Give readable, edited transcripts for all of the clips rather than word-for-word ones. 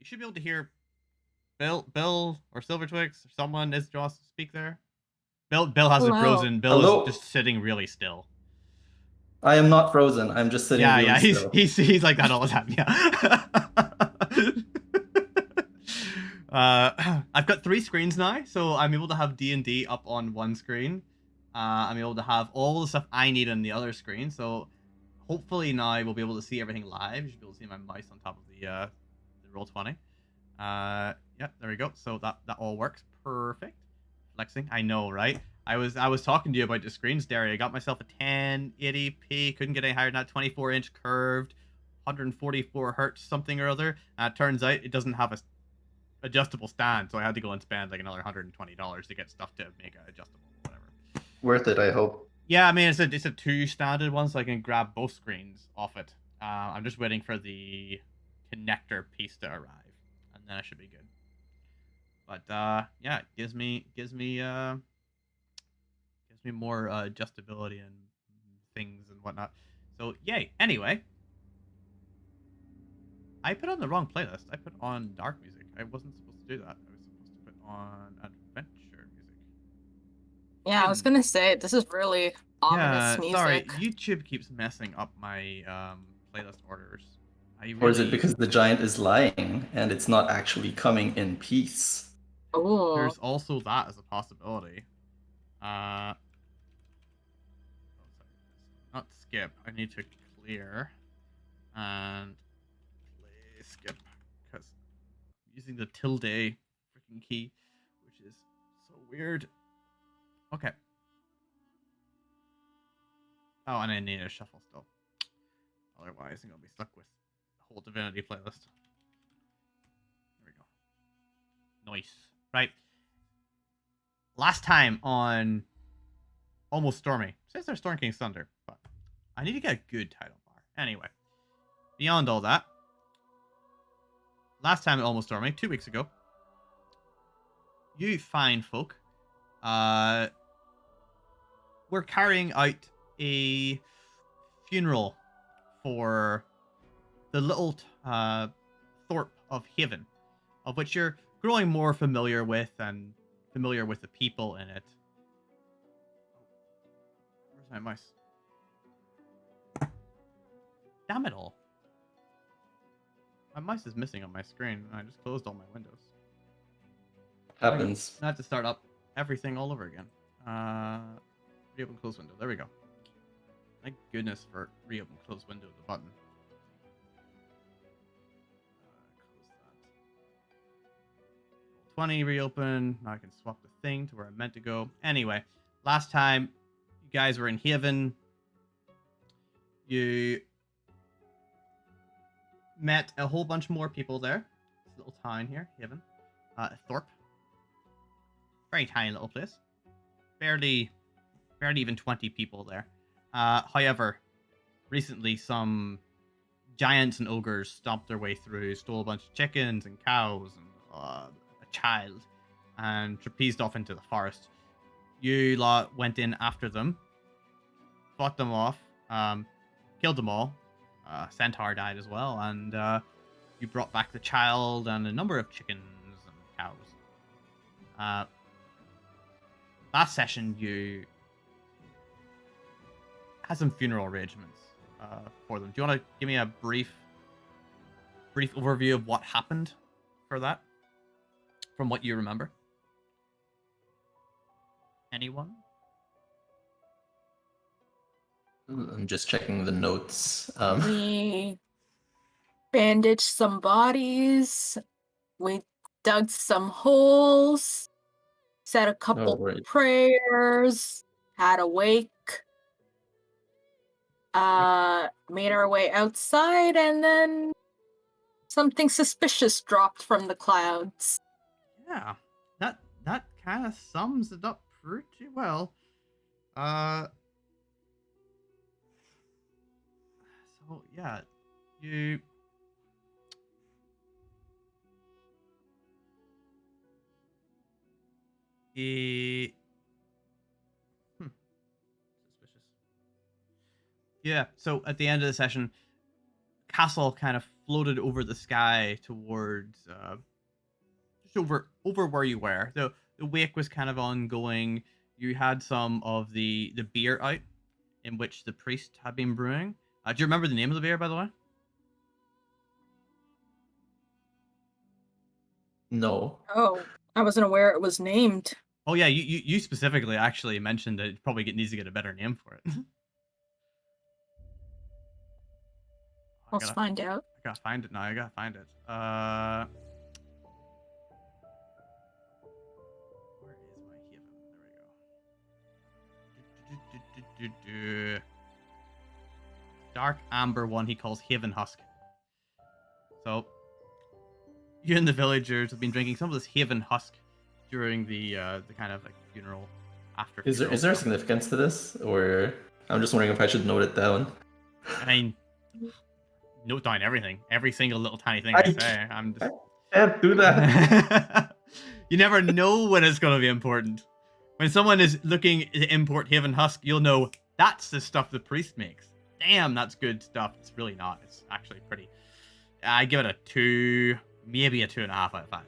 you should be able to hear Bill or Silvertwix or someone is just speak there. Bill hasn't Hello. frozen. Bill Hello? is just sitting really still. I am not frozen. I'm just sitting really still. He's like that all the time. Yeah. I've got 3 screens now, so I'm able to have D&D up on one screen. I'm able to have all the stuff I need on the other screen. So hopefully now we'll be able to see everything live. You should be able to see my mouse on top of the Roll20. Yeah, there we go. So that all works perfect. Flexing, I know, right? I was talking to you about the screens, Derry. I got myself a 1080p, couldn't get any higher than that, 24-inch curved, 144 hertz something or other. Turns out it doesn't have a adjustable stand, so I had to go and spend like another $120 to get stuff to make it adjustable, whatever. Worth it, I hope. Yeah, I mean it's a 2 standard one, so I can grab both screens off it. I'm just waiting for the connector piece to arrive, and then I should be good. But yeah, it gives me more adjustability and things and whatnot. So yay. Anyway, I put on the wrong playlist. I put on dark music. I wasn't supposed to do that. I was supposed to put on adventure music. Yeah, I was gonna say, this is really ominous music. Sorry, YouTube keeps messing up my playlist orders. Or is it because the giant is lying and it's not actually coming in peace? Ooh. There's also that as a possibility. Not skip. I need to clear and play skip because I'm using the tilde freaking key, which is so weird. Okay. Oh, and I need a shuffle still. Otherwise, I'm gonna be stuck with the whole Divinity playlist. There we go. Nice. Right. Last time on Almost Stormy. Says there's Storm King's Thunder, but I need to get a good title bar. Anyway, beyond all that, last time at Almost Stormy, 2 weeks ago, you fine folk, were carrying out a funeral for the little Thorpe of Haven, of which you're growing more familiar with and familiar with the people in it. Where's my mouse? Damn it all. My mouse is missing on my screen, and I just closed all my windows. Happens. I have to start up everything all over again. Reopen close window. There we go. Thank goodness for reopen close window, the button. Close that. 20 reopen. Now I can swap the thing to where I meant to go. Anyway, last time you guys were in Haven, you met a whole bunch more people there. This little town here, Haven. Thorpe. Very tiny little place. Barely even 20 people there. However, recently some giants and ogres stomped their way through, stole a bunch of chickens and cows and a child, and trapezed off into the forest. You lot went in after them, fought them off, killed them all. Centaur died as well, and you brought back the child and a number of chickens and cows. Last session, you had some funeral arrangements for them. Do you want to give me a brief overview of what happened for that, from what you remember? Anyone? I'm just checking the notes. We bandaged some bodies. We dug some holes. Said a couple prayers. Had a wake. Made our way outside, and then something suspicious dropped from the clouds. Yeah, that kind of sums it up pretty well. So yeah, you suspicious. Yeah, so at the end of the session, castle kind of floated over the sky towards just over where you were. The wake was kind of ongoing. You had some of the beer out in which the priest had been brewing. Do you remember the name of the beer, by the way? No. Oh, I wasn't aware it was named. Oh yeah, you specifically actually mentioned that it probably needs to get a better name for it. Let's find out. I gotta find it now. I gotta find it. Where is my Heaven? There we go. Dark amber one he calls Haven Husk. So you and the villagers have been drinking some of this Haven Husk during the kind of like funeral after. Is there a significance to this, or I'm just wondering if I should note it down? I mean, note down everything, every single little tiny thing I say. I'm just can't do that. You never know when it's going to be important. When someone is looking to import Haven Husk, you'll know that's the stuff the priest makes. Damn, that's good stuff. It's really not. It's actually pretty. I give it a 2, maybe a 2.5 out of 5.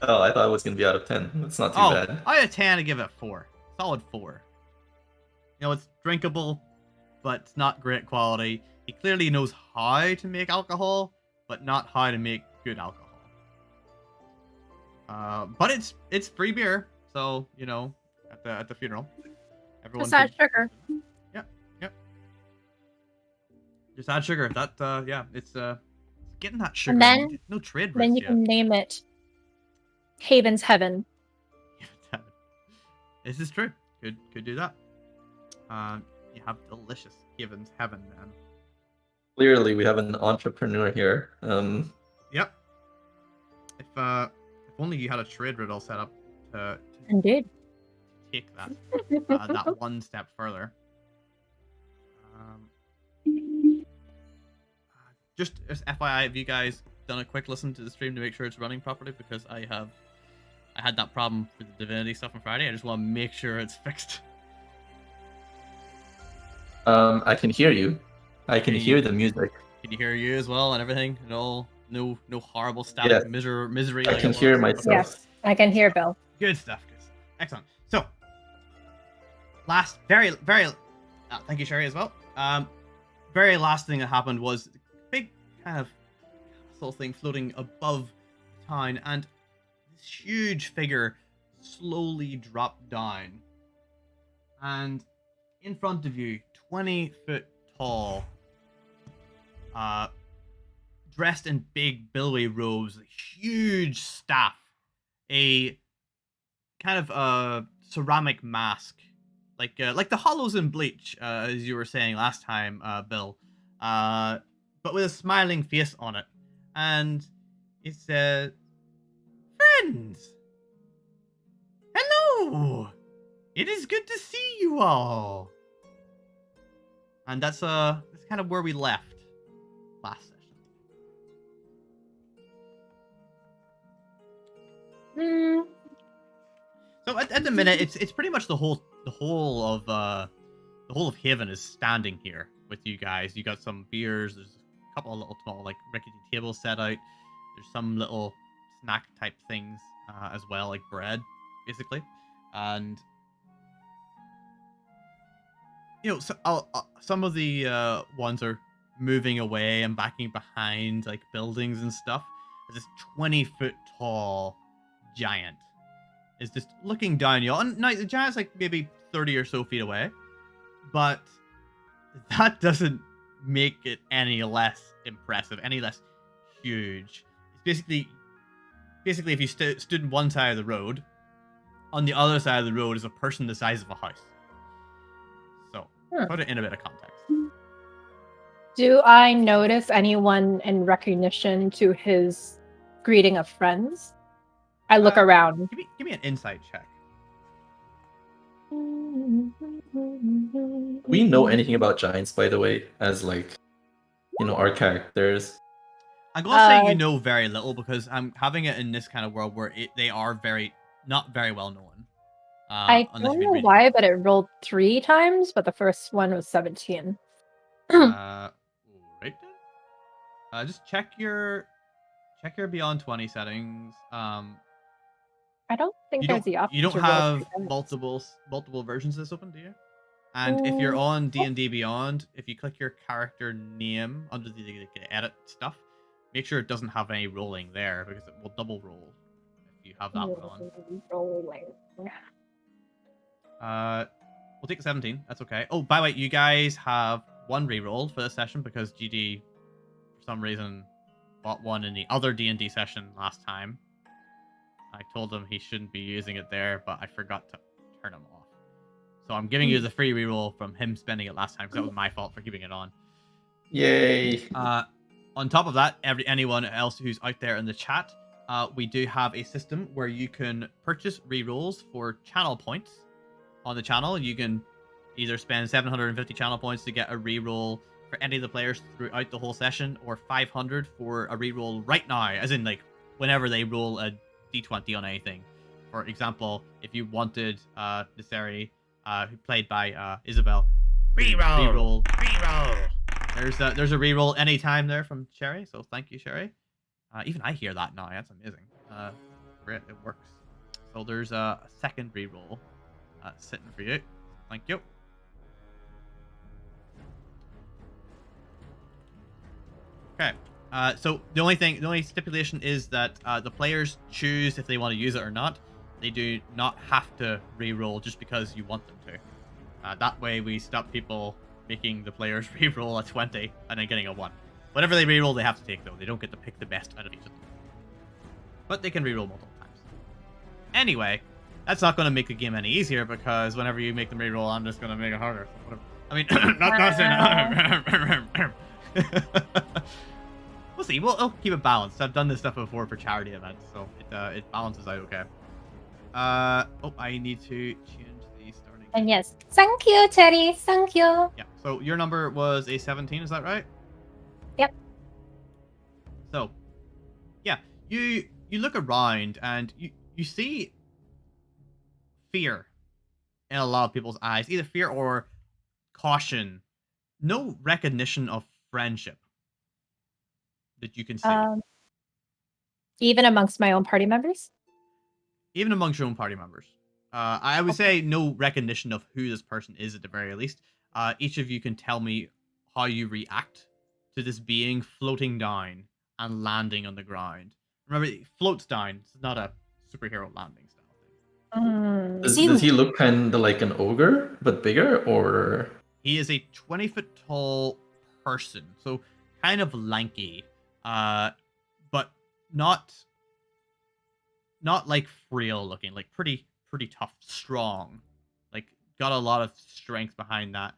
Oh, I thought it was gonna be out of 10. That's not too bad. Out of 10, I give it a 4. Solid 4. You know, it's drinkable, but it's not great quality. He clearly knows how to make alcohol, but not how to make good alcohol. But it's free beer, so you know, at the funeral, everyone. Just add sugar. Yep. Just add sugar. That yeah, it's getting that sugar. And then no trade. Then you can name it Haven's Heaven. This is true. Could do that. You have delicious Haven's Heaven, man. Clearly, we have an entrepreneur here. Yep. If only you had a trade riddle set up to Indeed. take that that one step further. Just as FYI, have you guys done a quick listen to the stream to make sure it's running properly? Because I had that problem with the divinity stuff on Friday. I just want to make sure it's fixed. I can hear you. I can hear the music. Can you hear you as well and everything? And all no horrible static misery. I can hear myself. Yes, I can hear Bill. Good stuff. Excellent. So, last, very, thank you, Sherry, as well. Very last thing that happened was a big kind of castle thing floating above town, and this huge figure slowly dropped down. And in front of you, 20 foot tall, dressed in big billowy robes, a huge staff, a kind of ceramic mask, like the hollows in Bleach, as you were saying last time, Bill, but with a smiling face on it, and it says, "Friends, hello. It is good to see you all." And that's kind of where we left last session. So at the minute, it's pretty much the whole of Haven is standing here with you guys. You got some beers. There's a couple of little small like rickety tables set out. There's some little snack type things as well, like bread, basically, and you know, so, some of the ones are moving away and backing behind like buildings and stuff. There's this 20-foot tall giant is just looking down you. And now the giant's like maybe 30 or so feet away, but that doesn't make it any less impressive, any less huge. It's basically if you stood on one side of the road, on the other side of the road is a person the size of a house. So put it in a bit of context. Do I notice anyone in recognition to his greeting of friends? I look around. Give me an insight check. We know anything about giants, by the way, as like, you know, our characters. I'm gonna say you know very little because I'm having it in this kind of world where they are not very well known. I don't know why, but it rolled 3 times, but the first one was 17. Right then. Just check your beyond 20 settings. I don't think You there's don't the option you don't to roll have events. multiple versions of this open, do you? And if you're on D&D Beyond, if you click your character name under the edit stuff, make sure it doesn't have any rolling there because it will double roll if you have that one on. Rolling. We'll take a 17. That's okay. Oh, by the way, you guys have one reroll for this session because GD, for some reason, bought one in the other D&D session last time. I told him he shouldn't be using it there, but I forgot to turn him off. So I'm giving you the free reroll from him spending it last time because that was my fault for keeping it on. Yay! On top of that, anyone else who's out there in the chat, we do have a system where you can purchase rerolls for channel points on the channel. You can either spend 750 channel points to get a reroll for any of the players throughout the whole session, or 500 for a reroll right now, as in like whenever they roll a d20 on anything. For example, if you wanted Niserie, who played by Isabel, reroll. There's a reroll anytime there from Sherry, so thank you, Sherry. Even I hear that now. That's amazing. Great, it works. So there's a second reroll sitting for you. Thank you. Okay. So the only stipulation is that the players choose if they want to use it or not. They do not have to re-roll just because you want them to. That way we stop people making the players re-roll a 20 and then getting a 1. Whatever they re-roll, they have to take, though. They don't get to pick the best out of each of them. But they can re-roll multiple times. Anyway, that's not going to make the game any easier because whenever you make them re-roll, I'm just going to make it harder. I mean, not saying... We'll see. We'll keep it balanced. I've done this stuff before for charity events, so it balances out okay. Oh, I need to change the starting. And yes, thank you, Terry. Thank you. Yeah. So your number was a 17, is that right? Yep. So, yeah, you look around and you see fear in a lot of people's eyes, either fear or caution. No recognition of friendship that you can see. Even amongst my own party members? Even amongst your own party members. I would say no recognition of who this person is at the very least. Each of you can tell me how you react to this being floating down and landing on the ground. Remember, it floats down. It's not a superhero landing style thing. Does he look kind of like an ogre, but bigger, or...? He is a 20-foot tall person, so kind of lanky, but not like frail looking, like pretty tough, strong, like got a lot of strength behind that.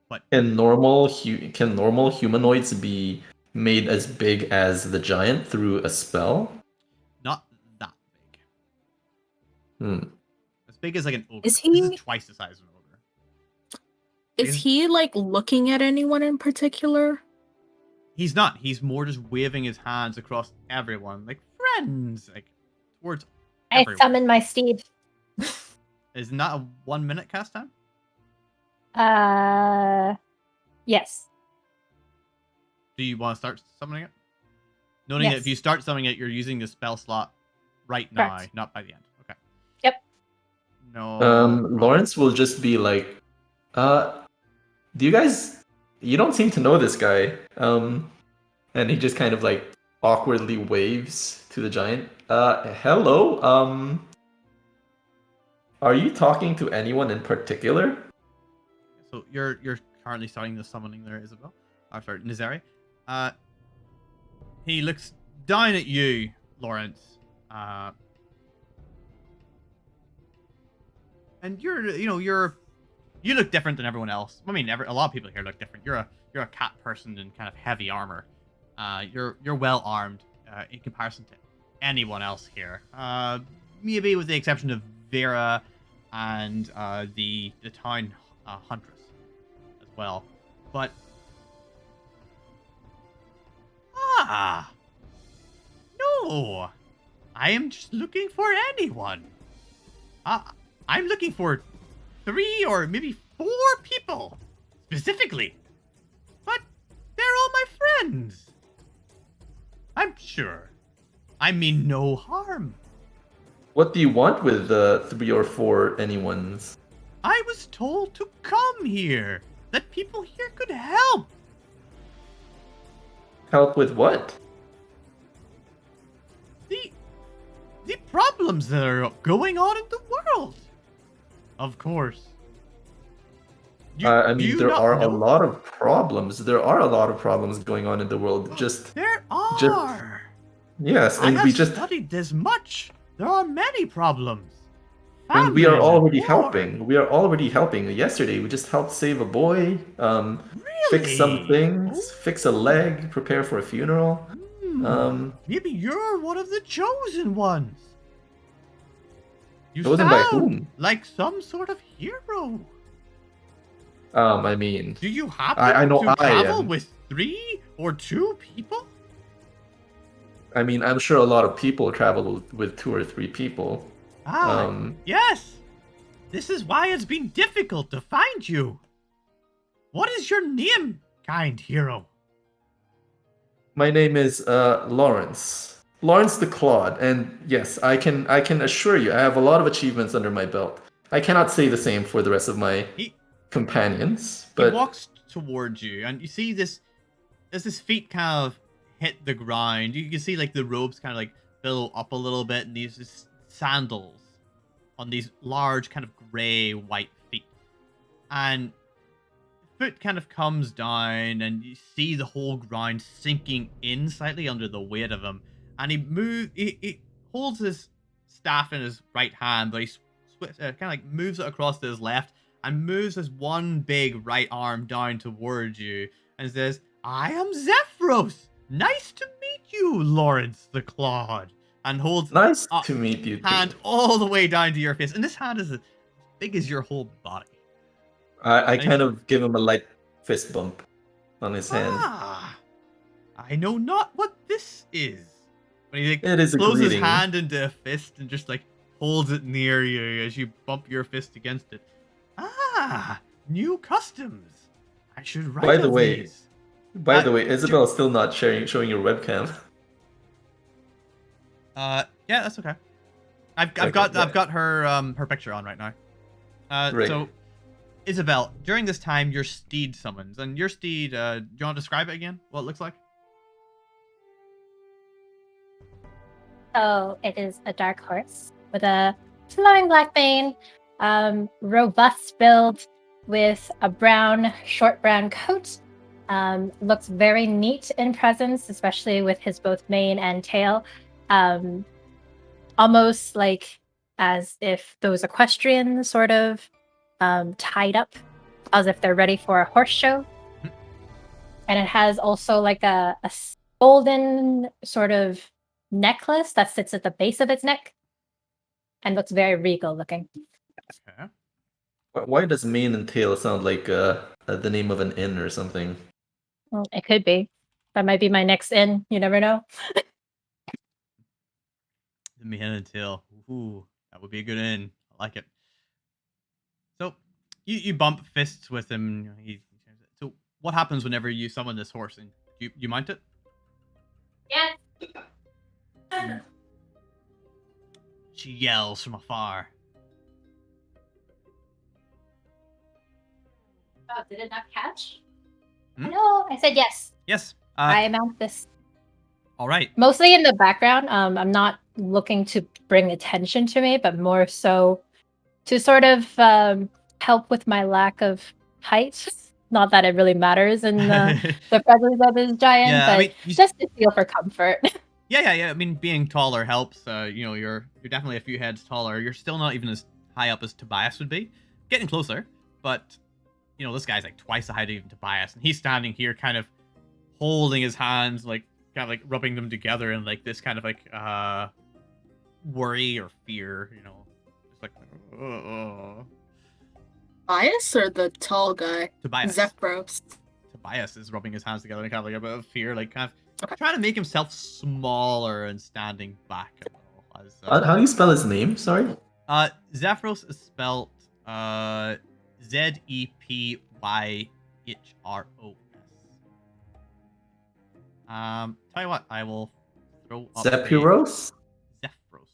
But Can normal humanoids be made as big as the giant through a spell? not that big. Hmm. As big as like an ogre. Is This is he- twice the size of an ogre. Is he like looking at anyone in particular? He's not. He's more just waving his hands across everyone, like friends, like towards I everyone. summon my steed. Isn't that a 1 minute cast time? Yes. Do you want to start summoning it? Noting that if Yes. you start summoning it, you're using the spell slot right now, Correct. not by the end. Okay. Yep. No. Lawrence will just be like, do you guys... You don't seem to know this guy. And he just kind of like awkwardly waves to the giant. Hello, are you talking to anyone in particular? So you're currently starting the summoning there, Isabel. Sorry, Niserie. He looks down at you, Lawrence. And you look different than everyone else. I mean, a lot of people here look different. You're a cat person in kind of heavy armor. You're well armed in comparison to anyone else here. Maybe with the exception of Vera and the town huntress as well. But no, I am just looking for anyone. I'm looking for 3 or maybe 4 people specifically. But friends. I'm sure. I mean no harm. What do you want with 3 or 4 anyone's? I was told to come here. That people here could help. Help with what? The problems that are going on in the world. Of course. I do mean, you there not are a know? lot of problems. There are a lot of problems going on in the world. There are. Yes, I and have we just studied this much. There are many problems. and we are Famine and already war. helping. We are already helping. Yesterday, we just helped save a boy, fix some Really? things, fix a leg, prepare for a funeral. Maybe you're one of the chosen ones. You Chosen by sound whom? like some sort of hero. I mean, Do you happen I know to I travel am. with 3 or 2 people? I'm sure a lot of people travel with 2 or 3 people. Yes. This is why it's been difficult to find you. What is your name, kind hero? My name is Lawrence. Lawrence the Cloud, and yes, I can assure you, I have a lot of achievements under my belt. I cannot say the same for the rest of my companions, He but walks towards you, and you see this as his feet kind of hit the ground. You can see like the robes kind of like billow up a little bit, and these just sandals on these large kind of gray white feet. And the foot kind of comes down, and you see the whole ground sinking in slightly under the weight of him. And he holds his staff in his right hand, but he kind of like moves it across to his left and moves his one big right arm down towards you and says, I am Zephryos. Nice to meet you, Lawrence the Cloud. And holds nice to meet you too. hand all the way down to your face. And this hand is as big as your whole body. I kind of give him a light fist bump on his hand. Ah, I know not what this is. But he like, It is a closes his greeting. hand into a fist and just like holds it near you as you bump your fist against it. Ah, new customs. I should write By the of way, these. Isabel's still not showing your webcam. Yeah, that's okay. I've Okay, got her picture on right now. Great. So Isabel, during this time your steed summons, and your steed, do you want to describe it again? What it looks like? So it is a dark horse with a flowing black mane, robust build with a short brown coat. Looks very neat in presence, especially with his both mane and tail. Almost like as if those equestrians sort of tied up, as if they're ready for a horse show. And it has also like a golden sort of necklace that sits at the base of its neck and looks very regal looking. Okay. Why does mane and tail sound like the name of an inn or something? Well, it could be. That might be my next inn. You never know. The mane and tail. Ooh, that would be a good inn. I like it. So you bump fists with him. So what happens whenever you summon this horse? And you mount it? Yes. She yells from afar. Oh, did it not catch? Hmm? No, I said yes. Yes. I mount this. All right. Mostly in the background. I'm not looking to bring attention to me, but more so to sort of help with my lack of height. Not that it really matters in the presence of this giant, Yeah, but I mean, just to feel for comfort. Yeah. I mean, being taller helps. You're definitely a few heads taller. You're still not even as high up as Tobias would be. Getting closer, but this guy's like twice the height of even Tobias, and he's standing here, kind of holding his hands, like kind of like rubbing them together in like this kind of like worry or fear. Just like Bias or the tall guy? Tobias. Zephryos. Tobias is rubbing his hands together and kind of like a bit of fear, like kind of trying to make himself smaller and standing back a little. As, How do you spell his name? Sorry. Zephryos is spelled Zepyhros. Tell you what, I will throw up Zephryos? Zephros.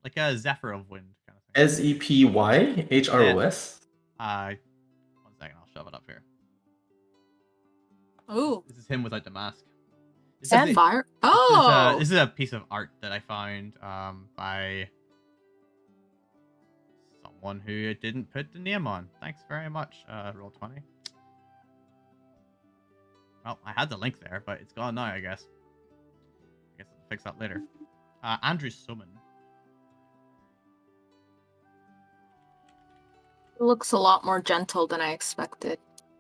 Like a zephyr of wind kind of thing. Zepyhros? 1 second, I'll shove it up here. Ooh. This is him without the mask. This And is, Fire. Oh! this is a piece of art that I found by someone who didn't put the name on. Thanks very much, Roll20. Well, I had the link there, but it's gone now, I guess. I guess I'll fix that later. Andrew Summon. It looks a lot more gentle than I expected.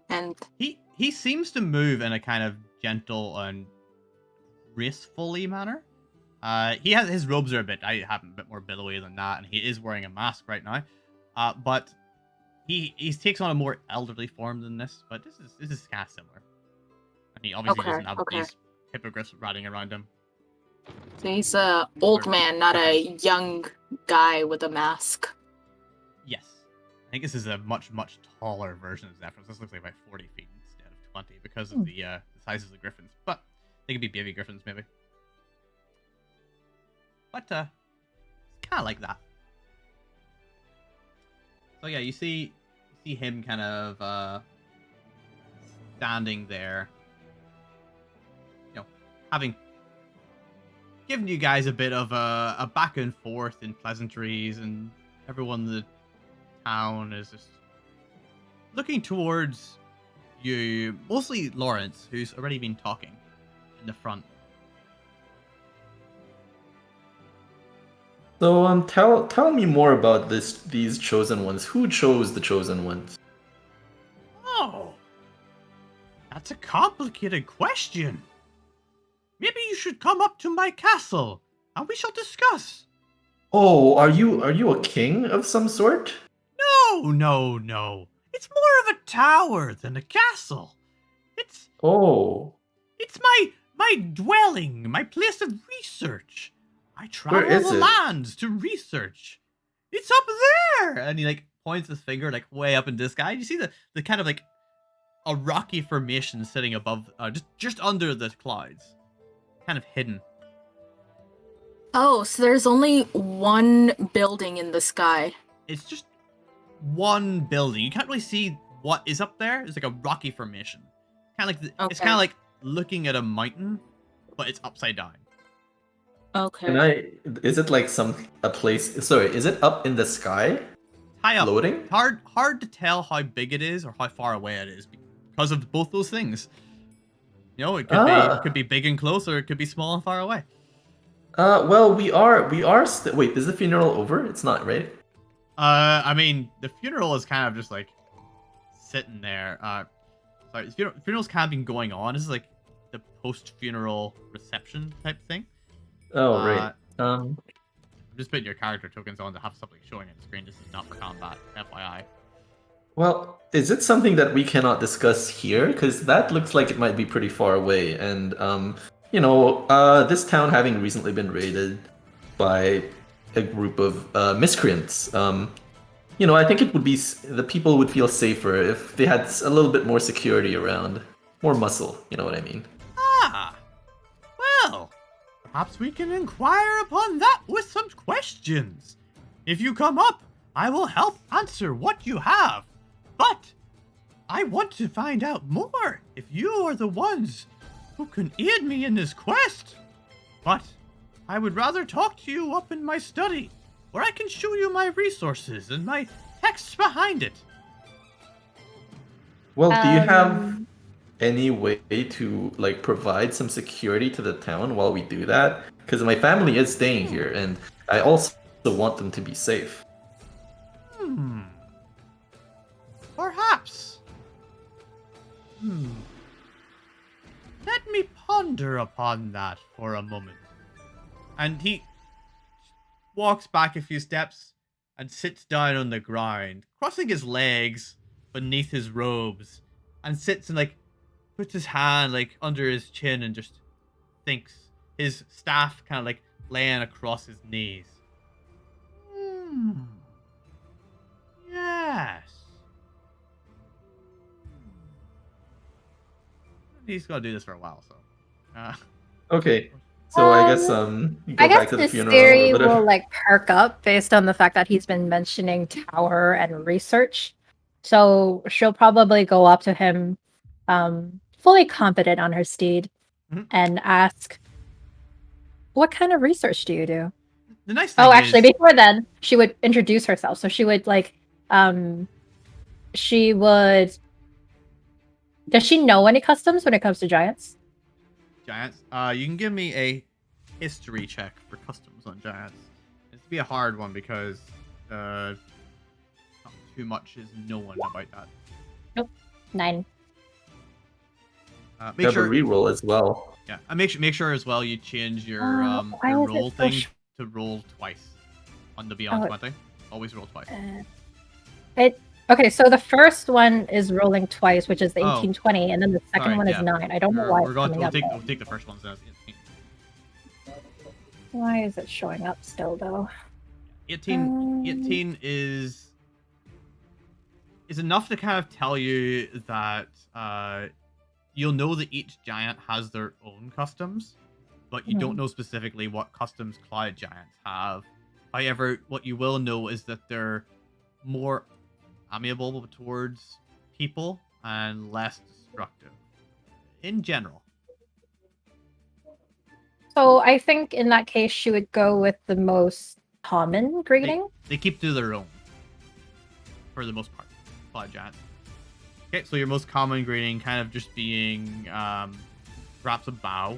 And He seems to move in a kind of gentle and gracefully manner. He has his robes are a bit more billowy than that, and he is wearing a mask right now. But he takes on a more elderly form than this, but this is kind of similar. And he obviously doesn't have these hippogriffs riding around him. so he's a old man, not a young guy with a mask. Yes. I think this is a much, much taller version of Zephyrus. This looks like about 40 feet instead of 20 because of the sizes of the griffins. But they could be baby griffins, maybe. But it's kind of like that. So yeah, you see him kind of standing there, having given you guys a bit of a back and forth in pleasantries, and everyone in the town is just looking towards you, mostly Lawrence, who's already been talking in the front. So tell me more about these chosen ones. Who chose the chosen ones? Oh, that's a complicated question. Maybe you should come up to my castle, and we shall discuss. Oh, are you a king of some sort? No. It's more of a tower than a castle. It's my dwelling, my place of research. I travel the lands to research. It's up there, and he like points his finger like way up in the sky. You see the kind of like a rocky formation sitting above, just under the clouds, kind of hidden. Oh, so there's only one building in the sky. It's just one building. You can't really see what is up there. It's like a rocky formation. It's kind of like looking at a mountain, but it's upside down. Okay. Is it like a place? Sorry, is it up in the sky? High up. Floating? Hard to tell how big it is or how far away it is because of both those things. It could be big and close, or it could be small and far away. Well, we are. Wait, is the funeral over? It's not, right? I mean, the funeral is kind of just like sitting there. Sorry, the funeral's kind of been going on. This is like the post-funeral reception type thing. Oh, right. I'm just putting your character tokens on to have something showing on the screen. This is not for combat, FYI. Well, is it something that we cannot discuss here? Because that looks like it might be pretty far away, and this town having recently been raided by a group of miscreants. I think it would be the people would feel safer if they had a little bit more security around, more muscle. You know what I mean? Ah, well, perhaps we can inquire upon that with some questions. If you come up, I will help answer what you have. But I want to find out more if you are the ones who can aid me in this quest. But I would rather talk to you up in my study, where I can show you my resources and my texts behind it. Well, do you have any way to provide some security to the town while we do that? Because my family is staying here, and I also want them to be safe. Perhaps. Let me ponder upon that for a moment. And he walks back a few steps and sits down on the ground, crossing his legs beneath his robes, and sits and puts his hand under his chin and just thinks, his staff kind of laying across his knees. Yes. He's gonna do this for a while, so Okay. So I guess I go guess back to the funeral Niserie or whatever. will like perk up based on the fact that he's been mentioning tower and research. So she'll probably go up to him, fully confident on her steed, Mhm. and ask, "What kind of research do you do?" The nice thing Oh, actually, is, before then, she would introduce herself. So she would she would. Does she know any customs when it comes to giants? giants. You can give me a history check for customs on giants. It's be a hard one because not too much is known about that. Nope. 9. You Make have a sure. reroll as well. Yeah, make sure as well you change your Why your is it roll so thing to roll twice on the Beyond Oh, 20. Always roll twice. Okay, so the first one is rolling twice, which is the Oh. 1820, and then the second Sorry, one is yeah. 9. I don't know why We're it's going. coming We'll up. take the first one. So 18. Why is it showing up still, though? 18 is enough to kind of tell you that you'll know that each giant has their own customs, but you don't know specifically what customs cloud giants have. However, what you will know is that they're more amiable towards people and less destructive in general. So I think in that case, she would go with the most common greeting. They keep to their own for the most part, cloud giants. Okay, so your most common greeting kind of just being perhaps a bow.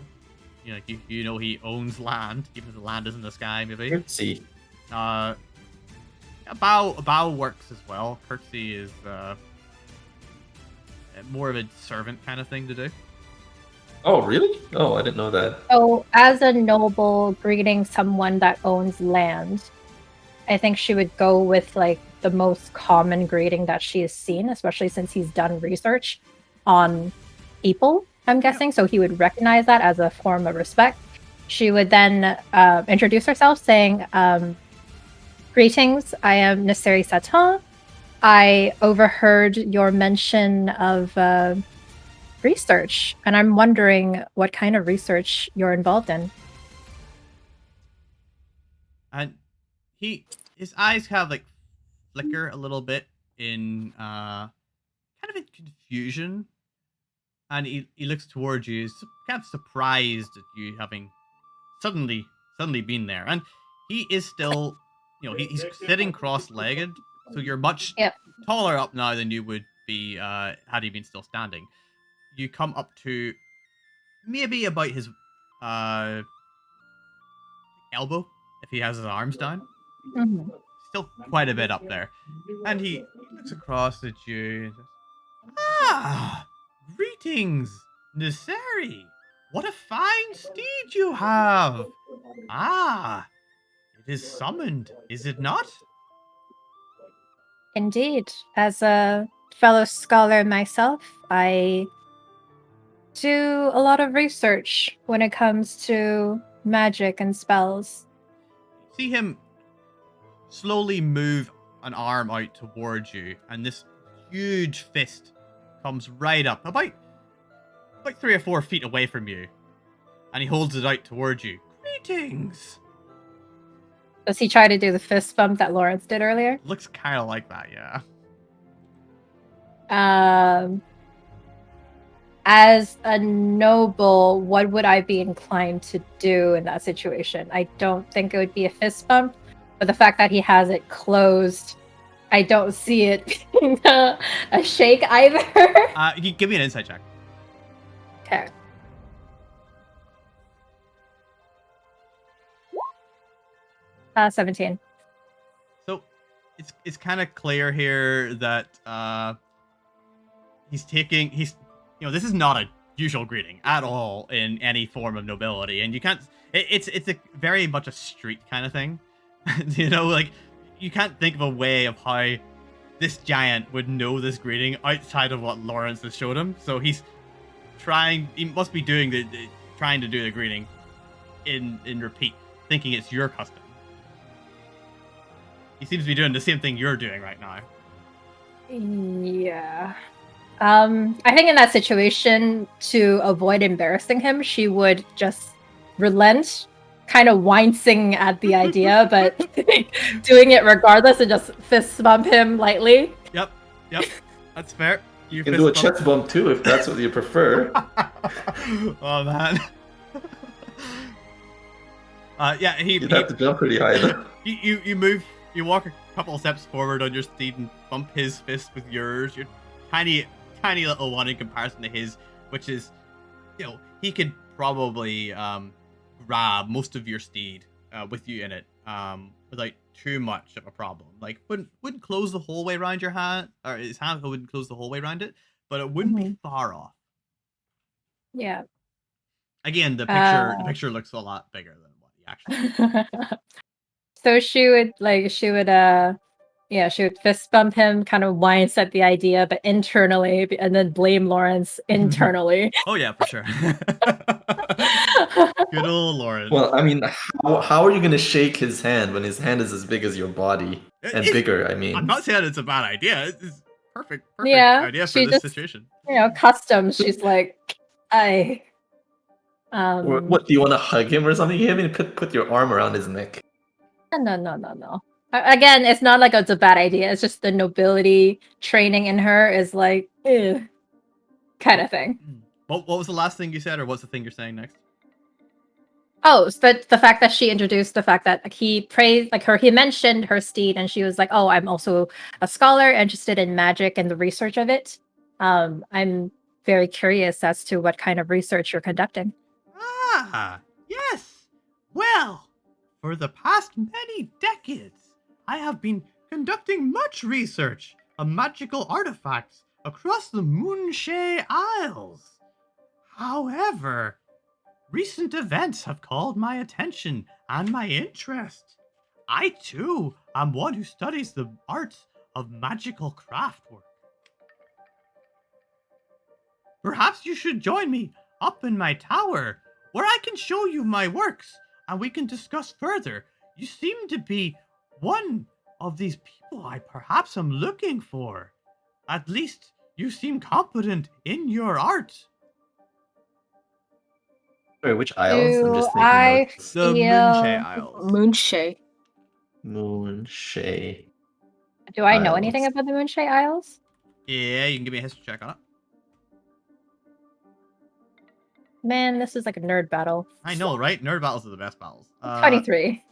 You know, you know he owns land, even if the land is in the sky, maybe. Curtsy. A bow works as well. Curtsy is more of a servant kind of thing to do. Oh, really? Oh, I didn't know that. So as a noble greeting someone that owns land, I think she would go with like the most common greeting that she has seen, especially since he's done research on people, I'm guessing. So he would recognize that as a form of respect. She would then introduce herself saying, "Greetings, I am Niserie Satonn. I overheard your mention of research, and I'm wondering what kind of research you're involved in." And his eyes kind of like flicker a little bit in kind of in confusion, and he looks towards you, kind of surprised at you having suddenly been there. And he is still, he's sitting cross-legged, so you're much taller up now than you would be had he been still standing. You come up to maybe about his elbow if he has his arms down. Mm-hmm. Still quite a bit up there. And he looks across at you and says, "Ah, greetings, Niserie. What a fine steed you have. Ah, it is summoned, is it not?" Indeed. As a fellow scholar myself, I do a lot of research when it comes to magic and spells. See him slowly move an arm out towards you, and this huge fist comes right up, about 3 or 4 feet away from you, and he holds it out towards you. "Greetings." Does he try to do the fist bump that Lawrence did earlier? Looks kind of like that, yeah. As a noble, what would I be inclined to do in that situation? I don't think it would be a fist bump, but the fact that he has it closed, I don't see it being a shake either. You give me an insight check. Okay. Uh, 17. So it's kind of clear here that he's this is not a usual greeting at all in any form of nobility, and you can't. It's a very much a street kind of thing. Like you can't think of a way of how this giant would know this greeting outside of what Lawrence has showed him. So he's trying. He must be doing trying to do the greeting in repeat, thinking it's your custom. He seems to be doing the same thing you're doing right now. Yeah. I think in that situation, to avoid embarrassing him, she would just relent, kind of wincing at the idea, but doing it regardless and just fist bump him lightly. Yep, that's fair. You can do a chest bump too if that's what you prefer. Oh man. Yeah, You'd have to jump pretty high though. You move, you walk a couple of steps forward on your steed and bump his fist with yours. Your tiny little one in comparison to his, which is, he could probably grab most of your steed with you in it without too much of a problem. Like wouldn't close the whole way around your hand, or his hand wouldn't close the whole way around it, but it wouldn't be far off. Yeah. Again, the picture looks a lot bigger than what he actually. So she would fist bump him, kind of wince at the idea, but internally, and then blame Lawrence internally. Oh yeah, for sure. Good old Lawrence. Well, I mean, how are you gonna shake his hand when his hand is as big as your body and bigger? I mean, I'm not saying it's a bad idea. It's perfect yeah, idea for this situation. Customs. She's like, what do you want to hug him or something? You haven't put your arm around his neck. No. Again, it's not like it's a bad idea. It's just the nobility training in her is like, kind of thing. What was the last thing you said, or what's the thing you're saying next? Oh, but the fact that she introduced the fact that he praised, he mentioned her steed, and she was like, "Oh, I'm also a scholar interested in magic and the research of it. I'm very curious as to what kind of research you're conducting." Ah, yes. Well, for the past many decades, I have been conducting much research on magical artifacts across the Moonshay Isles. However, recent events have called my attention and my interest. I, too, am one who studies the arts of magical craftwork. Perhaps you should join me up in my tower, where I can show you my works, and we can discuss further. You seem to be one of these people I perhaps am looking for. At least you seem competent in your art. Sorry, which isles? I'm just The Moonshay Isles. Moonshay. Do I know anything about the Moonshay Isles? Yeah, you can give me a history check on it. Man, this is like a nerd battle. I know, right? Nerd battles are the best battles. 23.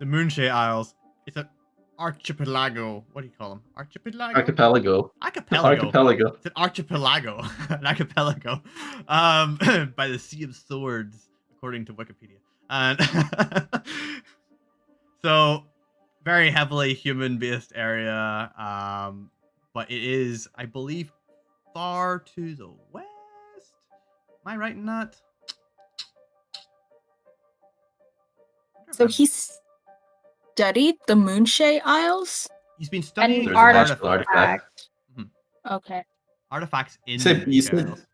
The Moonshay Isles. It's an archipelago. What do you call them? Archipelago? Archipelago. It's an archipelago. An archipelago. By the Sea of Swords, according to Wikipedia. And so, very heavily human-based area. But it is, I believe, far to the west. Am I right in that? So he studied the Moonshay Isles? He's been studying An artifact. Okay. Artifacts in You the Moonshay Isles.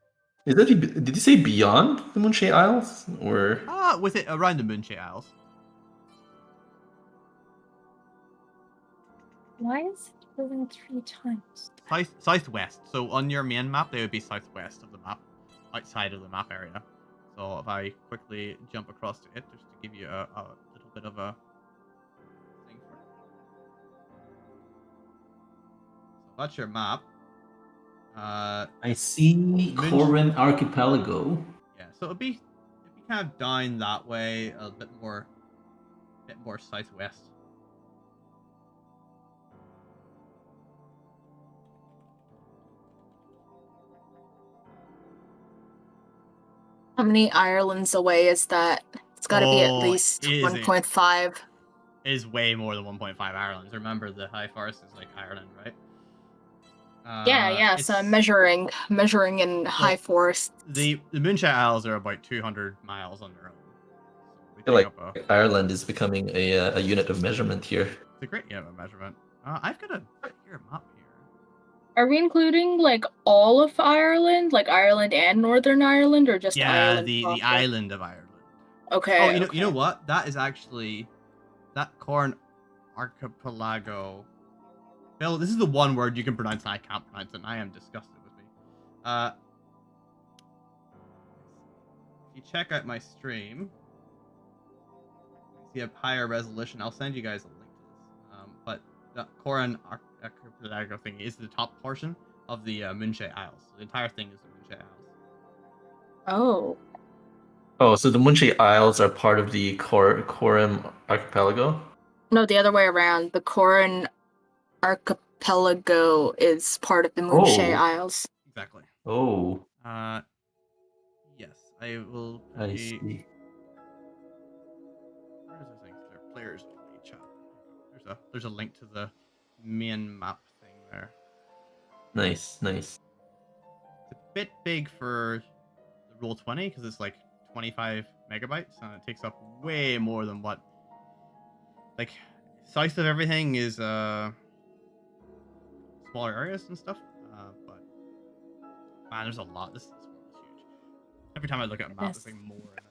Did you say beyond the Moonshay Isles? Or With it around the Moonshay Isles. Why is it moving 3 times? Southwest. So on your main map, they would be southwest of the map, outside of the map area. So if I quickly jump across to it, just to give you a little bit of a thing for it. So that's your map. I see Corin Archipelago. Yeah, so it'd be kind of down that way, a bit more southwest. How many Irelands away is that? It's got to be at least 1.5. It is way more than 1.5 Irelands. Remember, the High Forest is like Ireland, right? Yeah. So I'm measuring in high forest. The Moonshay Isles are about 200 miles on their own. So I feel like Ireland is becoming a unit of measurement here. It's a great unit of measurement. I've got a map here. Are we including like all of Ireland, like Ireland and Northern Ireland, or just Ireland? Yeah, the island of Ireland. Okay. Oh, you know what? That is actually that Corin Archipelago. Bill, this is the one word you can pronounce and I can't pronounce it, and I am disgusted with me. If you check out my stream, you have higher resolution. I'll send you guys a link to this. But the Koran archipelago thing is the top portion of the Moonshae Isles. The entire thing is the Moonshae Isles. Oh. Oh, so the Moonshae Isles are part of the Koram archipelago? No, the other way around. The Koran archipelago is part of the Moonshae Isles. Exactly. Oh. Yes, I will. I see. Where is this thing? There, players only chat. There's a link to the main map thing there. Nice. It's a bit big for the Roll20 because it's like 25 megabytes and it takes up way more than what. Like, size of everything is smaller areas and stuff. But man, there's a lot. This world is huge. Every time I look at a map, there's like more in it.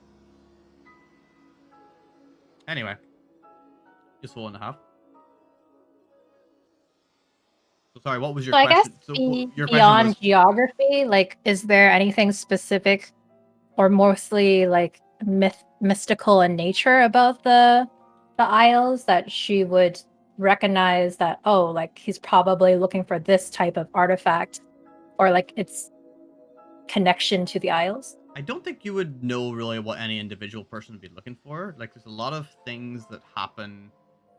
Anyway, useful enough. So sorry, what was your So question? I guess beyond geography, like, is there anything specific or mostly like mystical in nature about the Isles that she would recognize that, oh, like he's probably looking for this type of artifact or like its connection to the Isles? I don't think you would know really what any individual person would be looking for. Like, there's a lot of things that happen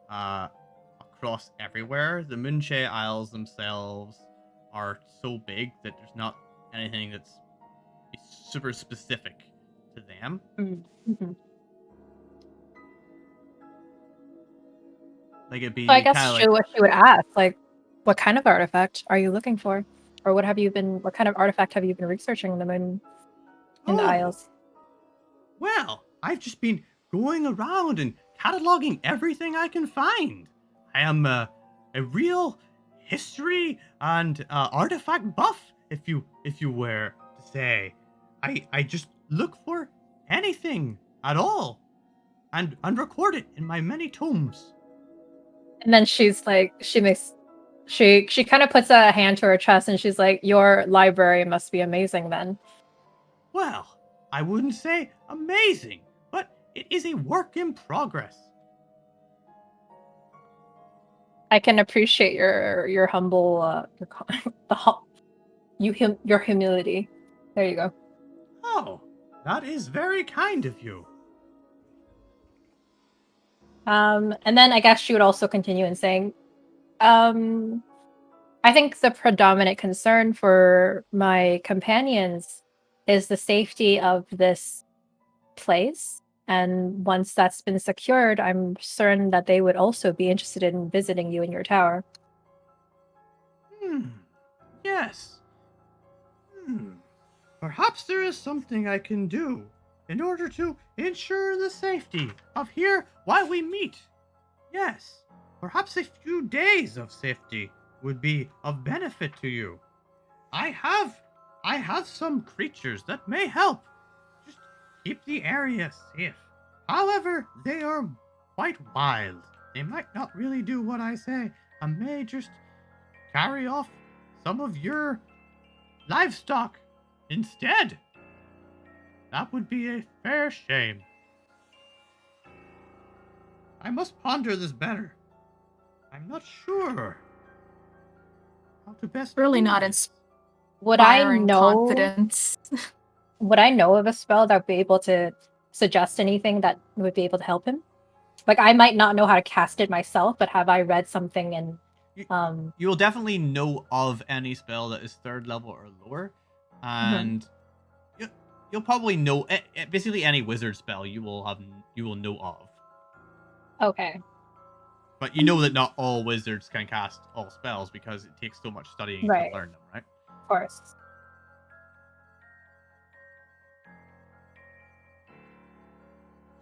across everywhere. The Moonshae Isles themselves are so big that there's not anything that's super specific to them. Mm-hmm. Like, it'd be So I guess like, what she would ask, like, what kind of artifact are you looking for? Or what kind of artifact have you been researching in the Isles? Well, I've just been going around and cataloging everything I can find. I am a real history and artifact buff, if you were to say. I just look for anything at all and record it in my many tomes. And then she's like, she kind of puts a hand to her chest and she's like, your library must be amazing then. Well, I wouldn't say amazing, but it is a work in progress. I can appreciate your humble, your humility. There you go. Oh, that is very kind of you. And then I guess she would also continue in saying, I think the predominant concern for my companions is the safety of this place. And once that's been secured, I'm certain that they would also be interested in visiting you in your tower. Yes. Perhaps there is something I can do in order to ensure the safety of here while we meet. Yes. Perhaps a few days of safety would be of benefit to you. I have some creatures that may help. Just keep the area safe. However, they are quite wild. They might not really do what I say. I may just carry off some of your livestock instead. That would be a fair shame. I must ponder this better. I'm not sure how to best. Really not this. Would I inspiring know? confidence. Would I know of a spell that would be able to suggest anything that would be able to help him? Like, I might not know how to cast it myself, but have I read something in You will definitely know of any spell that is 3rd level or lower, and you'll probably know basically any wizard spell you will know of. Okay. But you know that not all wizards can cast all spells because it takes so much studying to learn them, right? Of course.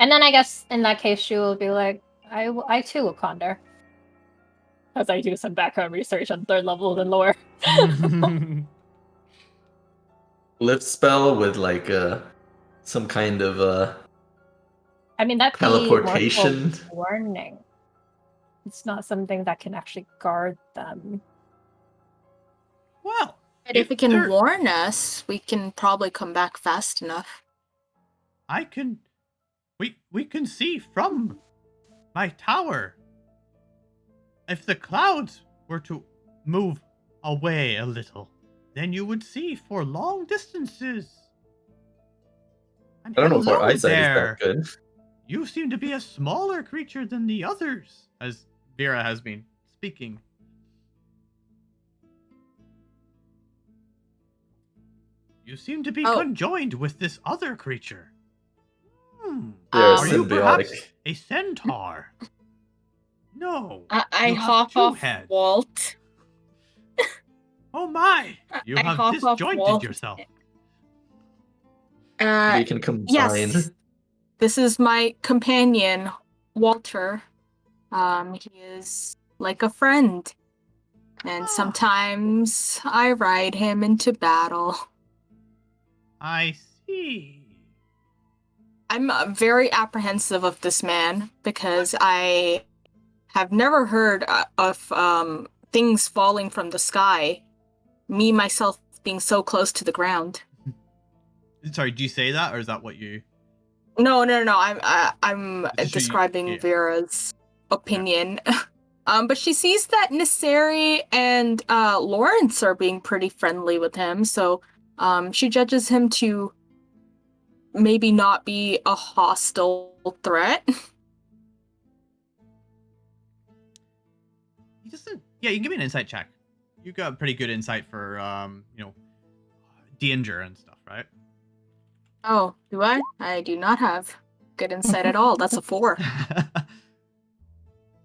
And then I guess in that case she will be like, I too will ponder. As I do some background research on 3rd level and lower. Lift spell with like some kind of I mean, that'd teleportation. Be more warning. It's not something that can actually guard them. Well, But if it can warn us, we can probably come back fast enough. we can see from my tower. If the clouds were to move away a little, then you would see for long distances. And I don't know if our hello eyesight there. is that good. You seem to be a smaller creature than the others, as Vera has been speaking. You seem to be conjoined with this other creature. They're Are you perhaps symbiotic. a centaur? No. I you have hop two off heads. Walt. Oh my! You I have hop off disjointed Walt. yourself. We can combine. Yes. This is my companion, Walter. He is like a friend. And sometimes I ride him into battle. I see. I'm very apprehensive of this man because I have never heard of things falling from the sky. Me, myself, being so close to the ground. Sorry, do you say that, or is that what you... No. I'm describing Vera's opinion. Yeah. But she sees that Niserie and Lawrence are being pretty friendly with him, so she judges him to maybe not be a hostile threat. He doesn't... Yeah, you can give me an insight check. You've got pretty good insight for, danger and stuff, right? Oh, do I? I do not have good insight at all. That's a 4.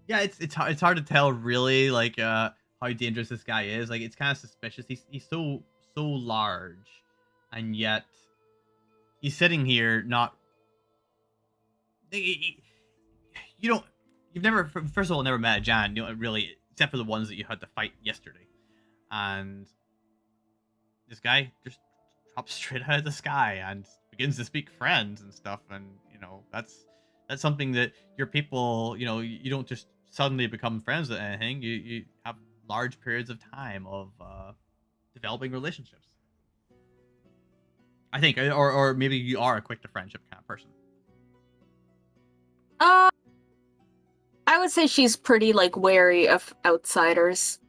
Yeah, it's hard to tell really, like, how dangerous this guy is. Like, it's kind of suspicious. He's so large, and yet he's sitting here not... You've never, first of all, never met a Jan, really, except for the ones that you had to fight yesterday. And this guy just drops straight out of the sky and begins to speak Friends and stuff, and that's something that your people, you don't just suddenly become friends with anything. You have large periods of time of developing relationships, I think, or maybe you are a quick to friendship kind of person. I would say she's pretty wary of outsiders.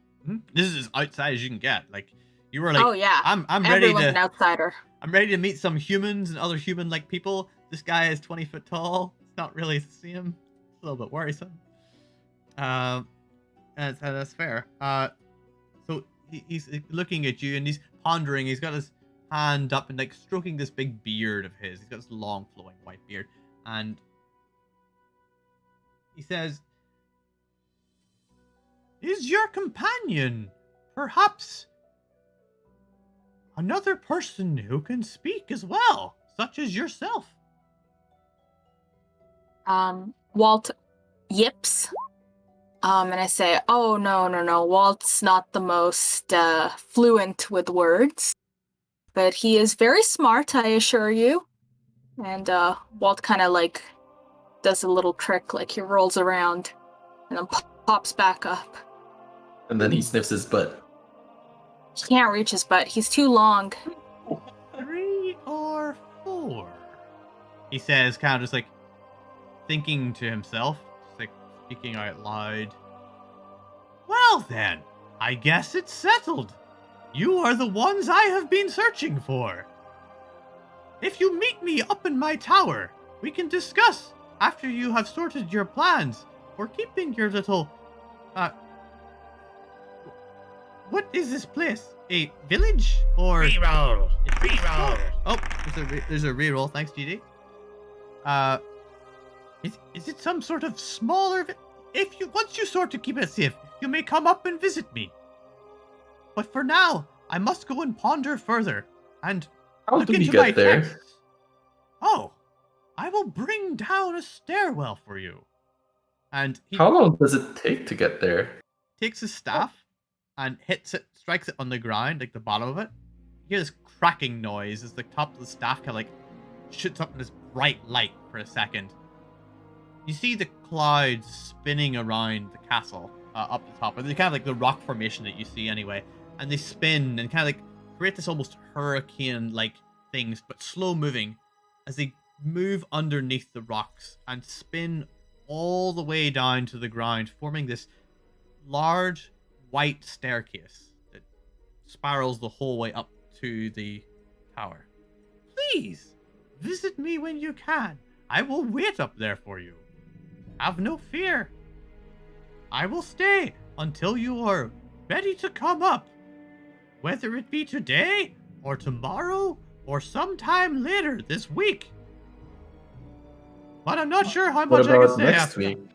This is as outside as you can get. Like, you were like, oh yeah, I'm ready Everyone's to an outsider. I'm ready to meet some humans and other human-like people. This guy is 20 foot tall. It's not really to see him. It's a little bit worrisome. And that's fair. So he's looking at you and he's pondering. He's got his hand up and stroking this big beard of his. He's got this long flowing white beard, and he says, "Is your companion perhaps another person who can speak as well, such as yourself?" Walt yips. And I say, "Oh, no. Walt's not the most fluent with words, but he is very smart, I assure you." And Walt kind of does a little trick, he rolls around and then pops back up. And then he sniffs his butt. He can't reach his butt. He's too long. 3 or 4? He says, kind of just thinking to himself, just speaking out loud. "Well then, I guess it's settled. You are the ones I have been searching for. If you meet me up in my tower, we can discuss after you have sorted your plans for keeping your little... What is this place? A village? Or... Reroll! Reroll! Oh, there's a reroll. Thanks, GD. Is it some sort of smaller... Once you sort to keep it safe, you may come up and visit me. But for now, I must go and ponder further, and How look do we into my get there? texts. Oh, I will bring down a stairwell for you." And he How long does it take to get there? takes his staff and strikes it on the ground, the bottom of it. You hear this cracking noise as the top of the staff kind of shoots up in this bright light for a second. You see the clouds spinning around the castle up the top. They're kind of the rock formation that you see anyway. And they spin and kind of create this almost hurricane-like things, but slow moving, as they move underneath the rocks and spin all the way down to the ground, forming this large white staircase that spirals the whole way up to the tower. Please, visit me when you can. I will wait up there for you. Have no fear. I will stay until you are ready to come up. Whether it be today, or tomorrow, or sometime later this week. But I'm not sure how What much I can about say next after week? that.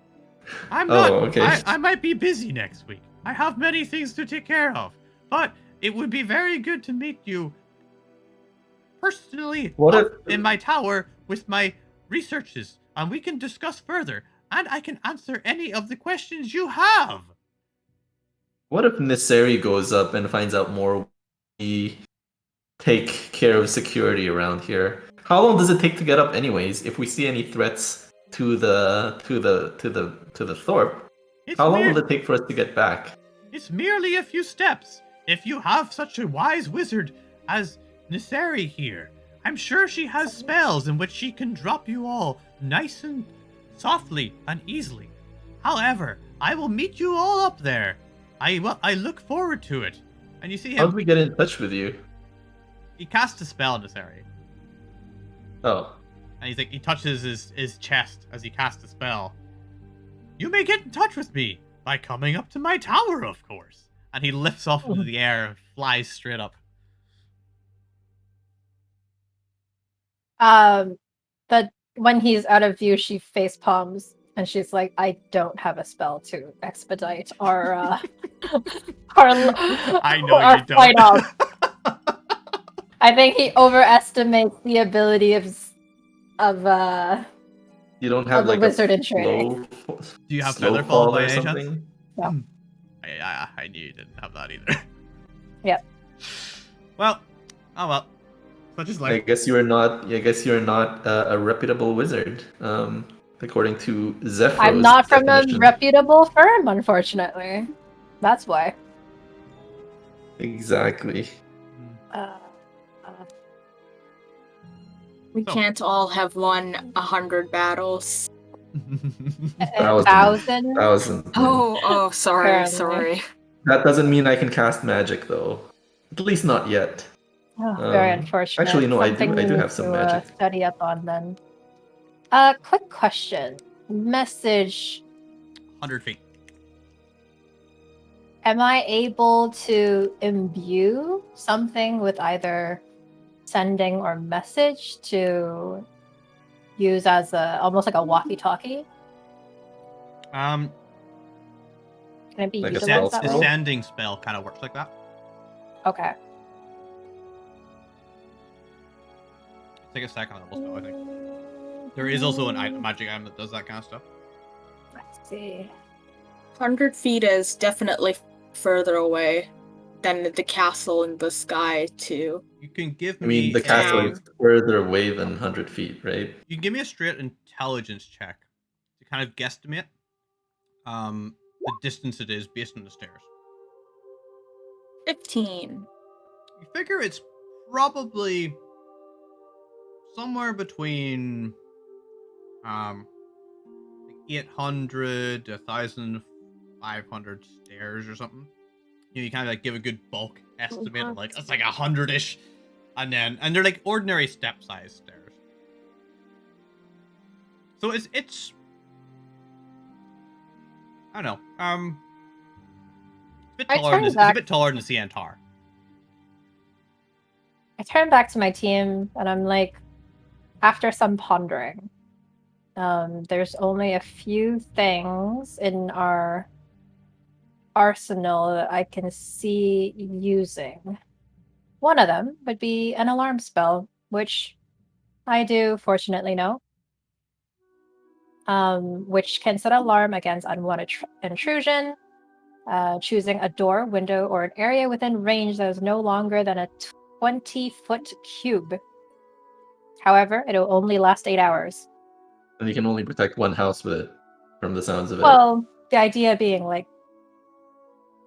I'm not. Okay. I might be busy next week. I have many things to take care of. But it would be very good to meet you personally in my tower with my researches. And we can discuss further. And I can answer any of the questions you have. What if Niserie goes up and finds out more? We take care of security around here. How long does it take to get up, anyways? If we see any threats to the Thorpe, how long will it take for us to get back? It's merely a few steps. If you have such a wise wizard as Niserie here, I'm sure she has spells in which she can drop you all nice and softly and easily. However, I will meet you all up there. I look forward to it. And you see him. How do we get in touch with you? He casts a spell in this area. Oh. And he touches his chest as he casts a spell. You may get in touch with me by coming up to my tower, of course. And he lifts off into the air and flies straight up. But when he's out of view, she face palms and she's like, "I don't have a spell to expedite our I know our you flight don't. off." I think he overestimates the ability of You don't have a like wizard a in training. Do you have slow Featherfall fall by or any chance? something? No. I knew you didn't have that either. Yep. Well, oh well. Such is life. I guess you're not a reputable wizard, according to Zephryos. I'm not from a definition. reputable firm, unfortunately. That's why. Exactly. We can't all have won 100 battles. 1,000. Oh, sorry, Apparently. sorry. That doesn't mean I can cast magic, though. At least not yet. Oh, very unfortunate. Actually, no, I Something do we have need some to, magic. Study up on then. Quick question. Message. 100 feet. Am I able to imbue something with either sending or message to use as almost like a walkie-talkie? Can it be Like a utilized spell that The way? sending spell kind of works like that. Okay. Take a second on the spell, I think. There is also a magic item that does that kind of stuff. Let's see. 100 feet is definitely further away than the castle in the sky, too. You can give I me mean, the castle a, is further away than 100 feet, right? You can give me a straight intelligence check to kind of guesstimate the distance it is based on the stairs. 15. You figure it's probably somewhere between 800 to 1,500 stairs or something. You know, you kind of like give a good bulk estimate of like it's like 100-ish, and they're like ordinary step size stairs. So it's I don't know. It's a bit taller than the CN Tower. I turn back to my team and I'm like, after some pondering, there's only a few things in our arsenal that I can see using. One of them would be an alarm spell, which I do fortunately know, which can set an alarm against unwanted intrusion, choosing a door, window, or an area within range that is no longer than a 20-foot cube. However, it'll only last 8 hours. And you can only protect one house with it, from the sounds of it. Well, the idea being, like,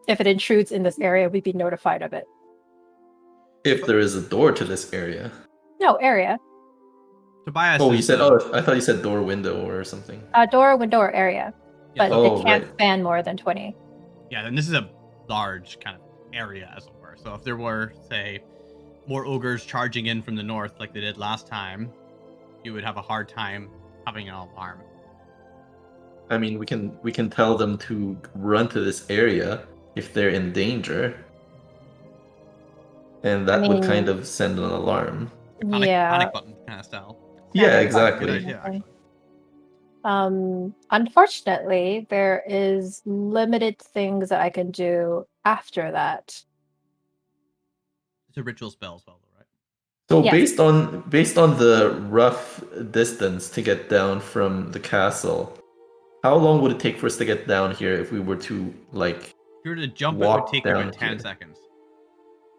if it intrudes in this area, we'd be notified of it. If there is a door to this area. No, area. Tobias. Oh, you is, said. Oh, I thought you said door, window, or something. Door, window, or area, Yeah, but Oh, it can't right. span more than 20. Yeah, and this is a large kind of area, as it were. So if there were, say, more ogres charging in from the north like they did last time, you would have a hard time having an alarm. I mean, we can tell them to run to this area if they're in danger, and I that would kind mean, of send an alarm. Panic button kind of style. Yeah, Panic exactly. Good button. idea, actually. Unfortunately, there is limited things that I can do after that. It's a ritual spell as well, though, right? So Yes. based on the rough distance to get down from the castle, how long would it take for us to get down here if we were to like If you were to jump, it would walk take you down about 10 here? seconds.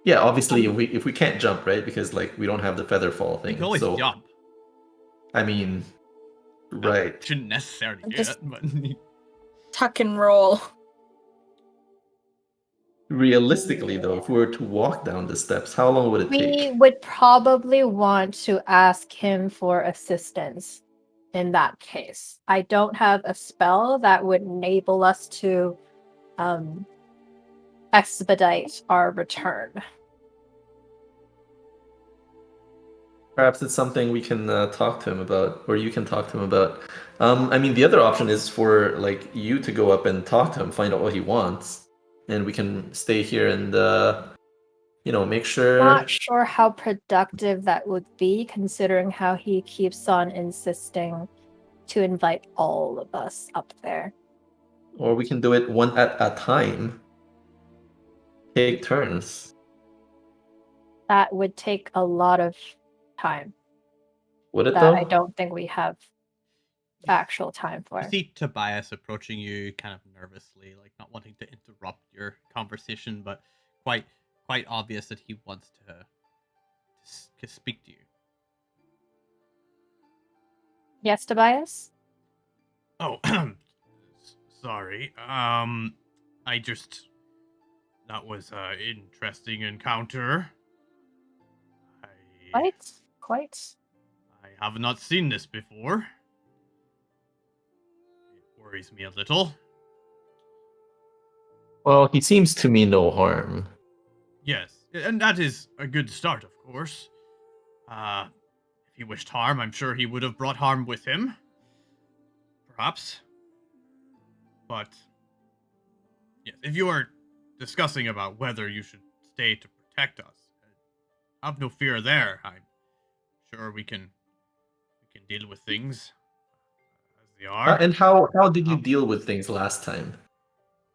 Yeah, obviously if we can't jump, right? Because like we don't have the feather fall You thing. can always So jump. I mean, right. Shouldn't necessarily do Just- it, but Tuck and roll. Realistically though, if we were to walk down the steps, how long would it We take? would probably want to ask him for assistance in that case. I don't have a spell that would enable us to expedite our return. Perhaps it's something we can talk to him about, or you can talk to him about. I mean, the other option is for like you to go up and talk to him, find out what he wants, and we can stay here and make sure. Not sure how productive that would be, considering how he keeps on insisting to invite all of us up there. Or we can do it one at a time. Take turns. That would take a lot of time Would it that though? I don't think we have actual time for. you see Tobias approaching you kind of nervously, like not wanting to interrupt your conversation, but quite obvious that he wants to speak to you. Yes, Tobias? Oh, sorry. That was an interesting encounter. Quite. I have not seen this before. It worries me a little. Well, he seems to mean no harm. Yes, and that is a good start, of course. If he wished harm, I'm sure he would have brought harm with him. Perhaps. But, yes, if you are discussing about whether you should stay to protect us, have no fear there. I'm sure we can deal with things as they are. And how did you deal with things last time?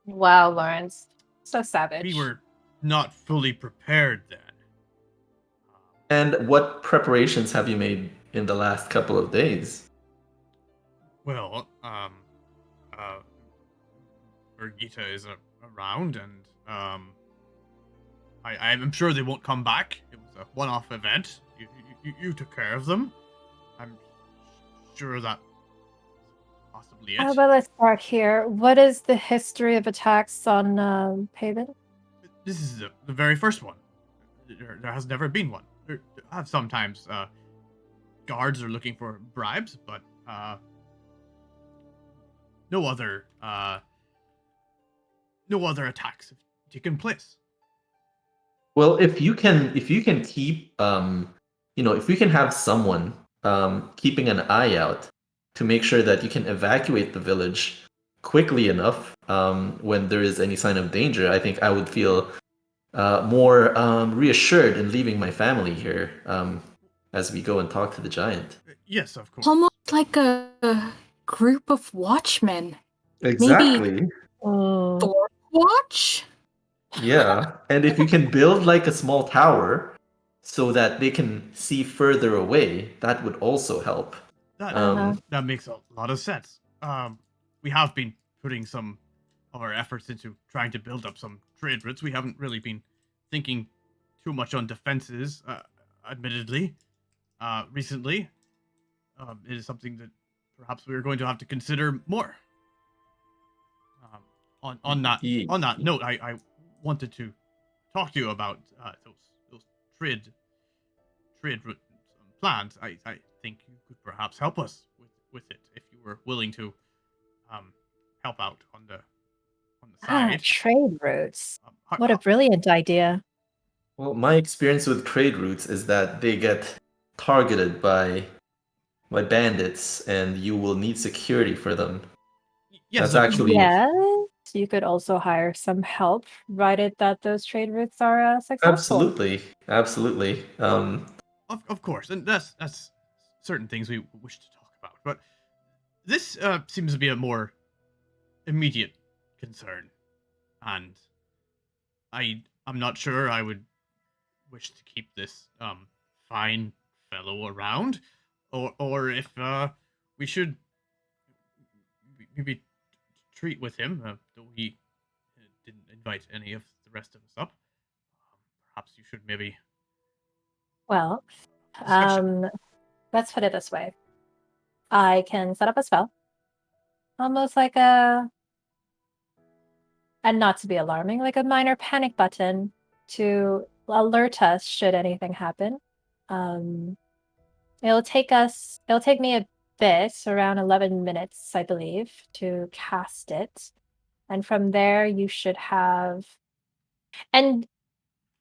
Wow, Lawrence. So savage. We were not fully prepared then. And what preparations have you made in the last couple of days? Well, Birgitta is around, and I'm sure they won't come back. It was a one-off event. You took care of them. I'm sure that possibly it. Well, let's start here. What is the history of attacks on Haven? This is the very first one. There has never been one. There have sometimes guards are looking for bribes, but no other attacks have taken place. Well, if you can keep if we can have someone keeping an eye out to make sure that you can evacuate the village quickly enough when there is any sign of danger, I think I would feel more reassured in leaving my family here as we go and talk to the giant. Yes, of course. Almost like a group of watchmen. Exactly. Thor watch? Yeah. And if you can build like a small tower so that they can see further away, that would also help. That makes a lot of sense. We have been putting some of our efforts into trying to build up some trade routes. We haven't really been thinking too much on defenses, admittedly. Recently, it is something that perhaps we are going to have to consider more. On that note, I wanted to talk to you about those trade route plans. I think you could perhaps help us with it if you were willing to help out on the side. Trade routes. How- What a brilliant idea. Well, my experience with trade routes is that they get targeted by bandits, and you will need security for them. yes, That's of actually- Yes, you could also hire some help, provided that those trade routes are successful. Absolutely. Of course, and that's certain things we wish to talk about. But this seems to be a more immediate concern, and I'm not sure I would wish to keep this fine fellow around, or if we should maybe treat with him, though he didn't invite any of the rest of us up. Perhaps you should maybe. Well, Discussion. let's put it this way. I can set up a spell. Almost like and not to be alarming, like a minor panic button to alert us should anything happen. It'll take me a bit, around 11 minutes, I believe, to cast it. And from there, you should have... And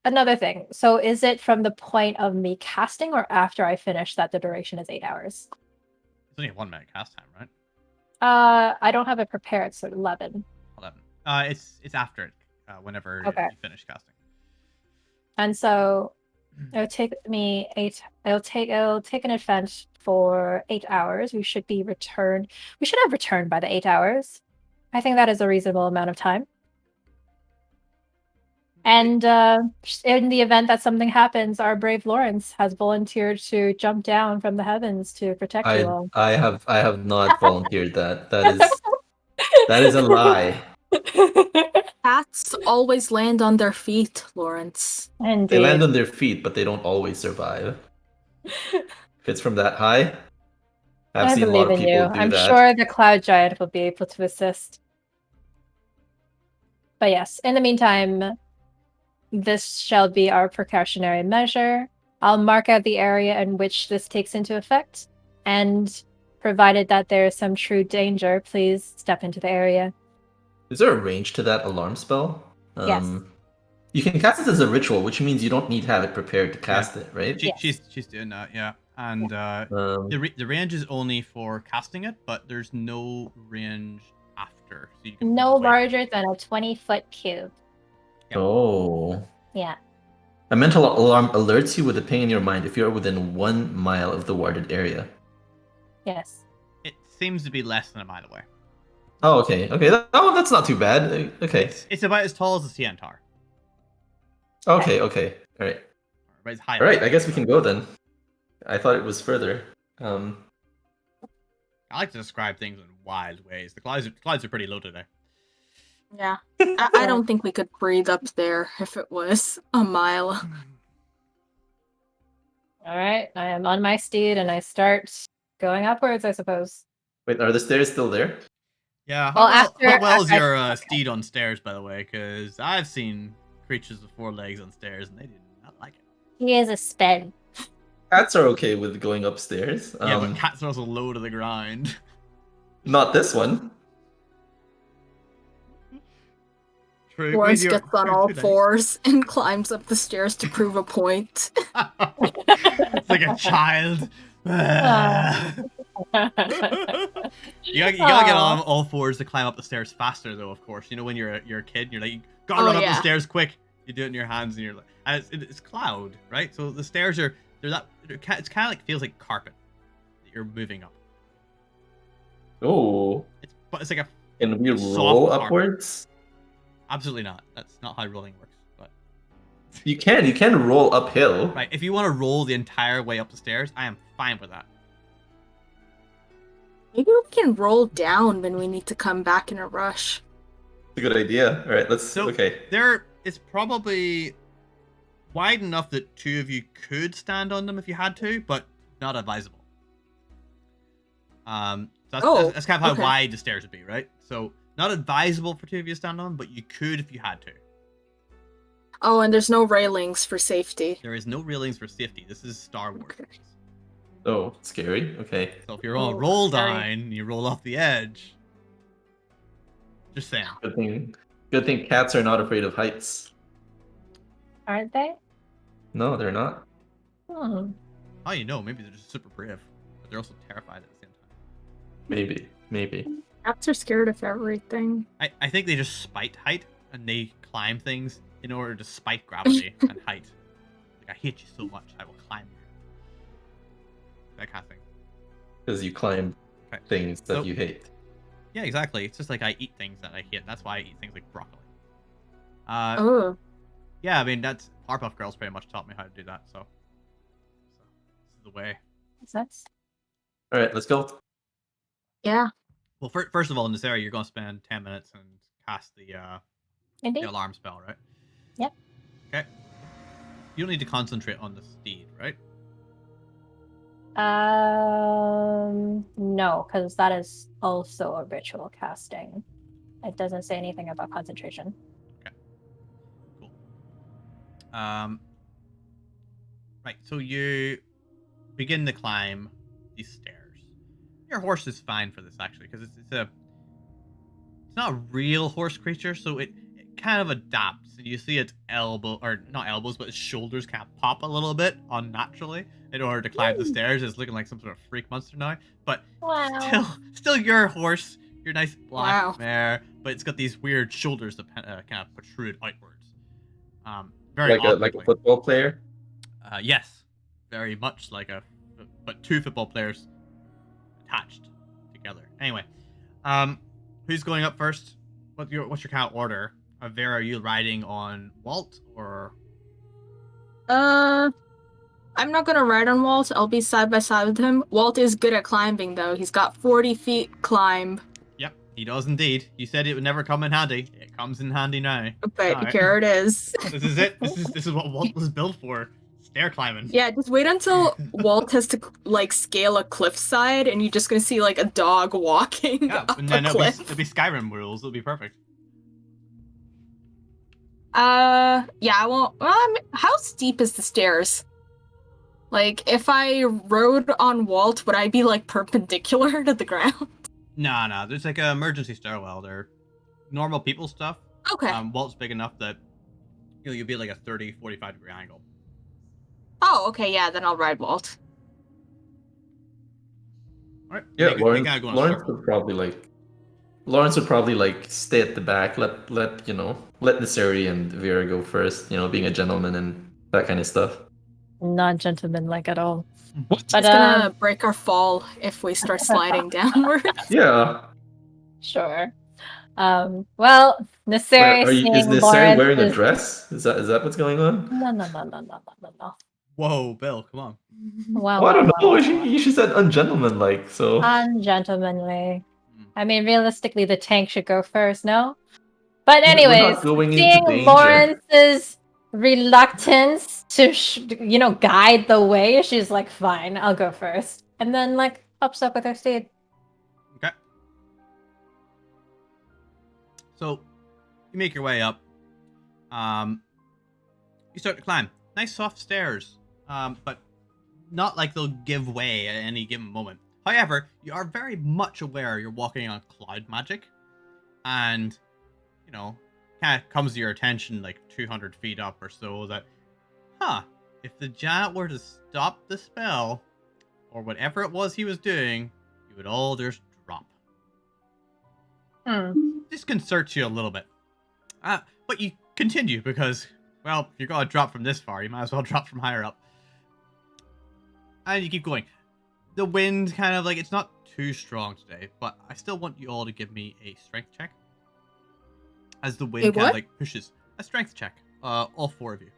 another thing, so is it from the point of me casting or after I finish that the duration is 8 hours? It's only a 1 minute cast time, right? I don't have it prepared, so 11. 11. It's after it, whenever Okay. you finish casting. And so it'll take me 8. It'll take an event for 8 hours. We should have returned by the 8 hours. I think that is a reasonable amount of time. And in the event that something happens, our brave Lawrence has volunteered to jump down from the heavens to protect you all. I have not volunteered that. That is a lie. Cats always land on their feet, Lawrence. Indeed. They land on their feet, but they don't always survive. If it's from that high, I've I seen a believe lot of in people you. do I'm that. sure the Cloud Giant will be able to assist. But yes, in the meantime, this shall be our precautionary measure. I'll mark out the area in which this takes into effect, and provided that there is some true danger, please step into the area. Is there a range to that alarm spell? Yes. You can cast it as a ritual, which means you don't need to have it prepared to cast it, right? She, Yes. She's doing that, yeah. And Um, the range is only for casting it, but there's no range after. So you can No move away. larger than a 20-foot cube. Yep. Oh. Yeah. A mental alarm alerts you with a ping in your mind if you're within 1 mile of the warded area. Yes. It seems to be less than a mile away. Oh, okay. Okay, that's not too bad. Okay. It's about as tall as a centaur. Okay, okay. Alright. But it's high. Alright, I guess we can go then. I thought it was further. I like to describe things in wild ways. The clouds are pretty low today. Yeah. I don't think we could breathe up there if it was a mile. All right. I am on my steed, and I start going upwards, I suppose. Wait, are the stairs still there? Yeah. Well, How after- well is I- your okay. steed on stairs, by the way? Because I've seen creatures with 4 legs on stairs, and they did not like it. He is a sped. Cats are okay with going upstairs. Yeah, but cats are also low to the ground. Not this one. True. Lawrence when you're- gets on all too late. 4s and climbs up the stairs to prove a point. It's like a child. You gotta get on all 4s to climb up the stairs faster, though. Of course, you know when you're a kid, and you're like, you gotta Oh, run up the yeah. stairs quick. You do it in your hands, and you're like, and it's cloud, right? So the stairs it's kind of like feels like carpet that you're moving up. Oh. But it's like a Can we Soft roll carpet. upwards? absolutely not. That's not how rolling works. But You can roll uphill. right, if you want to roll the entire way up the stairs, I am fine with that. Maybe we can roll down when we need to come back in a rush. It's a good idea. Alright, let's So okay. it's probably wide enough that 2 of you could stand on them if you had to, but not advisable. That's kind of how okay. wide the stairs would be, right? So not advisable for 2 of you to stand on, but you could if you had to. Oh, and there's no railings for safety. There is no railings for safety. This is Star Wars. Okay. Oh, scary. Okay. So if you're on Oh, roll scary. 9, you roll off the edge. Just saying. Good thing cats are not afraid of heights. Aren't they? No, they're not. Hmm. Oh, you know, maybe they're just super brave, but they're also terrified at the same time. Maybe. Cats are scared of everything. I think they just spite height, and they climb things in order to spite gravity and height. Like, I hate you so much, I will climb you. That kind of thing. Because you climb Okay. things that So- you hate. Yeah, exactly. It's just like I eat things that I hate. That's why I eat things like broccoli. Oh. Yeah, I mean, that's Powerpuff Girls pretty much taught me how to do that, so this is the way. That's All right, let's go. Yeah. Well, first of all, in this area, you're going to spend 10 minutes and cast the indeed. alarm spell, right? Yep. Okay. You don't need to concentrate on the steed, right? No, because that is also a ritual casting. It doesn't say anything about concentration. Cool. Right, so you begin to climb these stairs. Your horse is fine for this, actually, because it's not a real horse creature, so it kind of adapts. You see its not elbows, but its shoulders kind of pop a little bit unnaturally in order to climb the stairs. It's looking like some sort of freak monster now, but Wow. still your horse, your nice black Wow. mare, but it's got these weird shoulders that kind of protrude outwards. Very Like a awkwardly. football player. Yes, very much like but two football players attached together. Anyway, who's going up first? What's your kind of order? Vera, are you riding on Walt or? I'm not gonna ride on Walt. I'll be side by side with him. Walt is good at climbing, though. He's got 40 feet climb. Yep, he does indeed. You said it would never come in handy. It comes in handy now. But Alright. here it is. This is it. This is what Walt was built for. Stair climbing. Yeah, just wait until Walt has to scale a cliffside, and you're just gonna see a dog walking Yeah, up and a then cliff. it'll be Skyrim rules. It'll be perfect. Yeah, I won't. How steep is the stairs? If I rode on Walt, would I be perpendicular to the ground? No. There's like an emergency stairwell. They're normal people stuff. Okay. Walt's big enough that you'll be like a 30, 45 degree angle. Oh, okay. Yeah, then I'll ride Walt. All right. Yeah, They Lawrence. gotta go in a Lawrence circle. would probably stay at the back. Let Niserie and Vera go first. Being a gentleman and that kind of stuff. Not gentlemanlike at all. What? But It's gonna break our fall if we start sliding downwards. Yeah. sure. Well, Niserie Is seeing Niserie Lawrence wearing a is- dress? Is that what's going on? No. Whoa, Bill, come on. Wow. Oh, I don't know. wow. You said ungentlemanlike. So Ungentlemanly. Hmm. I mean, realistically, the tank should go first, no? But We're not anyways, going into seeing danger. Lawrence's reluctance to, guide the way, she's like, fine, I'll go first. And then, pops up with her steed. Okay. So you make your way up. You start to climb. Nice soft stairs. But not like they'll give way at any given moment. However, you are very much aware you're walking on cloud magic. And, kind of comes to your attention 200 feet up or so that, if the giant were to stop the spell, or whatever it was he was doing, you would all just drop. Disconcerts you a little bit. But you continue because, well, if you're going to drop from this far, you might as well drop from higher up. And you keep going. The wind kind of it's not too strong today, but I still want you all to give me a strength check. As the wind kind of pushes. A strength check. All four of you.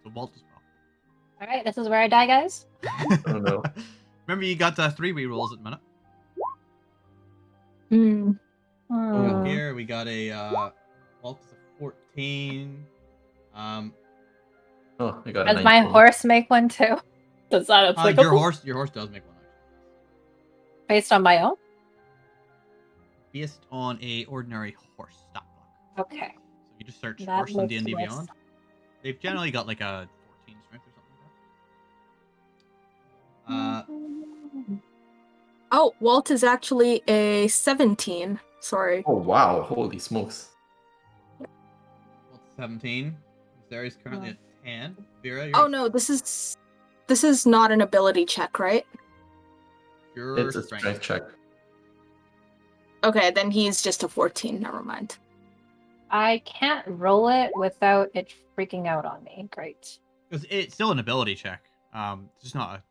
So Walt as well. Alright, this is where I die, guys. Oh no. Remember, you got 3 rerolls at the minute. Hmm. Oh. Here we got a Walt is a 14. Oh, I got a Does 9 my total. horse make one too? Does that applicable? Your horse does make one. Based on my own? Based on a ordinary horse stat block. Okay. So you just search That horse on makes D&D less Beyond. They've generally got a 14 strength or something like Oh, Walt is actually a 17. Sorry. Oh wow! Holy smokes! What's 17? Nisarie's currently at 10. Vera, you're Oh no, this is not an ability check, right? your It's a strength check. Okay, then he's just a 14. Never mind. I can't roll it without it freaking out on me. Great. It's still an ability check. It's just not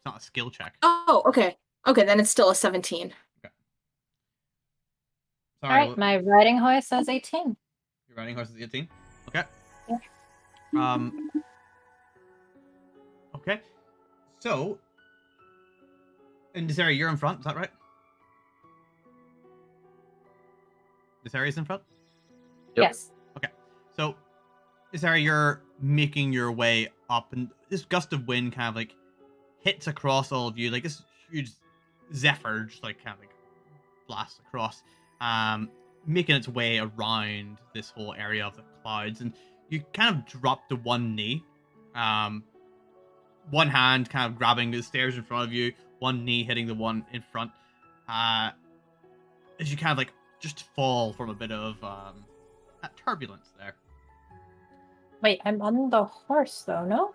a skill check. Oh, okay. Okay, then it's still a 17. Sorry, All right, my riding horse says 18. your riding horse is 18. Okay. Yeah. Okay. So, and Niserie, you're in front. Is that right? Niserie's in front. Yep. Yes. Okay. So, Niserie, you're making your way up, and this gust of wind kind of like hits across all of you, like this huge zephyr, just like kind of like blasts across, making its way around this whole area of the clouds, and you kind of drop to one knee, one hand kind of grabbing the stairs in front of you, one knee hitting the one in front, as you kind of like just fall from a bit of turbulence there. Wait, I'm on the horse though, no?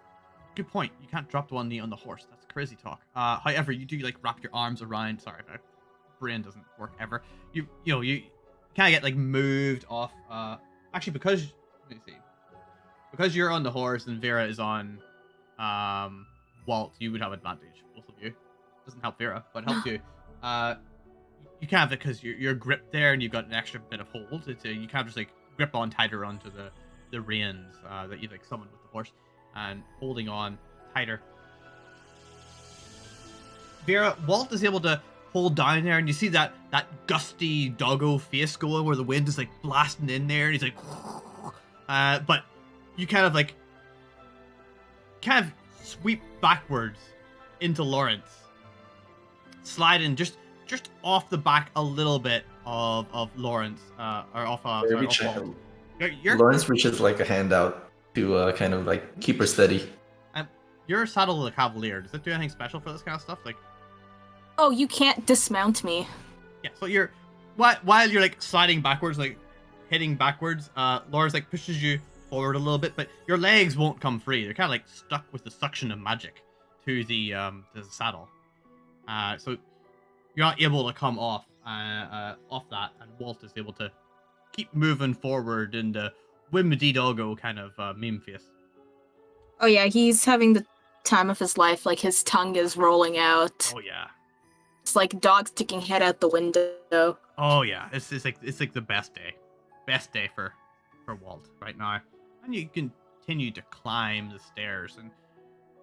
Good point. You can't drop the one knee on the horse. That's crazy talk. However, you do like wrap your arms around. Sorry, my brain doesn't work ever. You kind of get like moved off. Actually, because let me see, because you're on the horse and Vera is on Walt, you would have advantage. Both of you. Doesn't help Vera, but helps you. You kind of, because you're gripped there and you've got an extra bit of hold. You kind of just like grip on tighter onto the reins that you like summoned with the horse, and holding on tighter. Vera, Walt is able to hold down there, and you see that gusty doggo face going where the wind is like blasting in there, and he's like, but you kind of sweep backwards into Lawrence, sliding just off the back a little bit of Lawrence, or off Walt. Lawrence reaches like a hand out to kind of like keep her steady. You're saddled a cavalier. Does that do anything special for this kind of stuff? Like, Oh, you can't dismount me. yeah. So you're while you're like sliding backwards, like hitting backwards. Lawrence like pushes you forward a little bit, but your legs won't come free. They're kind of like stuck with the suction of magic to the saddle. So you're not able to come off that, and Walt is able to keep moving forward in the Wimbledee doggo kind of meme face. Oh yeah, he's having the time of his life. Like his tongue is rolling out. Oh yeah. It's like dog sticking head out the window. Oh yeah. It's like the best day for Walt right now. And you continue to climb the stairs, and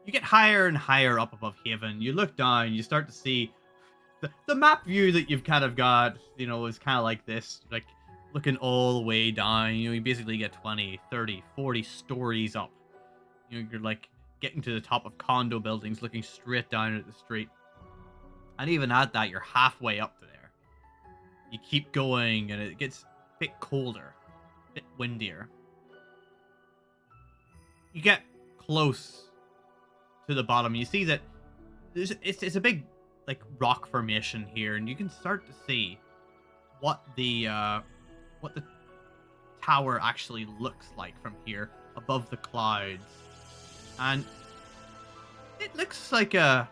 you get higher and higher up above Haven. You look down, you start to see the map view that you've kind of got, is kind of like this, like looking all the way down. You basically get 20, 30, 40 stories up. You're like getting to the top of condo buildings, looking straight down at the street. And even at that, you're halfway up to there. You keep going, and it gets a bit colder, a bit windier. You get close to the bottom. You see that it's a big like rock formation here, and you can start to see what the tower actually looks like from here above the clouds. And it looks like a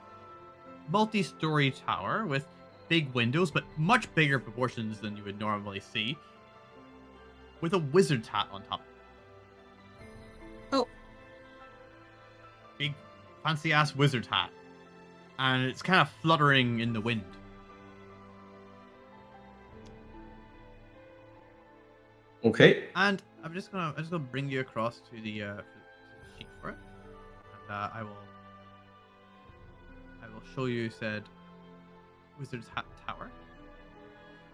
multi-story tower with big windows, but much bigger proportions than you would normally see, with a wizard's hat on top. Oh. Big fancy ass wizard's hat. And it's kind of fluttering in the wind. Okay. And I'm just gonna bring you across to the sheet for it, and I will show you said Wizard's Hat Tower.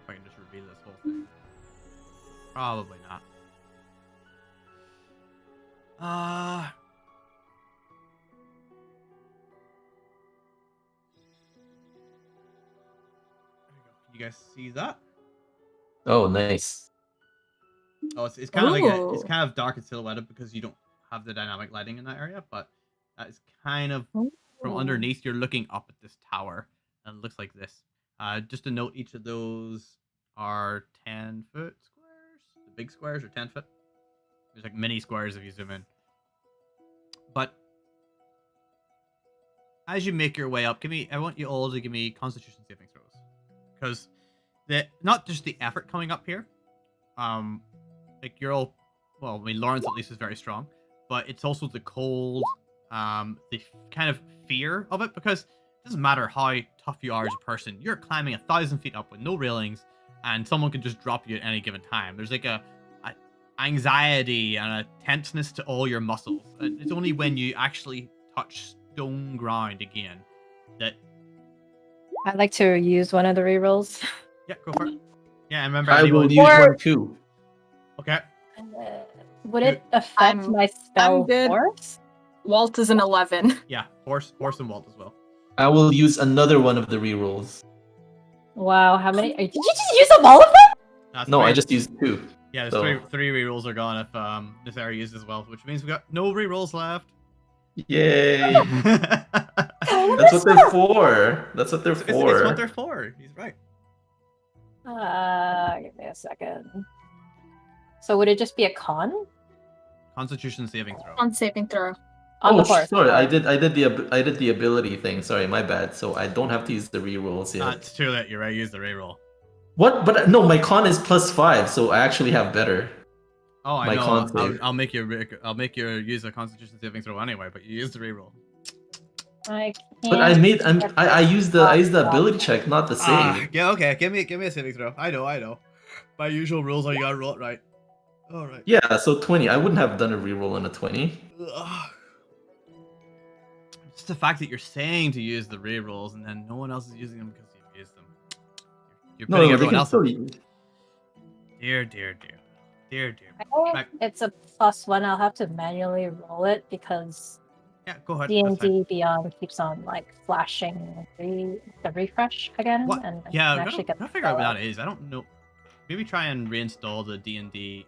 If I can just reveal this whole thing. Probably not. There we go. Can you guys see that? Oh, nice. Oh, it's kind of like Ooh. it's kind of dark and silhouetted because you don't have the dynamic lighting in that area, but It's kind of from underneath. You're looking up at this tower, and it looks like this. Just to note, each of those are 10-foot squares. The big squares are 10 foot. There's like mini squares if you zoom in. But as you make your way up, I want you all to give me Constitution saving throws, because not just the effort coming up here. Like you're all, well, I mean Lawrence at least is very strong, but it's also the cold, the kind of fear of it, because it doesn't matter how tough you are as a person, you're climbing 1,000 feet up with no railings, and someone can just drop you at any given time. There's like a anxiety and a tenseness to all your muscles. It's only when you actually touch stone ground again that. I'd like to use one of the rerolls. Yeah, go for it. Yeah, I remember. I will anyone. use one too. Okay. Would it affect I'm- my spell I'm good. force? Walt is an 11. Yeah, horse and Walt as well. I will use another one of the rerolls. Wow, how many? Did you just use up all of them? That's No, three. I just used 2. Yeah, there's so- three rerolls are gone if Niserie used as well, which means we got no rerolls left. Yay! it's, That's what they're for. That's what they're it's for. what they're for. He's right. Give me a second. So would it just be a con? Constitution saving throw. On saving throw. On the Oh, horse. sorry. I did the ability thing. Sorry, my bad. So I don't have to use the rerolls yet. It's too late. You're right. Use the reroll. What? But no, my con is +5, so I actually have better. Oh, I My know. con save. I'll make you use a Constitution saving throw anyway, but you use the reroll. But I used the ability check, not the save. Yeah. Okay. Give me a saving throw. I know. My usual rules are you gotta roll it right. All right. Yeah, so 20. I wouldn't have done a reroll on a 20. Ugh. Just the fact that you're saying to use the rerolls and then no one else is using them because you've used them. You're No, putting they everyone can else. still use. Dear. Right. It's a +1. I'll have to manually roll it because Yeah, go ahead. that's fine. D&D Beyond keeps on like flashing the refresh again. What? And Yeah, I I'm actually gonna get figure out what that is. I don't know. Maybe try and reinstall the D&D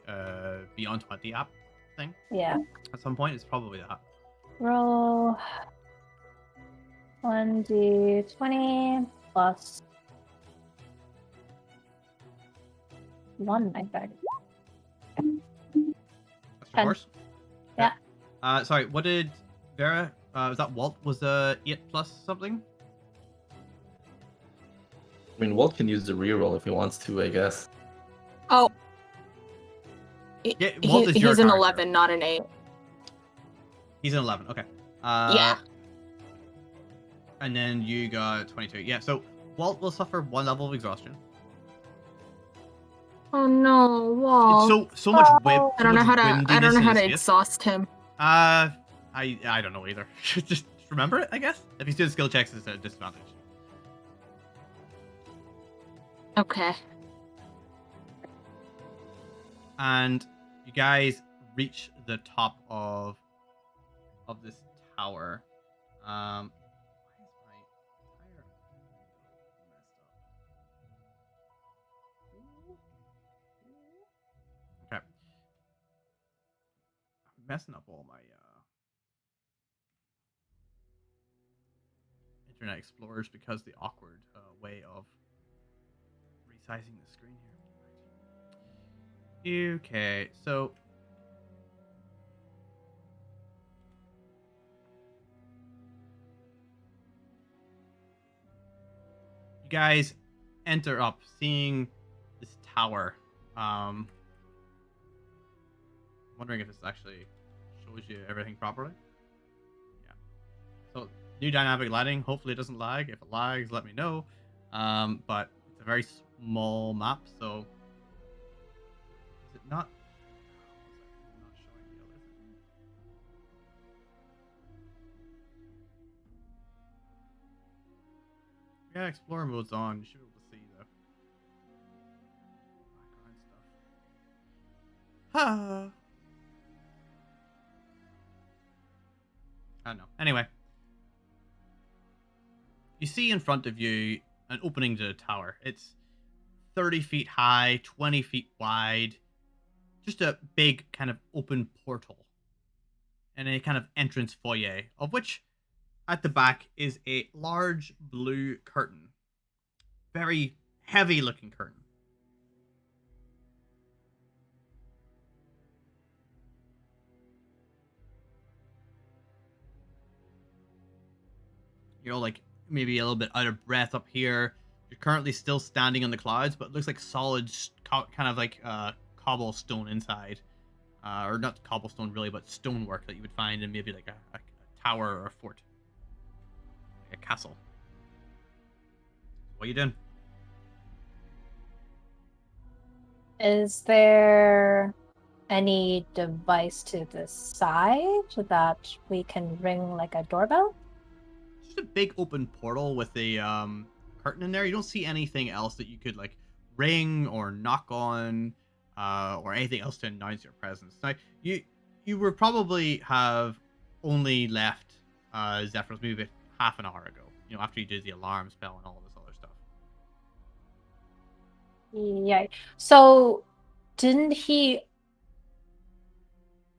Beyond 20 app thing Yeah. at some point. It's probably that. Roll 1d20 plus 1, I think. That's your 10. horse? Yeah. Sorry, what did Vera? Was that Walt? Was 8 plus something? I mean, Walt can use the reroll if he wants to, I guess. Oh. Yeah, Walt is your He's an character. 11, not an 8. He's an 11. Okay. Yeah. And then you got 22. Yeah. So Walt will suffer 1 level of exhaustion. Oh no, Walt. It's so much whip. I don't know how to exhaust him. I don't know either. just remember it, I guess. If he's doing skill checks, it's a disadvantage. Okay. And you guys reach the top of this tower. Why is my tire messed up? Okay. I'm messing up all my Internet Explorers because the awkward way of resizing the screen here. Okay, so you guys enter up, seeing this tower. Wondering if this actually shows you everything properly. Yeah. So new dynamic lighting. Hopefully it doesn't lag. If it lags, let me know. But it's a very small map, so is it not? Not showing the other thing. Yeah, Explorer mode's on. You should be able to see the background stuff. I don't know. Anyway, you see in front of you an opening to the tower. It's 30 feet high, 20 feet wide. Just a big kind of open portal. in a kind of entrance foyer, of which at the back is a large blue curtain. Very heavy looking curtain. You're all like maybe a little bit out of breath up here. You're currently still standing on the clouds, but it looks like solid, kind of like cobblestone inside. Or not cobblestone really, but stonework that you would find in maybe like a tower or a fort. Like a castle. What are you doing? Is there any device to the side that we can ring like a doorbell? Just a big open portal with a curtain in there. You don't see anything else that you could like ring or knock on, or anything else to announce your presence. Now, you would probably have only left Zephyrus maybe about half an hour ago. You know, after you did the alarm spell and all this other stuff. Yeah. So, didn't he?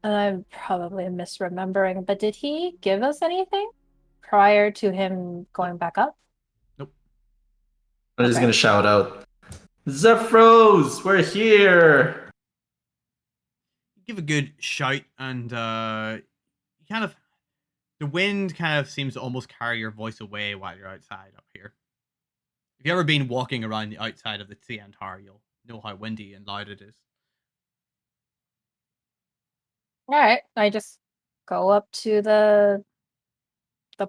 I'm probably misremembering, but did he give us anything prior to him going back up? Nope. I'm just Okay. gonna shout out, Zephryos, we're here! You give a good shout, and you kind of the wind kind of seems to almost carry your voice away while you're outside up here. If you've ever been walking around the outside of the CN Tower, you'll know how windy and loud it is. All right. I just go up to the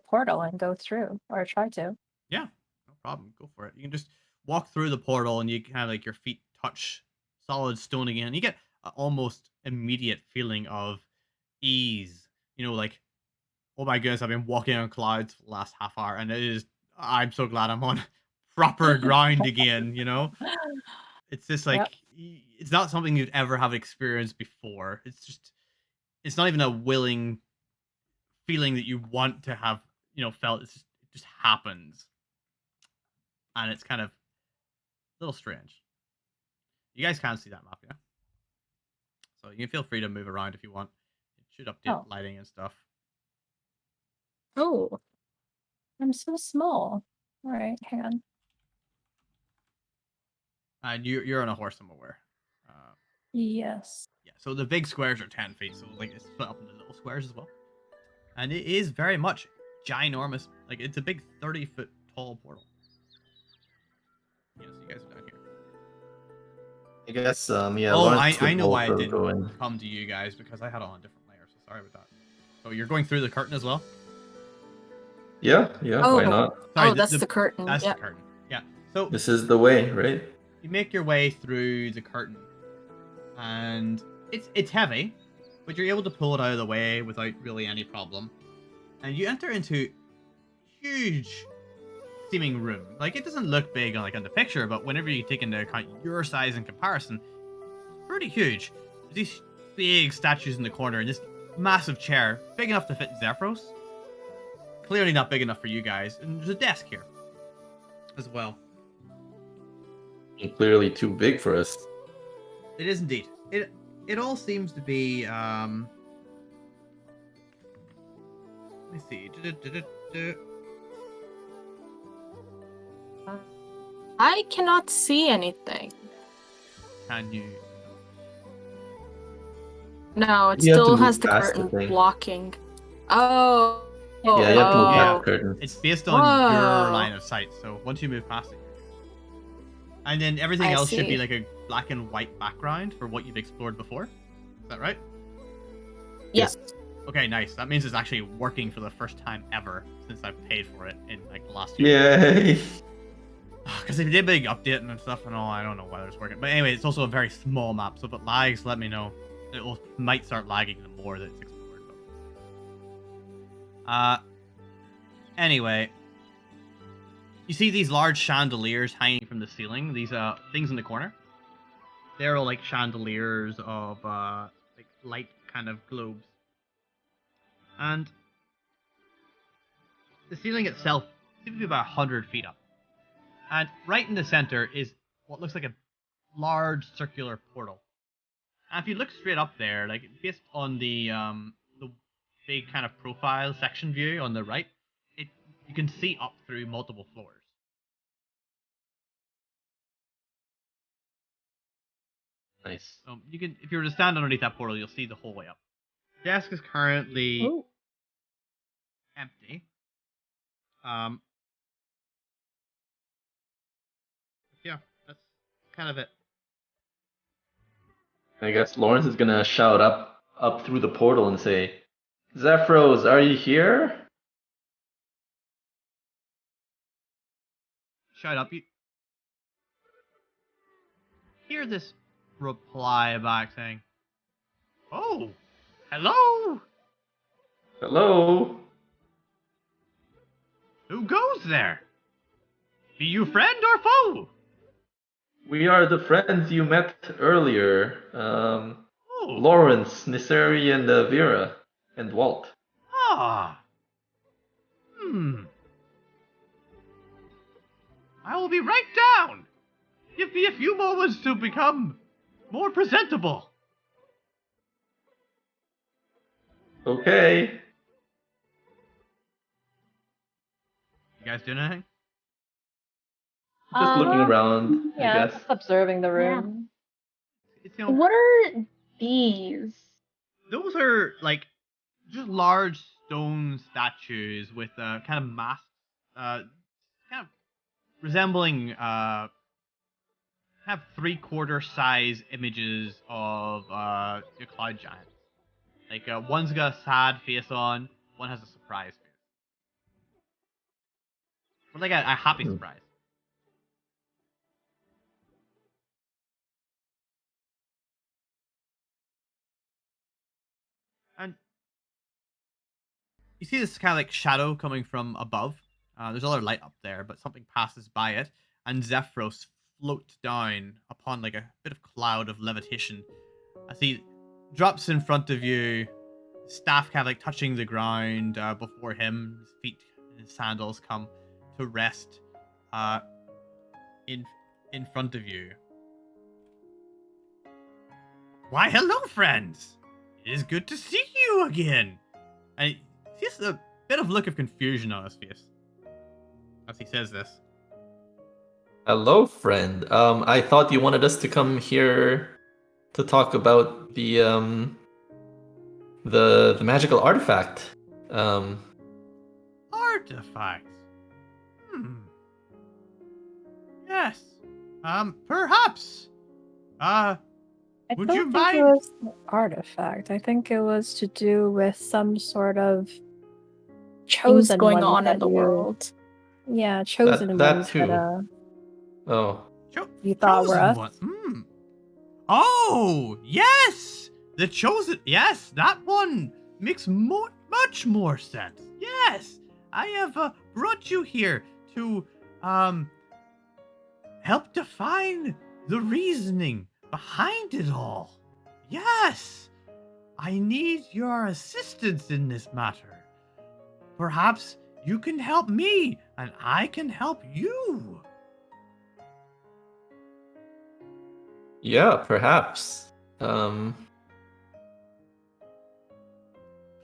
portal and go through, or try to. Yeah, no problem. Go for it. You can just walk through the portal, and you kind of like your feet touch solid stone again. You get an almost immediate feeling of ease. You know, like, oh my goodness, I've been walking on clouds for the last half hour, and I'm so glad I'm on proper ground again. You know, it's just like Yep. it's not something you'd ever have experienced before. It's not even a willing feeling that you want to have, felt. It just happens, and it's kind of a little strange. You guys can't see that map, yeah? So you can feel free to move around if you want. It should update Oh. lighting and stuff. Oh, I'm so small. All right, hang on. And you're on a horse, I'm aware. Yes. Yeah, so the big squares are 10 feet, so like it's split up into little squares as well. And it is very much ginormous. Like it's a big 30-foot tall portal. Yeah, so you guys are down here. I guess, yeah, Oh, Lawrence I would know why I also didn't go in. come to you guys, because I had it on a different layer, so sorry about that. So you're going through the curtain as well? Yeah, why not? Sorry, that's the curtain. That's Yep. the curtain. Yeah. So This is the way, right? you make your way through the curtain, and it's heavy, but you're able to pull it out of the way without really any problem. And you enter into huge seeming room. Like it doesn't look big on the picture, but whenever you take into account your size in comparison, it's pretty huge. There's these big statues in the corner, and this massive chair, big enough to fit Zephyrus. Clearly not big enough for you guys. And there's a desk here as well. Clearly too big for us. It is indeed. It all seems to be let me see. I cannot see anything. Can you? No, it You have to still move has the past the curtain thing. blocking. Oh. Yeah, you have to move Yeah. past the curtain. It's based on your Whoa. line of sight. So once you move past it, and then everything I else should be see. like a black and white background for what you've explored before. Is that right? Yes. Okay, nice. That means it's actually working for the first time ever since I've paid for it in like the last year. Yay! Because they did a big update and stuff and all. I don't know whether it's working. But anyway, it's also a very small map. So if it lags, let me know. Might start lagging the more that it's explored. But... Anyway, you see these large chandeliers hanging from the ceiling. These things in the corner. They're all like chandeliers of like light kind of globes. And the ceiling itself seems to be about 100 feet up. And right in the center is what looks like a large circular portal. And if you look straight up there, like based on the big kind of profile section view on the right, you can see up through multiple floors. Nice. You can, if you were to stand underneath that portal, you'll see the whole way up. Desk is currently Ooh. empty. Yeah, that's kind of it. I guess Lawrence is gonna shout up through the portal and say, "Zephryos, are you here?" Shut up, you. Hear this reply back saying, "Oh, hello. Hello. Who goes there? Be you friend or foe?" We are the friends you met earlier. Oh, Lawrence, Niserie, and Vera, and Walt. ah. I will be right down. Give me a few moments to become more presentable. Okay. You guys doing anything? Just looking around, I Yeah, guess. just observing the room. It's, you know, What are these? those are like just large stone statues with kind of masks, kind of resembling have 3/4 size images of the cloud giants. Like one's got a sad face on, one has a surprise face. Or like a happy surprise. And you see this kind of like shadow coming from above. There's another light up there, but something passes by it, and Zephryos floats down upon like a bit of cloud of levitation as he drops in front of you, staff kind of like touching the ground before him. His feet and his sandals come to rest in front of you. Why, hello, friends! It is good to see you again. And he sees a bit of look of confusion on his face as he says this. Hello, friend. I thought you wanted us to come here to talk about the magical artifact. Artifact. Yes. Perhaps. I Would don't you think mind? it was the artifact. I think it was to do with some sort of chosen Things going ones on that in the you- world. Yeah, chosen that ones too. that Oh, you thought were us. One. Oh, yes! The chosen. Yes, that one makes much more sense. Yes, I have brought you here to help define the reasoning behind it all. Yes, I need your assistance in this matter. Perhaps you can help me, and I can help you. yeah, perhaps.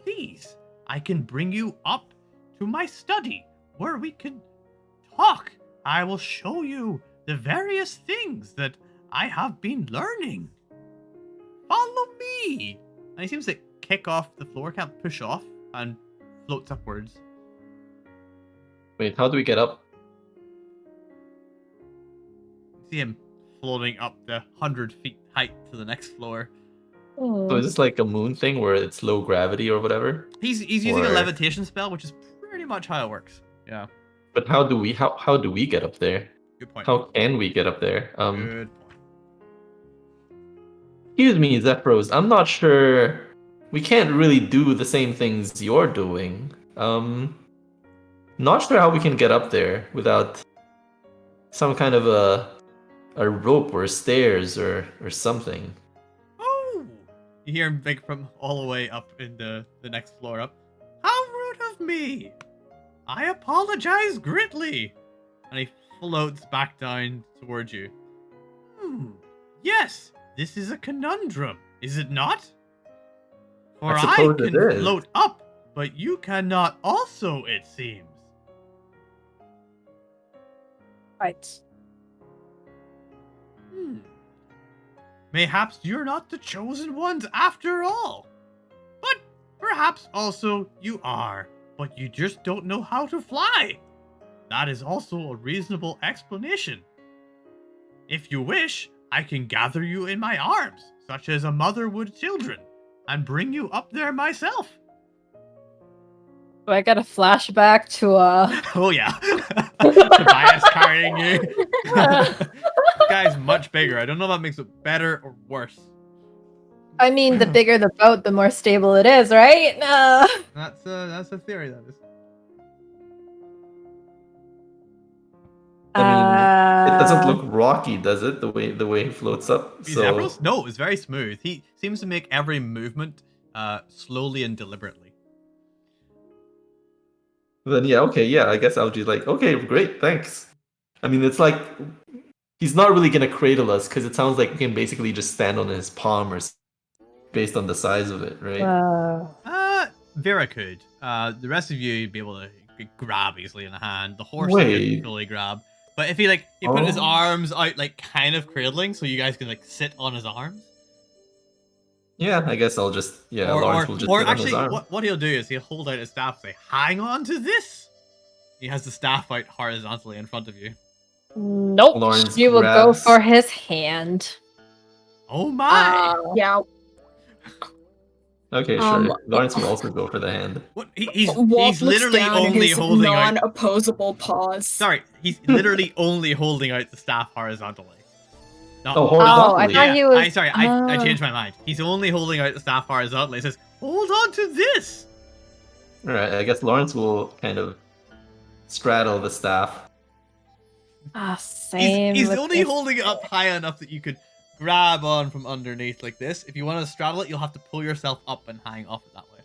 Please, I can bring you up to my study where we can talk. I will show you the various things that I have been learning. Follow me. And he seems to kick off the floor, can't push off, and floats upwards. Wait, how do we get up? See him floating up the 100 feet height to the next floor. So is this like a moon thing where it's low gravity or whatever? He's using a Or- levitation spell, which is pretty much how it works. Yeah, But how do we get up there? good point. How can we get up there? Good point. Excuse me, Zephryos. I'm not sure. We can't really do the same things you're doing. Not sure how we can get up there without some kind of a rope or stairs or something. Oh! You hear him like from all the way up in the next floor up. How rude of me! I apologize greatly! And he floats back down towards you. Yes, this is a conundrum, is it not? For I I suppose it can is. float up but you cannot also, it seems. Right. Mayhaps you're not the chosen ones after all. But perhaps also you are, but you just don't know how to fly. That is also a reasonable explanation. If you wish, I can gather you in my arms, such as a mother would children, and bring you up there myself. Do I get a flashback to Oh yeah. Tobias carrying you. This guy's much bigger. I don't know if that makes it better or worse. I mean, the bigger the boat, the more stable it is, right? That's a theory, that is. I mean, it doesn't look rocky, does it? The way he floats up. So Zephryos? No, it's very smooth. He seems to make every movement slowly and deliberately. then yeah, okay, yeah. I guess I'll be like, okay, great, thanks. I mean, it's like he's not really gonna cradle us because it sounds like we can basically just stand on his palm or based on the size of it, right? Vera could. The rest of you would be able to grab easily in a hand. The horse Wait. could fully grab. But if he he put his Oh. arms out kind of cradling so you guys can sit on his arms. Yeah, I guess I'll just Lawrence will just or sit on his actually arm. what he'll do is he'll hold out his staff and say, "Hang on to this." He has the staff out horizontally in front of you. Nope. Lawrence You will go grabs- for his hand. Oh my! Yeah. Okay, sure. Lawrence will also go for the hand. What? He's Walt looks literally down at only his holding out. non-opposable paws. Sorry, he's literally only holding out the staff horizontally. Not Oh, Oh, I horizontally. thought he was. I changed my mind. He's only holding out the staff horizontally. He says, "Hold on to this." Alright, I guess Lawrence will kind of straddle the staff. Same. He's with only this. holding it up high enough that you could grab on from underneath like this. If you want to straddle it, you'll have to pull yourself up and hang off it that way.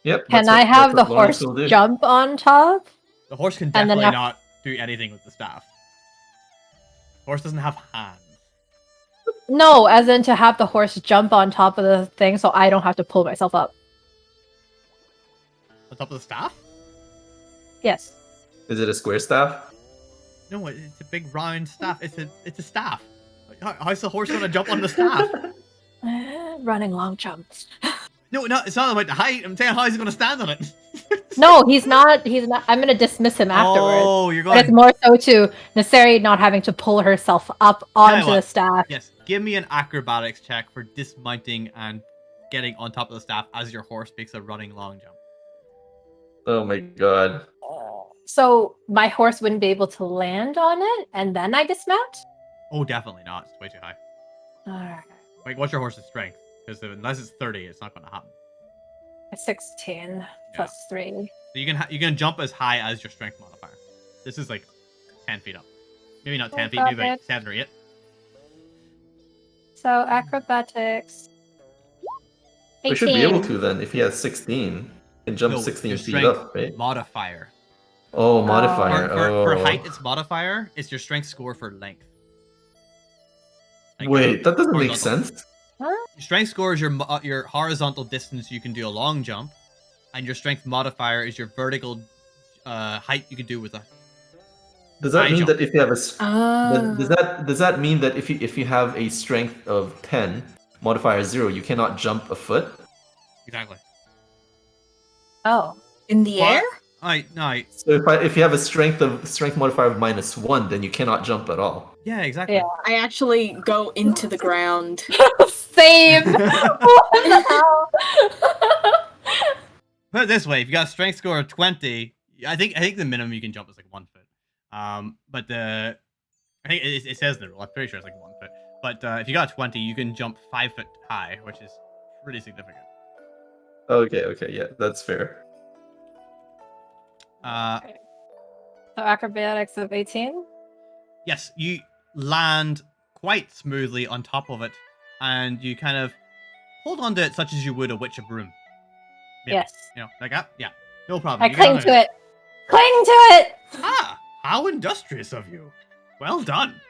Yep. Can that's I what- have that's the what Lawrence horse will do. jump on top? The horse can And then definitely not do anything with the staff. Horse doesn't have hands. No, as in to have the horse jump on top of the thing so I don't have to pull myself up. On top of the staff? Yes. Is it a square staff? No, it's a big round staff. It's a staff. How's the horse gonna jump on the staff? Running long jumps. No, it's not about the height. I'm saying how is he gonna stand on it? No, he's not. He's not. I'm gonna dismiss him afterwards. Oh, you're But it's going. more so to Niserie not having to pull herself up onto the what? staff. Yes, give me an acrobatics check for dismounting and getting on top of the staff as your horse makes a running long jump. Oh my god. So my horse wouldn't be able to land on it, and then I dismount. Oh, definitely not. It's way too high. Alright. Wait, what's your horse's strength? Because unless it's 30, it's not going to happen. 16 plus 3. So you can jump as high as your strength modifier. This is 10 feet up. Maybe not 10 feet, maybe got it. 7 or 8. So acrobatics. 18. We should be able to then if he has 16. Can jump No, 16 your feet strength up, right? modifier. Oh, modifier. For Oh. height, it's modifier. It's your strength score for length. Wait, that doesn't make horizontal. sense. Huh? Your strength score is your horizontal distance you can do a long jump, and your strength modifier is your vertical height you can do with a. Does that high mean jump. that if you have a Ah. does that mean that if you have a strength of 10, modifier 0, you cannot jump a foot? Exactly. Oh. In the What? air? No. So if you have a strength modifier of -1, then you cannot jump at all. Yeah, exactly. Yeah. I actually go into the ground. Same. What the hell? Put it this way: if you got a strength score of 20, I think the minimum you can jump is 1 foot. But I think it says in the rule. I'm pretty sure it's 1 foot. But if you got 20, you can jump 5 foot high, which is pretty significant. Okay, yeah, that's fair. So acrobatics of 18. Yes, you land quite smoothly on top of it, and you kind of hold on to it such as you would a witch of broom. Maybe. Yes. Like that? Yeah. No problem. I You get cling on to it. Cling to it. Ah, how industrious of you. Well done.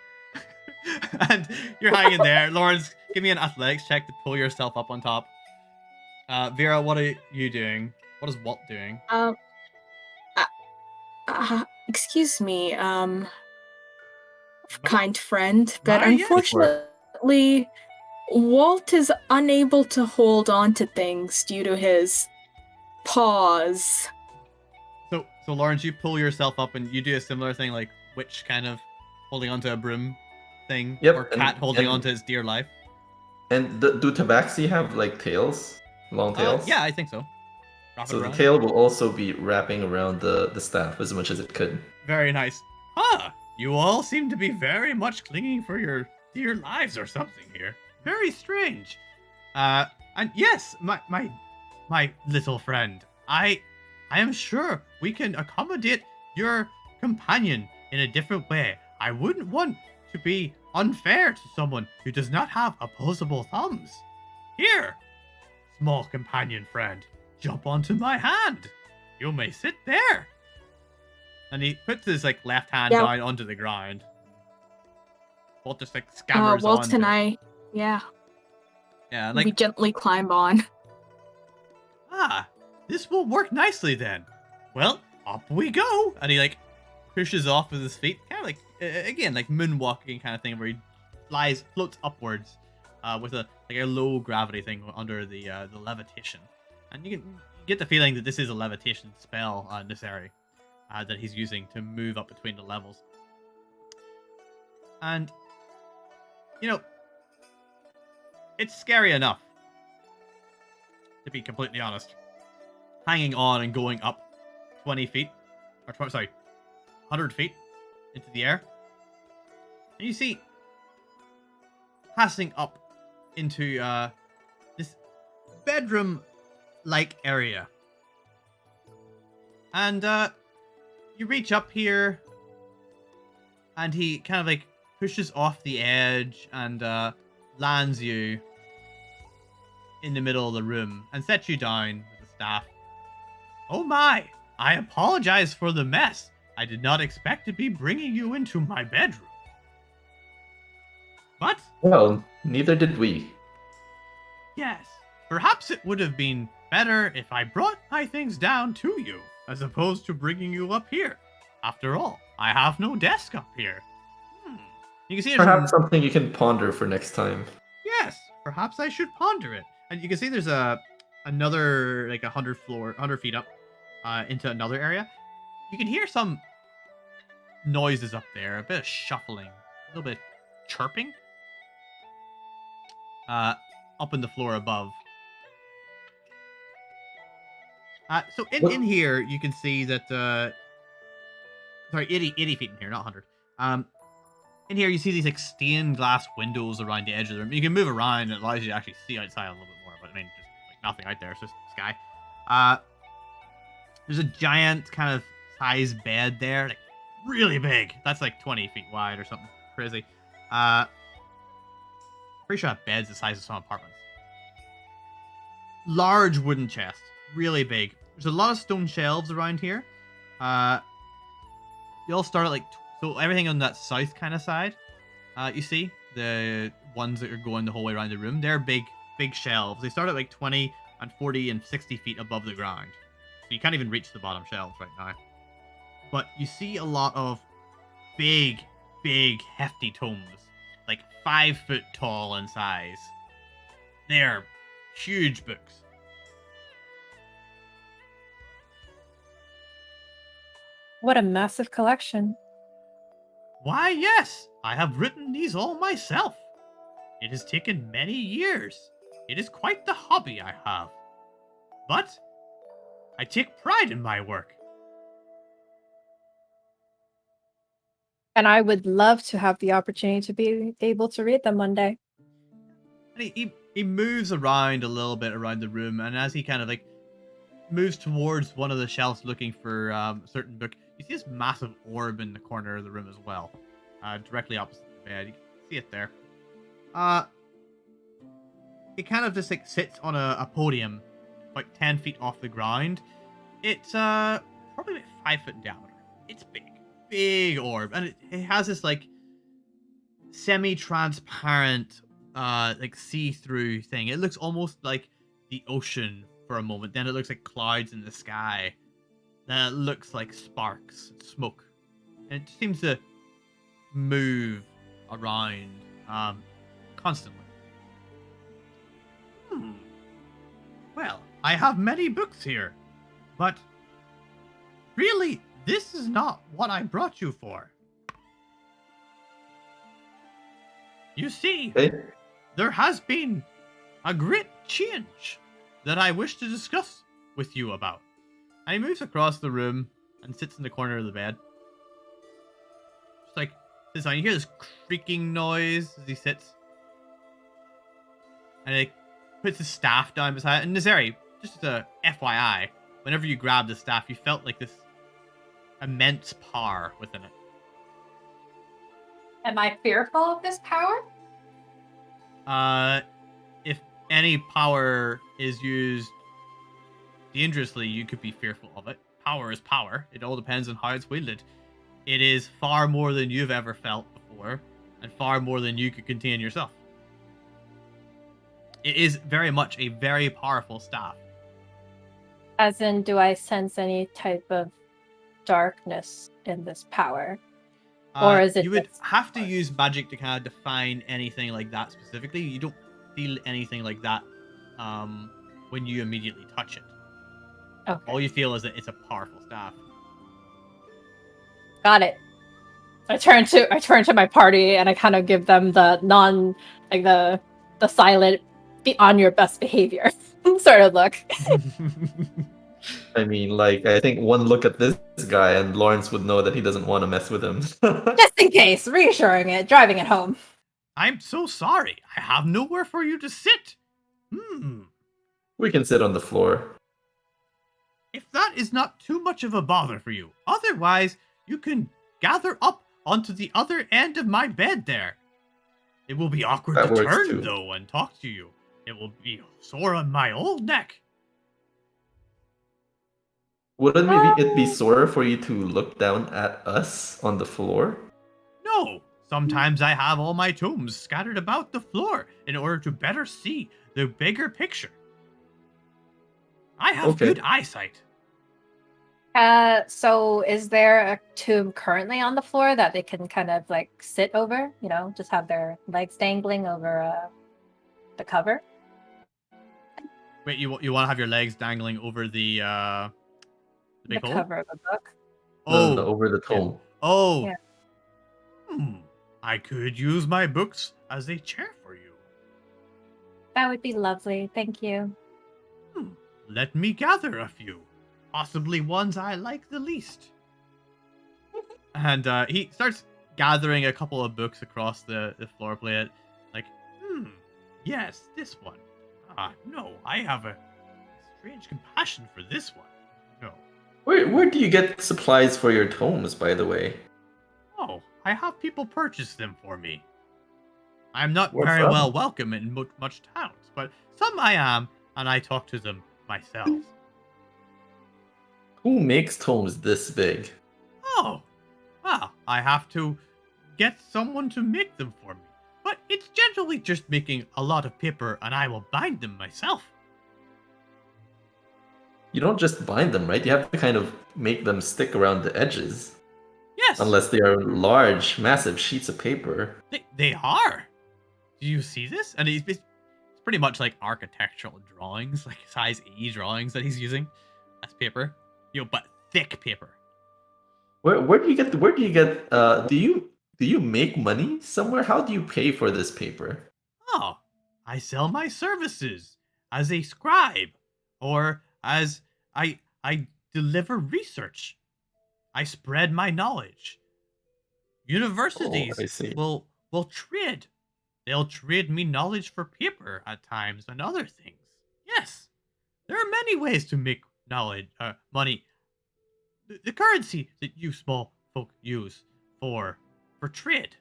And you're hanging there. Lawrence, give me an athletics check to pull yourself up on top. Vera, what are you doing? What is Walt doing? Excuse me, kind friend, but Why, yes. unfortunately, Walt is unable to hold on to things due to his paws. So Lawrence, you pull yourself up and you do a similar thing, like Witch kind of holding onto a broom thing, Yep, or Cat holding and- onto his dear life. And do tabaxi have like tails? Long tails? Yeah, I think so. Wrap it So the around. tail will also be wrapping around the staff as much as it could. Very nice. Ah, you all seem to be very much clinging for your dear lives or something here. Very strange. And yes, my little friend, I am sure we can accommodate your companion in a different way. I wouldn't want to be unfair to someone who does not have opposable thumbs. Here, small companion friend, jump onto my hand. You may sit there. And he puts his like left hand down onto the ground. Walt just like scabbers Walt onto and it. I, Yeah, we like, gently climb on. this will work nicely then. Well, up we go. And he like pushes off with his feet, kind of like again like moonwalking kind of thing, where he floats upwards, with a low gravity thing under the levitation. And you get the feeling that this is a levitation spell, Niserie, that he's using to move up between the levels. And you know, it's scary enough, to be completely honest. Hanging on and going up 20 feet, or 100 feet into the air. And you see, passing up into this bedroom-like area. And you reach up here, and he kind of like pushes off the edge and lands you in the middle of the room and sets you down with the staff. Oh my! I apologize for the mess. I did not expect to be bringing you into my bedroom. But Well, neither did we. yes, perhaps it would have been better if I brought my things down to you, as opposed to bringing you up here. After all, I have no desk up here. You can see Perhaps something you can ponder for next time. Yes, perhaps I should ponder it. And you can see there's another like 100 feet up into another area. You can hear some noises up there, a bit of shuffling, a little bit of chirping. Up in the floor above. So in here you can see that 80 feet in here, not 100. In here, you see these like stained glass windows around the edge of the room. You can move around, and it allows you to actually see outside a little bit more. But I mean, just like nothing out there. It's just sky. There's a giant kind of size bed there, like really big. That's like 20 feet wide or something crazy. Pretty sure that bed's the size of some apartments. Large wooden chest, really big. There's a lot of stone shelves around here. They all start at like so everything on that south kind of side, you see the ones that are going the whole way around the room. They're big shelves. They start at like 20 and 40 and 60 feet above the ground, so you can't even reach the bottom shelves right now. But you see a lot of big, hefty tomes, like 5 foot tall in size. They're huge books. What a massive collection. Why, yes, I have written these all myself. It has taken many years. It is quite the hobby I have. But I take pride in my work. And I would love to have the opportunity to be able to read them one day. And he moves around a little bit around the room, and as he kind of like moves towards one of the shelves looking for a certain book, you see this massive orb in the corner of the room as well, directly opposite the bed. You can see it there. It kind of just like sits on a podium, about 10 feet off the ground. It's probably like 5 foot in diameter. It's big orb, and it has this like semi-transparent, like see-through thing. It looks almost like the ocean for a moment. Then it looks like clouds in the sky. Then it looks like sparks, smoke. And it seems to move around constantly. Well, I have many books here, but really, this is not what I brought you for. You see, there has been a great change that I wish to discuss with you about. And he moves across the room and sits in the corner of the bed. Just like, sits down. You hear this creaking noise as he sits. And he puts his staff down beside it. And Niserie, just as a FYI, whenever you grabbed the staff, you felt like this immense power within it. Am I fearful of this power? If any power is used dangerously, you could be fearful of it. Power is power. It all depends on how it's wielded. It is far more than you've ever felt before, and far more than you could contain yourself. It is very much a very powerful staff. As in, do I sense any type of darkness in this power? Or is it you would just have to use magic to kind of define anything like that specifically. You don't feel anything like that when you immediately touch it. Okay. All you feel is that it's a powerful staff. Got it. I turn to my party and I kind of give them the the silent, be on your best behavior sort of look. I mean, like, I think one look at this guy and Lawrence would know that he doesn't want to mess with him. Just in case, reassuring it, driving it home. I'm so sorry. I have nowhere for you to sit. We can sit on the floor. If that is not too much of a bother for you. Otherwise, you can gather up onto the other end of my bed there. It will be awkward That to works turn, too. though, and talk to you. It will be sore on my old neck. Wouldn't maybe it be sore for you to look down at us on the floor? No, sometimes I have all my tomes scattered about the floor in order to better see the bigger picture. I have Okay. good eyesight. So is there a tomb currently on the floor that they can kind of like sit over? You know, just have their legs dangling over the cover? Wait, you want to have your legs dangling over the big hole? Cover of the book. No, over the tome. Oh. Yeah. I could use my books as a chair for you. That would be lovely. Thank you. Let me gather a few. Possibly ones I like the least. And he starts gathering a couple of books across the floor plate. Like, yes, this one. No, I have a strange compassion for this one. No. Where do you get supplies for your tomes, by the way? Oh, I have people purchase them for me. I'm not Where very from? well welcome in much towns, but some I am, and I talk to them myself. Who makes tomes this big? Oh, well, I have to get someone to make them for me. But it's generally just making a lot of paper, and I will bind them myself. You don't just bind them, right? You have to kind of make them stick around the edges. Yes, Unless they are large, massive sheets of paper. they are. Do you see this? And it's pretty much like architectural drawings, like size E drawings that he's using as paper. But thick paper. Where do you get do you make money somewhere? How do you pay for this paper? Oh, I sell my services as a scribe, or as I deliver research. I spread my knowledge. Universities I see. will trade. They'll trade me knowledge for paper at times and other things. Yes, there are many ways to make money. The currency that you small folk use for trade.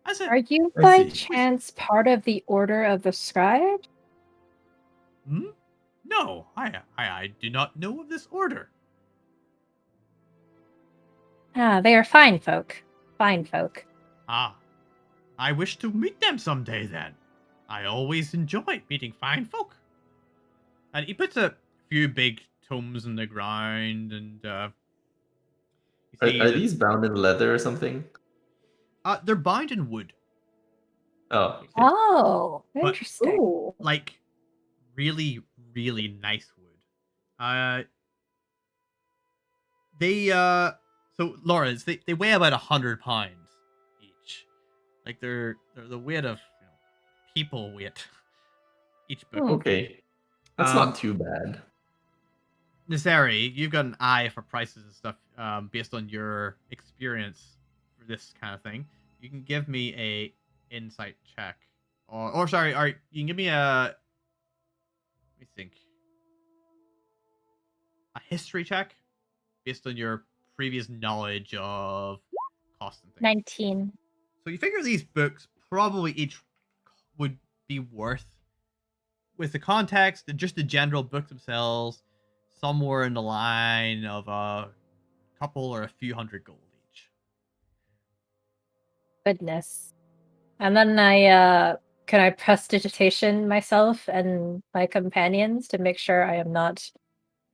Are you I by see. chance part of the Order of the Scribe? No, I do not know of this order. They are fine folk. Fine folk. I wish to meet them someday then. I always enjoy meeting fine folk. And he puts a few big tomes in the ground, and you see Are that these bound in leather or something? they're bound in wood, Oh, okay. Oh, But- interesting. Ooh. like really, really nice wood. They so Lawrence, they weigh about 100 pounds each. Like they're the weight of people weight. Each book. Hmm. Okay. That's Um, not too bad. Niserie, you've got an eye for prices and stuff based on your experience for this kind of thing. You can give me a insight check, or sorry, you can give me a. Let me think. A history check based on your previous knowledge of cost and things. 19. So you figure these books probably each would be worth, with the context and just the general books themselves, somewhere in the line of a couple or a few hundred gold each. Goodness. And then can I prestidigitation myself and my companions to make sure I am not,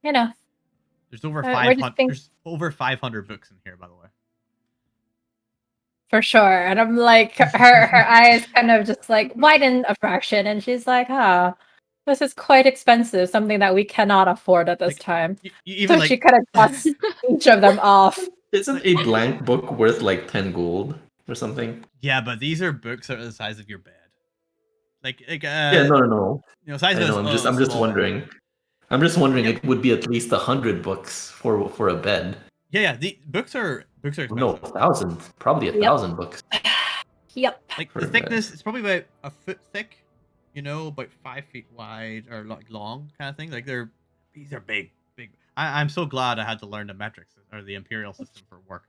There's over we're 500. just think- There's over 500 books in here, by the way. for sure. And I'm like, her eyes kind of just like widen a fraction, and she's like, this is quite expensive, something that we cannot afford at this Like, time. You even So like she kind of dusts each of them off. Isn't a blank book worth like 10 gold or something? yeah, but these are books that are the size of your bed. Like Yeah, no. size I of know. I'm just small. wondering. I'm just wondering. Yep. It would be at least 100 books for a bed. Yeah. The books are expensive. No, 1,000. Probably 1,000 books. Yep. Like For the a bed. thickness, it's probably about a foot thick, about 5 feet wide or like long kind of thing. Like these are big. I'm so glad I had to learn the metrics or the imperial system for work,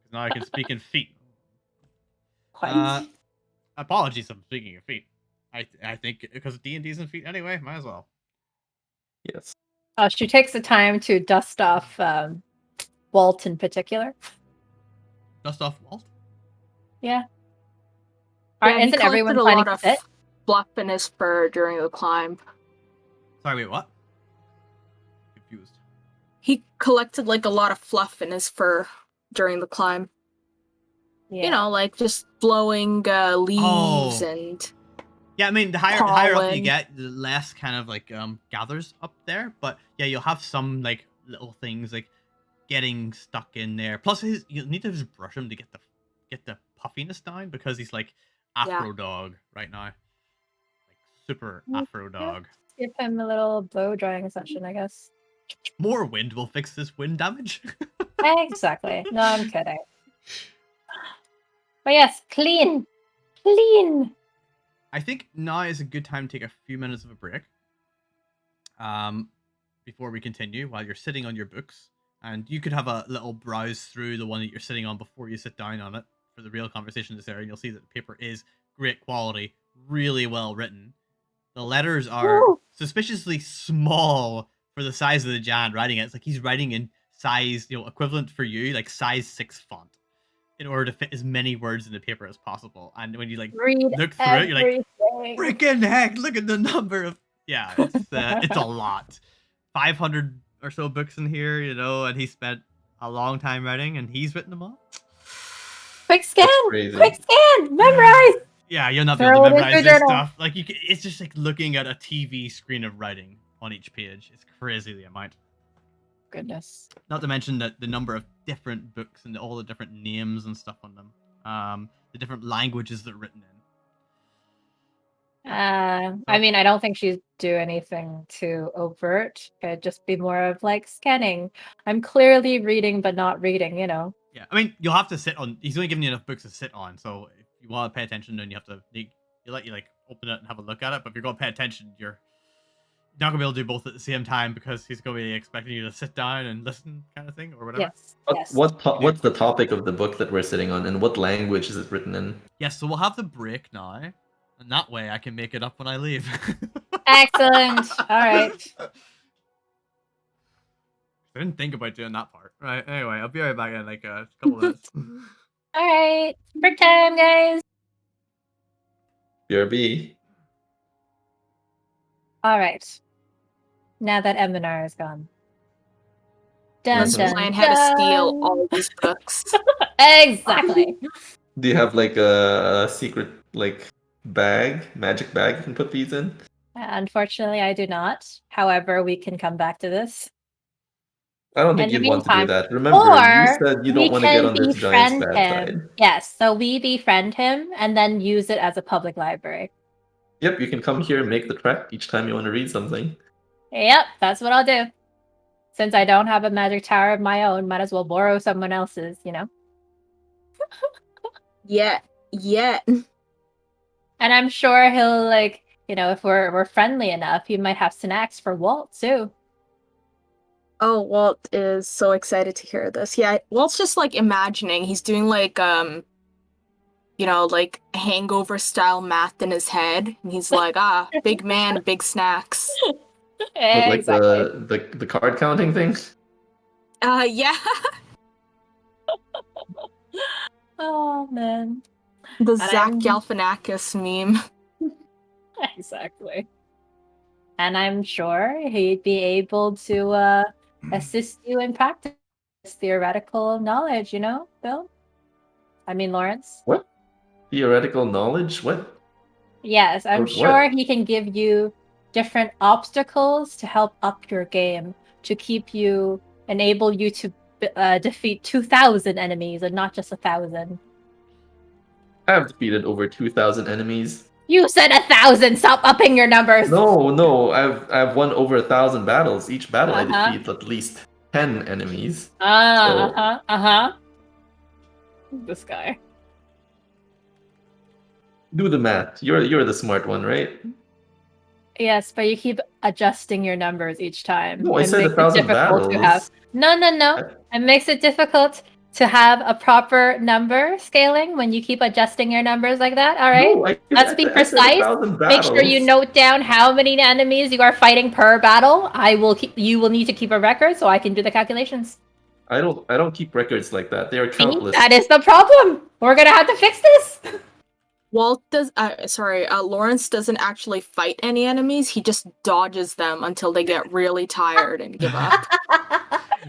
because now I can speak in feet. Quite. Apologies, I'm speaking in feet. I think because D&D's in feet anyway, might as well. Yes. She takes the time to dust off Walt in particular. Dust off Walt. Yeah. Yeah, he Isn't collected everyone a planning lot to of sit? fluff in his fur during the climb. Sorry, wait, what? Confused. He collected like a lot of fluff in his fur during the climb. Yeah. Like just blowing leaves Oh. and Yeah, I mean the higher up you pollen. get, the less kind of like gathers up there. But yeah, you'll have some like little things like getting stuck in there. Plus, you'll need to just brush him to get the puffiness down, because he's like Afro dog right now, like super Afro dog. Give him a little blow drying session, I guess. More wind will fix this wind damage. Exactly. No, I'm kidding. But yes, clean. Clean. I think now is a good time to take a few minutes of a break. Before we continue, while you're sitting on your books, and you could have a little browse through the one that you're sitting on before you sit down on it for the real conversation this area, and you'll see that the paper is great quality, really well written. The letters are suspiciously small for the size of the giant writing it. It's like he's writing in size, equivalent for you, like size 6 font, in order to fit as many words in the paper as possible. And when you Read look through it, you're like, freaking heck, look at the number of it's a lot. 500 or so books in here, and he spent a long time writing, and he's written them all. Quick scan! crazy. Quick scan! Memorize! Yeah, you'll not be able to Throw it in memorize your this journal. stuff. Like it's just like looking at a TV screen of writing on each page. It's crazy the amount. Goodness. Not to mention that the number of different books and all the different names and stuff on them. The different languages they're written in. I mean, I don't think she'd do anything too overt. It'd just be more of like scanning. I'm clearly reading, but not reading, Yeah, I mean, you'll have to sit on. He's only giving you enough books to sit on, so if you want to pay attention, then you have to. He'll let you like open it and have a look at it. But if you're going to pay attention, you're not gonna be able to do both at the same time, because he's gonna be expecting you to sit down and listen, kind of thing, or whatever. Yes. Yes. What's the topic of the book that we're sitting on, and what language is it written in? Yes, so we'll have the break now, and that way I can make it up when I leave. Excellent. All right. I didn't think about doing that part. Right. Anyway, I'll be right back in like a couple minutes. All right. Break time, guys. BRB. All right. Now that Emenar is gone. Dun, Let's dun, plan how to steal dun. all these books. Exactly. Do you have like a secret like magic bag you can put these in? Unfortunately, I do not. However, we can come back to this. I don't think In the you'd want to do meantime, that. Remember, you or said you we don't want to get can on this giant's befriend bad him. side. Yes, so we befriend him and then use it as a public library. Yep, you can come here and make the trek each time you want to read something. Yep, that's what I'll do. Since I don't have a magic tower of my own, might as well borrow someone else's, you know? Yeah. And I'm sure he'll, like, you know, if we're friendly enough, he might have snacks for Walt, too. Oh, Walt is so excited to hear this. Yeah, Walt's just like imagining he's doing like you know, like hangover style math in his head. And he's like, big man, big snacks. But like Exactly. the card counting thing? Yeah. Oh, man. The And Zach I'm- Galifianakis meme. Exactly. And I'm sure he'd be able to assist you in practice theoretical knowledge, you know, Bill? I mean, Lawrence? What? Theoretical knowledge? What? Yes, I'm Of what? sure he can give you different obstacles to help up your game, to keep you, enable you to defeat 2,000 enemies and not just 1,000. I have defeated over 2,000 enemies. You said 1,000! Stop upping your numbers! No, I've won over 1,000 battles. Each battle I Uh-huh. defeat at least 10 enemies. Uh-huh. This guy. Do the math. You're the smart one, right? Yes, but you keep adjusting your numbers each time. No, I It said makes it 1,000 difficult to have. battles. No. It makes it difficult to have a proper number scaling when you keep adjusting your numbers like that. All right, No, let's be I said precise. 1,000 Make sure you battles. note down how many enemies you are fighting per battle. You will need to keep a record so I can do the calculations. I don't keep records like that. They are See, countless. that is the problem. We're gonna have to fix this. Walt does Lawrence doesn't actually fight any enemies, he just dodges them until they get really tired and give up.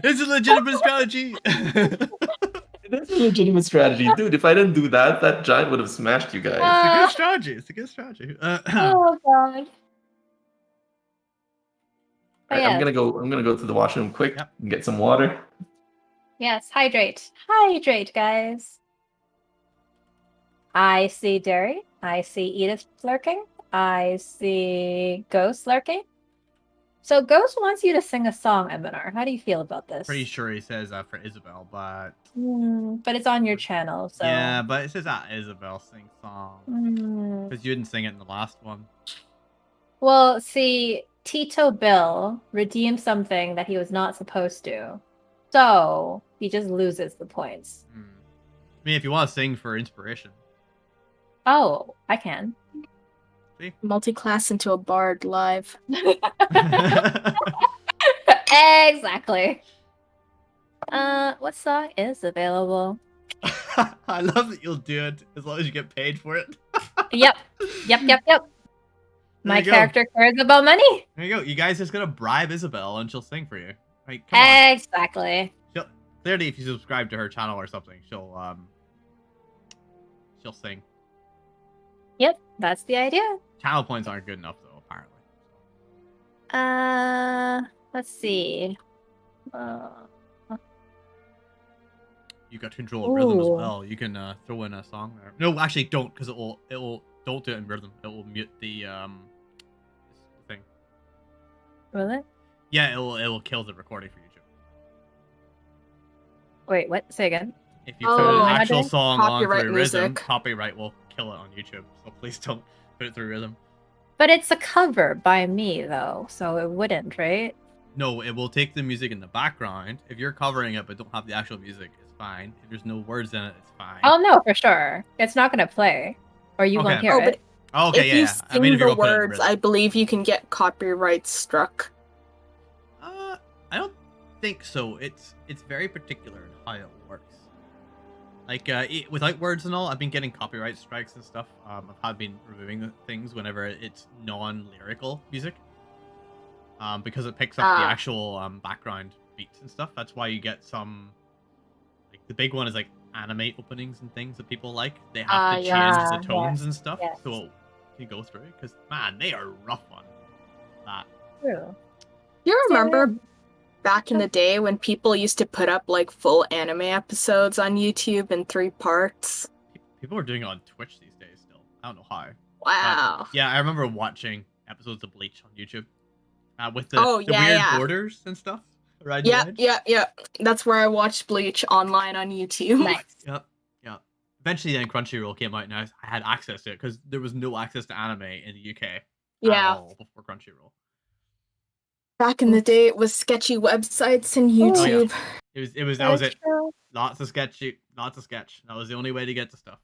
It's a legitimate strategy. That's a legitimate strategy, dude. If I didn't do that, that giant would have smashed you guys. It's a good strategy. It's a good strategy. Oh god. But Alright, yes. I'm gonna go to the washroom quick Yep. and get some water. Yes, hydrate. Hydrate, guys. I see Derry. I see Edith lurking. I see Ghost lurking. So Ghost wants you to sing a song, Emenar. How do you feel about this? Pretty sure he says that for Isabel, but But it's on your channel, so... yeah, but it says that Isabel sings song because you didn't sing it in the last one. Well, see, Tito Bill redeemed something that he was not supposed to. So, he just loses the points. I mean, if you want to sing for inspiration. Oh, I can. Multi-class into a bard live. Exactly. What song is available? I love that you'll do it as long as you get paid for it. Yep. My you go. character cares about money. There you go. You guys just gotta bribe Isabel and she'll sing for you. Like, come on. Exactly. Clearly, if you subscribe to her channel or something, she'll sing. Yep, that's the idea. Channel points aren't good enough though, apparently. Let's see. You got to control a rhythm as Ooh. well. You can throw in a song there. No, actually, don't, because it will. Don't do it in rhythm. It will mute the thing. Will it? Yeah, it will kill the recording for YouTube. Wait, what? Say again. If you put an Oh, actual imagine song on copyright through rhythm, music. copyright will kill it on YouTube. So please don't put it through rhythm. But it's a cover by me, though, so it wouldn't, right? No, it will take the music in the background. If you're covering it but don't have the actual music, it's fine. If there's no words in it, it's fine. Oh, no, for sure. It's not going to play. Or you won't Okay. hear Oh, but it. Oh, okay, if yeah, you yeah. sing I mean, if the you're gonna put it in words, rhythm. I believe you can get copyright struck. I don't think so. It's very particular in how it works. Like without words and all, I've been getting copyright strikes and stuff. I've been removing the things whenever it's non-lyrical music. because it picks up the actual background beats and stuff. That's why you get some, like the big one is like anime openings and things that people like. They have to change the tones and stuff, so you go through it. Because man, they are rough on that. True. You remember back in the day when people used to put up like full anime episodes on YouTube in 3 parts? People are doing it on Twitch these days still. I don't know how. Wow. But, yeah, I remember watching episodes of Bleach on YouTube with the weird borders and stuff. Yeah. That's where I watched Bleach online on YouTube. Nice. Yep. Eventually, then Crunchyroll came out, and I had access to it because there was no access to anime in the UK at all before Crunchyroll. Back in the day, it was sketchy websites and YouTube. Oh, yeah. That was it. Lots of sketch. That was the only way to get to stuff.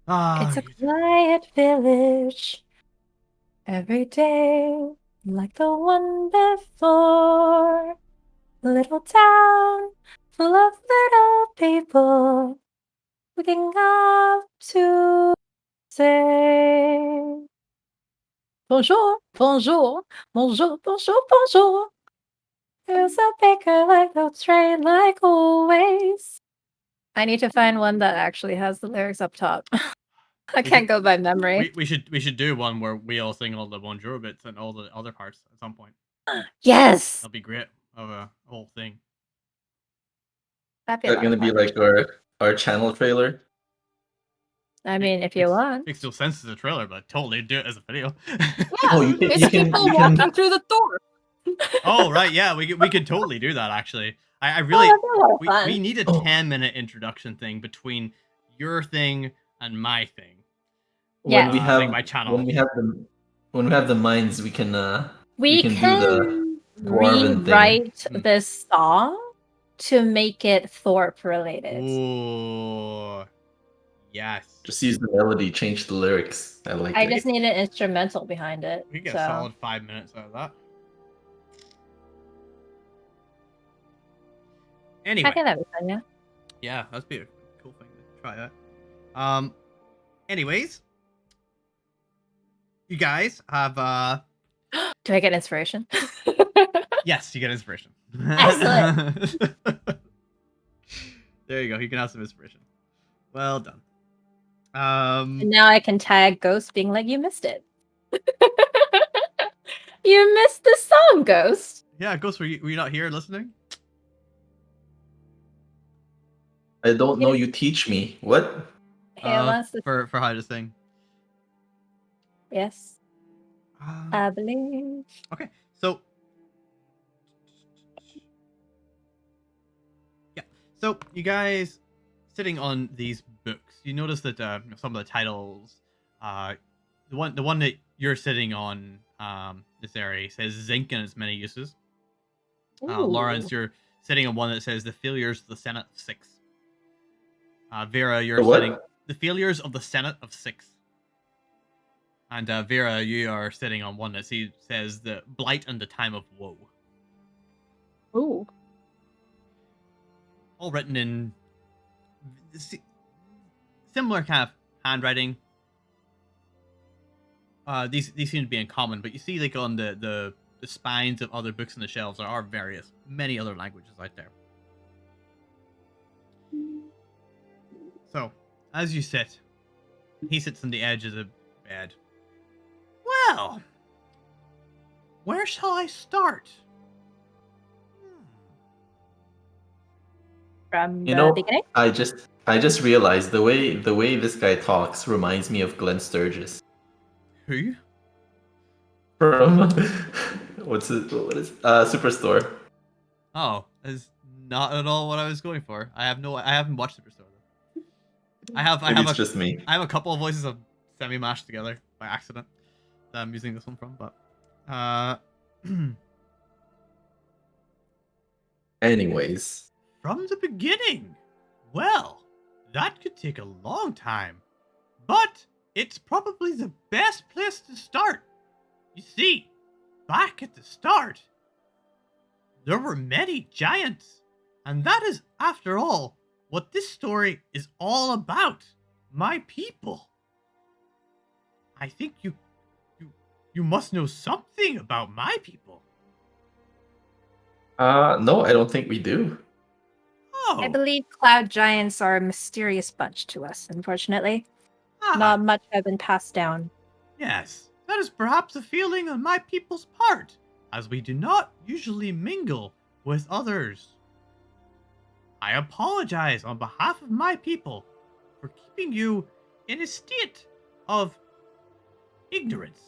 It's a quiet village every day, like the one before. Little town full of little people looking up to say bonjour, bonjour, bonjour, bonjour, bonjour. There's a baker like the train, like always. I need to find one that actually has the lyrics up top. I can't go by memory. We should do one where we all sing all the bonjour bits and all the other parts at some point. Yes, That'll be great. Of a whole thing. that'd be That's gonna be like our channel trailer. I mean, if you want. Makes no sense as a trailer, but totally do it as a video. Oh, you can walking through the door. Oh right, yeah, we could totally do that actually. I really we need a 10-minute introduction thing between your thing and my thing. When we have my channel. when we have the minds, we can do the rewrite this song to make it Thorpe related. Ooh. Yes. Just use the melody, change the lyrics. I just need an instrumental behind it. We get a solid 5 minutes out of that. Anyway. I think that'd be fun, yeah. Yeah, that'd be a cool thing to try out. Anyways. You guys have Do I get inspiration? Yes, you get inspiration. Excellent. There you go. You can have some inspiration. Well done. And now I can tag Ghost being like, you missed it. You missed the song, Ghost. Yeah, Ghost, were you not here listening? I don't know. You teach me. What? For how to sing. Yes. I believe. Okay, so so you guys sitting on these books, you notice that some of the titles, the one that you're sitting on, Niserie, says zinc in its many uses. Lawrence, you're sitting on one that says the failures of the Senate of 6. Vera, you're sitting the failures of the Senate of 6. And Vera, you are sitting on one that says the blight and the time of woe. Ooh. All written in similar kind of handwriting. These seem to be in common, but you see, like on the spines of other books on the shelves, there are many other languages out there. So, as you sit, he sits on the edge of the bed. Well, where shall I start? From the beginning? I just realized the way this guy talks reminds me of Glenn Sturgis. Who? From what is Superstore. Oh, that's not at all what I was going for. I haven't watched Superstore though. It's just me. I have a couple of voices of semi-mashed together by accident that I'm using this one from, but anyways. From the beginning. Well, that could take a long time. But it's probably the best place to start. You see, back at the start, there were many giants. And that is, after all, what this story is all about. My people. I think you You must know something about my people. No, I don't think we do. Oh, I believe cloud giants are a mysterious bunch to us, unfortunately. Not much have been passed down. yes, that is perhaps a feeling on my people's part, as we do not usually mingle with others. I apologize on behalf of my people for keeping you in a state of ignorance.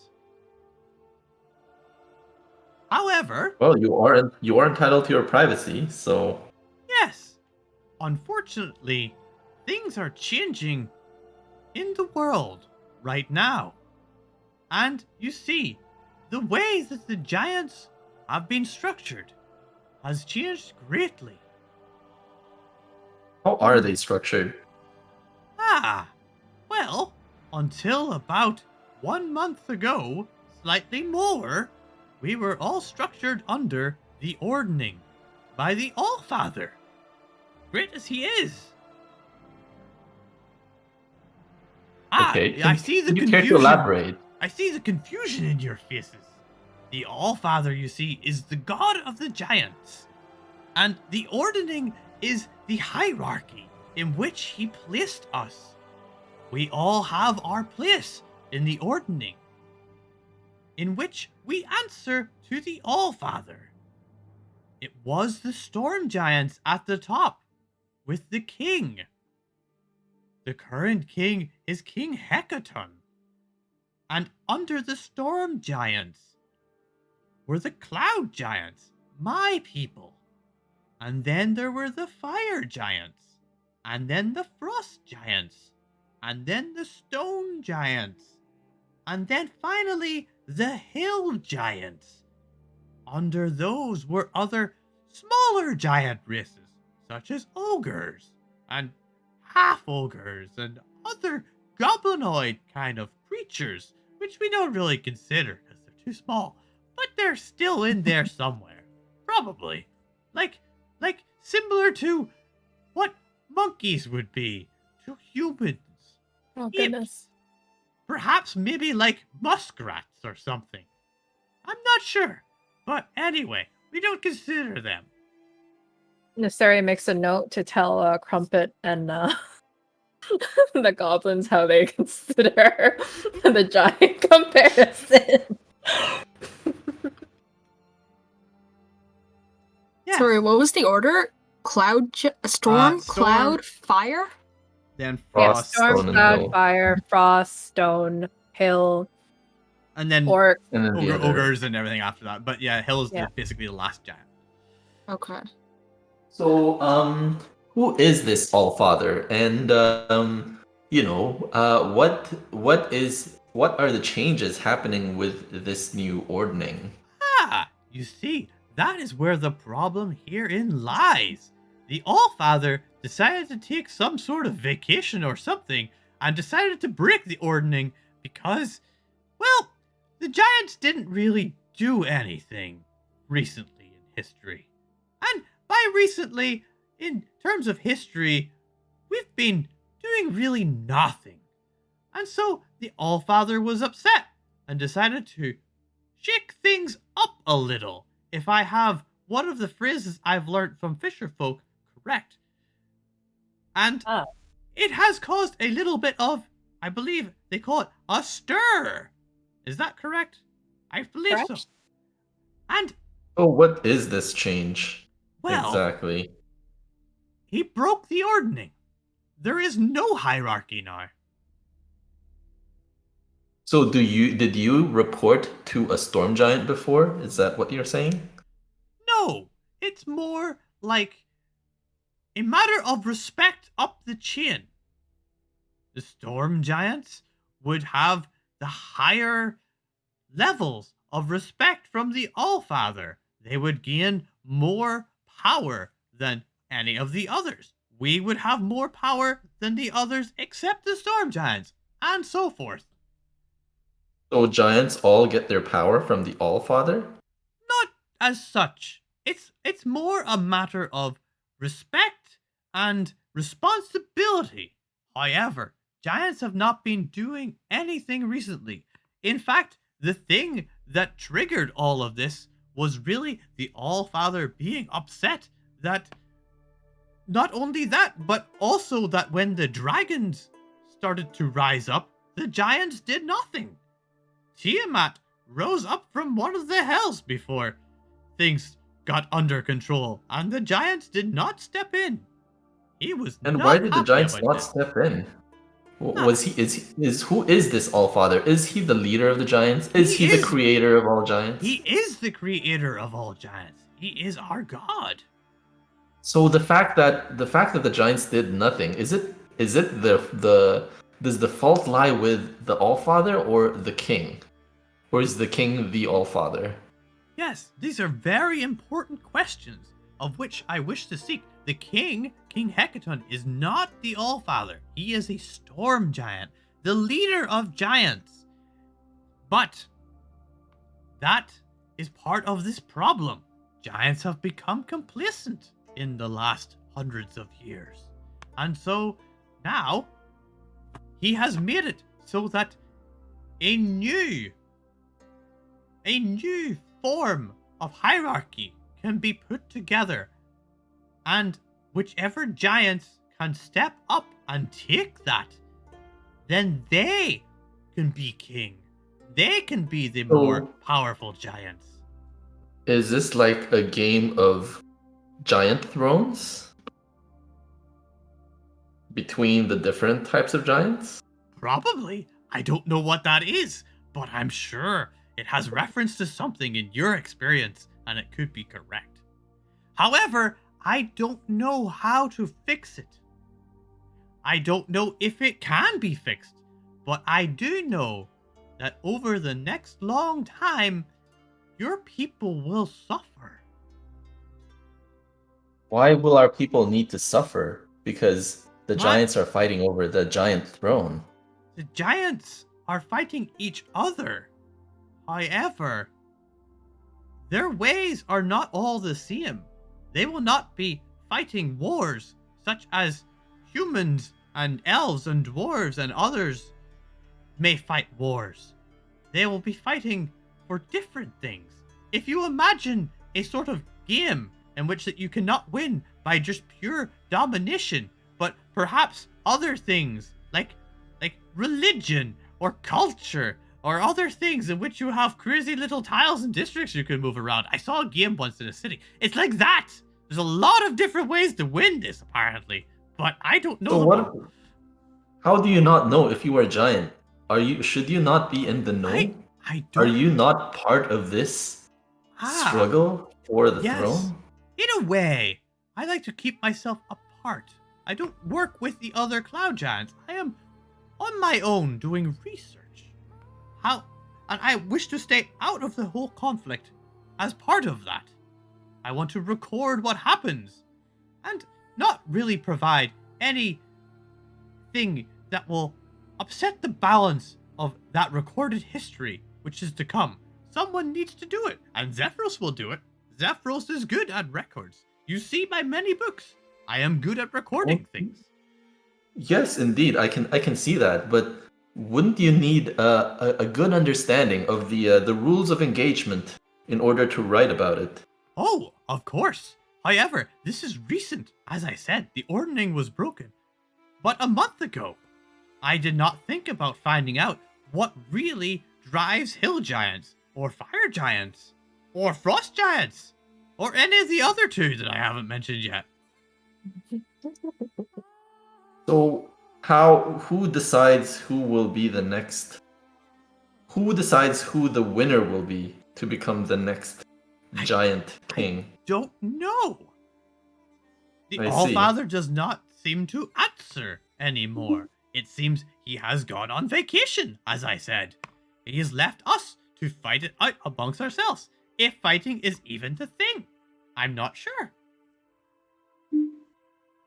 However, Well, you are entitled to your privacy, so yes, unfortunately, things are changing in the world right now. And you see, the way that the giants have been structured has changed greatly. how are they structured? Well, until about 1 month ago, slightly more, we were all structured under the ordning by the Allfather, great as he is. Okay, I see the can you care to confusion. elaborate? I see the confusion in your faces. The Allfather, you see, is the god of the giants, and the ordning is the hierarchy in which he placed us. We all have our place in the ordning, in which we answer to the Allfather. It was the storm giants at the top, with the king. The current king is King Hecaton. And under the storm giants were the cloud giants, my people. And then there were the fire giants, and then the frost giants, and then the stone giants, and then finally the hill giants. Under those were other smaller giant races, such as ogres, and half-ogres, and other goblinoid kind of creatures, which we don't really consider because they're too small, but they're still in there somewhere. Probably. Like similar to what monkeys would be to humans. Oh, Apes. goodness. Perhaps maybe like muskrats or something. I'm not sure. But anyway, we don't consider them. Niserie makes a note to tell Crumpet and the goblins how they consider the giant comparison. Yeah. Sorry, what was the order? Storm, Storm. cloud, fire? Then Yeah, frost. storm, Stone, and cloud, hill. fire, frost, stone, hill, And then orc. And then the other. ogres and everything after that. But yeah, hill is Yeah. basically the last giant. Okay. So, who is this Allfather? And what are the changes happening with this new ordning? You see, that is where the problem herein lies. The Allfather decided to take some sort of vacation or something and decided to break the ordning because, well, the giants didn't really do anything recently in history. And by recently, in terms of history, we've been doing really nothing. And so the Allfather was upset and decided to shake things up a little, if I have one of the phrases I've learned from fisherfolk correct. And it has caused a little bit of, I believe they call it a stir. Is that correct? I believe so. Correct. And, Oh, what is this change? well, Exactly. he broke the ordning. There is no hierarchy now. So did you report to a storm giant before? Is that what you're saying? No, it's more like a matter of respect up the chain. The storm giants would have the higher levels of respect from the Allfather. They would gain more power than any of the others. We would have more power than the others except the storm giants, and so forth. So giants all get their power from the Allfather? Not as such. It's more a matter of respect and responsibility. However, giants have not been doing anything recently. In fact, the thing that triggered all of this was really the All-Father being upset that not only that, but also that when the dragons started to rise up, the giants did nothing. Tiamat rose up from one of the hells before things got under control, and the giants did not step in. He was And not why did the happy giants about not this. step in? Was he? Who is this All-Father? Is he the leader of the giants? Is he the creator of all giants? He is the creator of all giants. He is our god. So the fact that the giants did nothing, is it does the fault lie with the All-Father or the king? Or is the king the All-Father? Yes, these are very important questions, of which I wish to seek. The king, King Hecaton, is not the All-Father. He is a storm giant, the leader of giants. But that is part of this problem. Giants have become complacent in the last hundreds of years. And so now he has made it so that a new form of hierarchy can be put together, and whichever giants can step up and take that, then they can be king. They can be the more powerful giants. Is this like a game of giant thrones between the different types of giants? Probably. I don't know what that is, but I'm sure it has reference to something in your experience, and it could be correct. However, I don't know how to fix it. I don't know if it can be fixed, but I do know that over the next long time, your people will suffer. Why will our people need to suffer? Because the What? giants are fighting over the giant throne. The giants are fighting each other. However, their ways are not all the same. They will not be fighting wars such as humans and elves and dwarves and others may fight wars. They will be fighting for different things. If you imagine a sort of game in which that you cannot win by just pure domination, but perhaps other things like religion or culture or other things in which you have crazy little tiles and districts you can move around. I saw a game once in a city. It's like that. There's a lot of different ways to win this, apparently, but I don't know. So how do you not know if you are a giant? Should you not be in the know? I don't. Are you not part of this struggle for the throne? In a way, I like to keep myself apart. I don't work with the other cloud giants. I am on my own doing research. And I wish to stay out of the whole conflict as part of that. I want to record what happens and not really provide anything that will upset the balance of that recorded history which is to come. Someone needs to do it, and Zephryos will do it. Zephryos is good at records. You see my many books. I am good at recording things. Yes, indeed, I can see that. But wouldn't you need a good understanding of the rules of engagement in order to write about it? Oh, of course. However, this is recent. As I said, the ordning was broken. But a month ago, I did not think about finding out what really drives hill giants, or fire giants, or frost giants, or any of the other two that I haven't mentioned yet. So who decides who will be the next? Who decides who the winner will be to become the next giant king? Don't know. The I see. All-Father does not seem to answer anymore. It seems he has gone on vacation, as I said. He has left us to fight it out amongst ourselves, if fighting is even the thing. I'm not sure.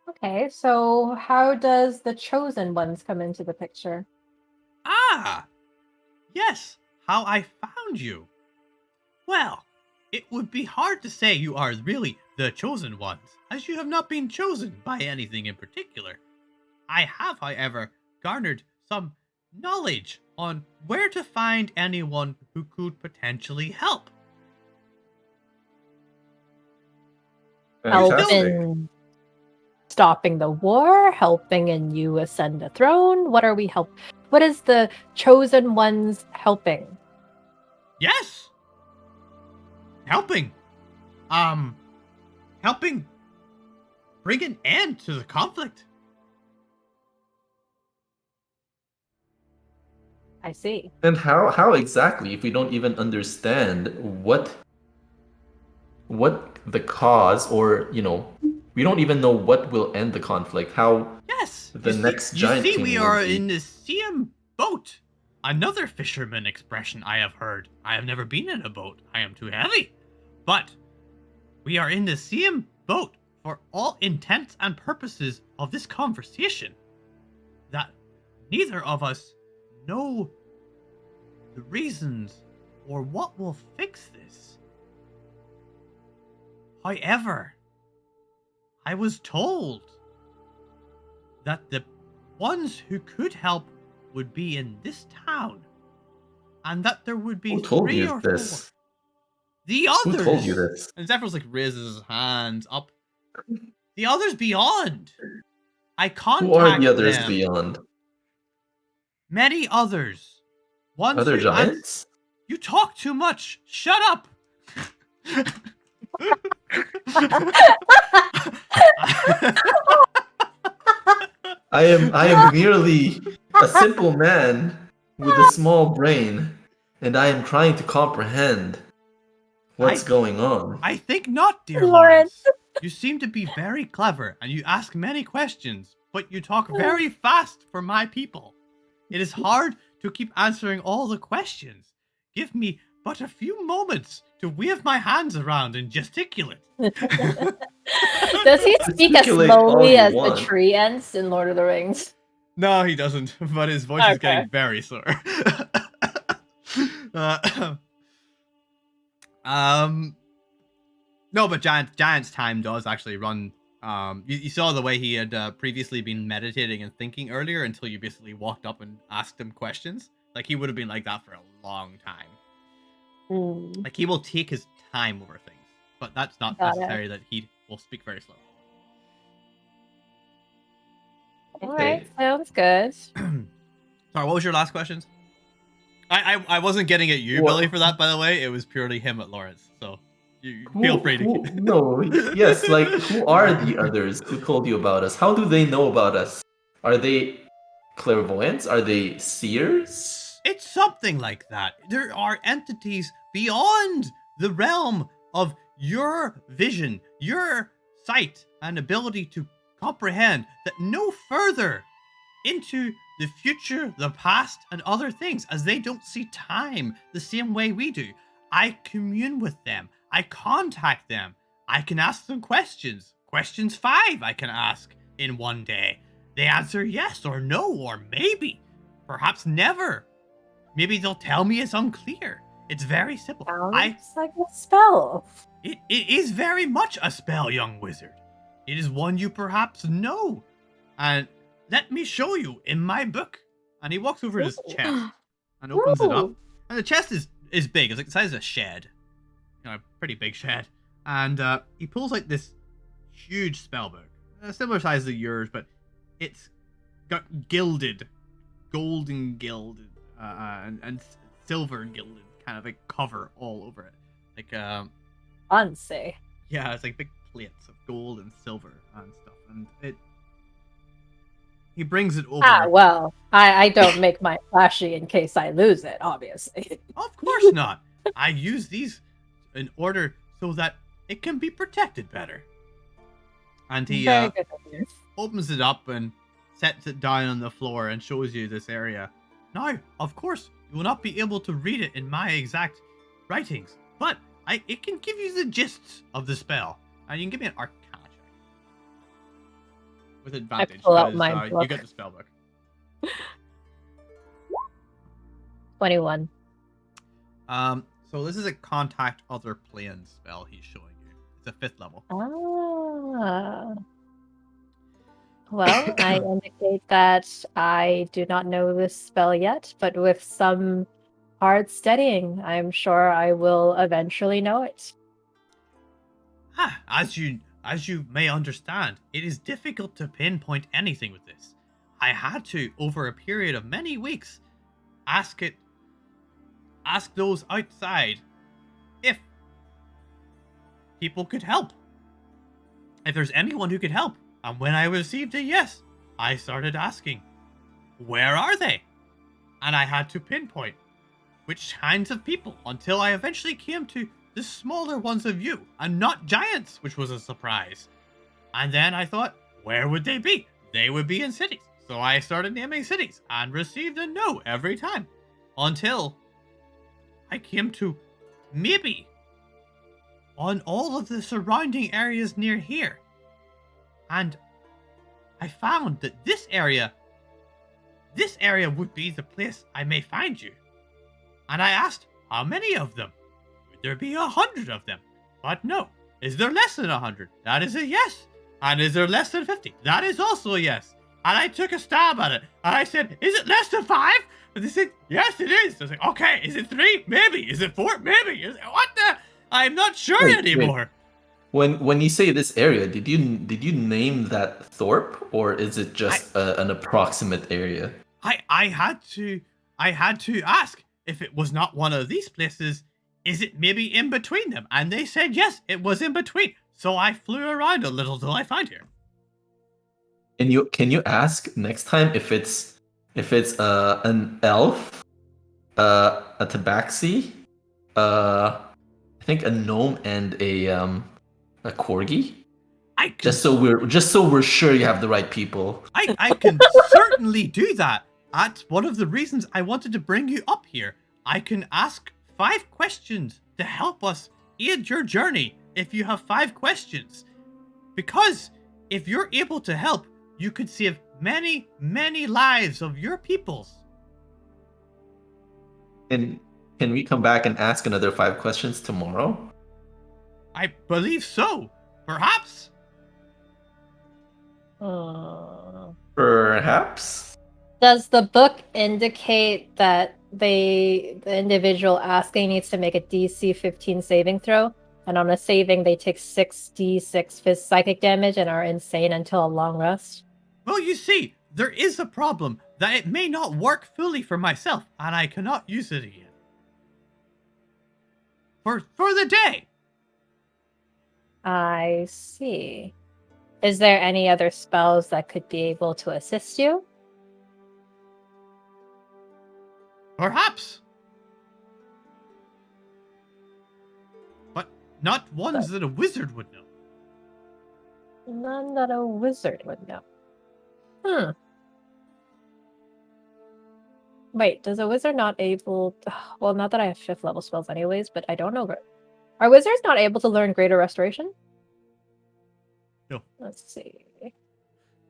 Okay, so how does the chosen ones come into the picture? Ah! Yes, how I found you. Well, it would be hard to say you are really the chosen ones, as you have not been chosen by anything in particular. I have, however, garnered some knowledge on where to find anyone who could potentially help. Fantastic. Helping stopping the war, helping in you ascend the throne. What are we What is the chosen ones helping? Yes. Helping. Helping bring an end to the conflict. I see. And how exactly, if we don't even understand what the cause, or we don't even know what will end the conflict, how Yes. the next giant You see, king we will are be. in the same boat. Another fisherman expression I have heard. I have never been in a boat. I am too heavy. But we are in the same boat for all intents and purposes of this conversation. That neither of us know the reasons or what will fix this. However, I was told that the ones who could help would be in this town, and that there would be Who told 3 you or 4. this? The others. Who told you this? And Zephyrus raises his hands up. The others beyond. I contact Who are the others them. beyond? Many others. Ones Other who giants? You talk too much. Shut up. I am merely a simple man with a small brain, and I am trying to comprehend what's going on. I think not, dear Lawrence. Lawrence. You seem to be very clever, and you ask many questions, but you talk very fast for my people. It is hard to keep answering all the questions. Give me but a few moments to wave my hands around and gesticulate. Does he speak as Articulate all slowly you as the want. tree ants in Lord of the Rings? No, he doesn't, but his voice is Okay. getting very sore. No, but Giant's time does actually run. You saw the way he had previously been meditating and thinking earlier until you basically walked up and asked him questions. Like, he would have been like that for a long time. Hmm. Like, he will take his time over things, but that's not Got it. necessary that he will speak very slow. Alright, sounds good. Sorry, what was your last questions? I wasn't getting at you, What? Billy, for that, by the way. It was purely him at Lawrence. So you feel free to. No, yes, like, who are the others who told you about us? How do they know about us? Are they clairvoyants? Are they seers? It's something like that. There are entities beyond the realm of your vision, your sight, and ability to comprehend that no further into the future, the past, and other things, as they don't see time the same way we do. I commune with them. I contact them. I can ask them questions. Questions 5 I can ask in one day. They answer yes or no or maybe. Perhaps never. Maybe they'll tell me it's unclear. It's very simple. Sounds like a spell. It is very much a spell, young wizard. It is one you perhaps know. And let me show you in my book. And he walks over to his chest and opens it up. Ooh. And the chest is big. It's like the size of a shed. You know, a pretty big shed. And he pulls like this huge spell book. Similar size to yours, but it's got gilded, golden gilded, and silver gilded kind of like cover all over it. Like Fancy. yeah, it's like big plates of gold and silver and stuff. And he brings it over. Ah, well, I don't make mine flashy in case I lose it, obviously. Of course not. I use these in order so that it can be protected better. And he Very good of you. opens it up and sets it down on the floor and shows you this area. Now, of course, you will not be able to read it in my exact writings, but it can give you the gist of the spell. And you can give me an Arcana check. With advantage, pull out because, my you book. get the spell book. 21. So this is a contact other planes spell he's showing you. It's a 5th level. Ah. Well, I indicate that I do not know this spell yet, but with some hard studying, I'm sure I will eventually know it. As you may understand, it is difficult to pinpoint anything with this. I had to, over a period of many weeks, ask those outside if people could help. If there's anyone who could help. And when I received a yes, I started asking, where are they? And I had to pinpoint which kinds of people until I eventually came to the smaller ones of you, and not giants, which was a surprise. And then I thought, where would they be? They would be in cities. So I started naming cities and received a no every time until I came to maybe on all of the surrounding areas near here. And I found that this area would be the place I may find you. And I asked, how many of them? Would there be 100 of them? But no. Is there less than 100? That is a yes. And is there less than 50? That is also a yes. And I took a stab at it. And I said, is it less than 5? And they said, yes, it is. I was like, okay, is it 3? Maybe. Is it 4? Maybe. What the? I'm not sure anymore. When you say this area, did you name that Thorpe, or is it just an approximate area? I had to ask if it was not one of these places. Is it maybe in between them? And they said yes, it was in between. So I flew around a little till I found here. Can you ask next time if it's an elf, a tabaxi, I think a gnome, and a corgi? Just so we're sure you have the right people. I can certainly do that. That's one of the reasons I wanted to bring you up here. I can ask 5 questions to help us aid your journey if you have 5 questions. Because if you're able to help, you could save many, many lives of your peoples. And can we come back and ask another 5 questions tomorrow? I believe so. Perhaps? Perhaps? Does the book indicate that the individual asking needs to make a DC 15 saving throw? And on a saving, they take 6d6 psychic damage and are insane until a long rest? Well, you see, there is a problem that it may not work fully for myself, and I cannot use it again. For the day. I see. Is there any other spells that could be able to assist you? Perhaps. But not ones that a wizard would know. None that a wizard would know. Wait, does a wizard not able to... Well, not that I have 5th level spells anyways, but I don't know. Are wizards not able to learn Greater Restoration? No. Let's see.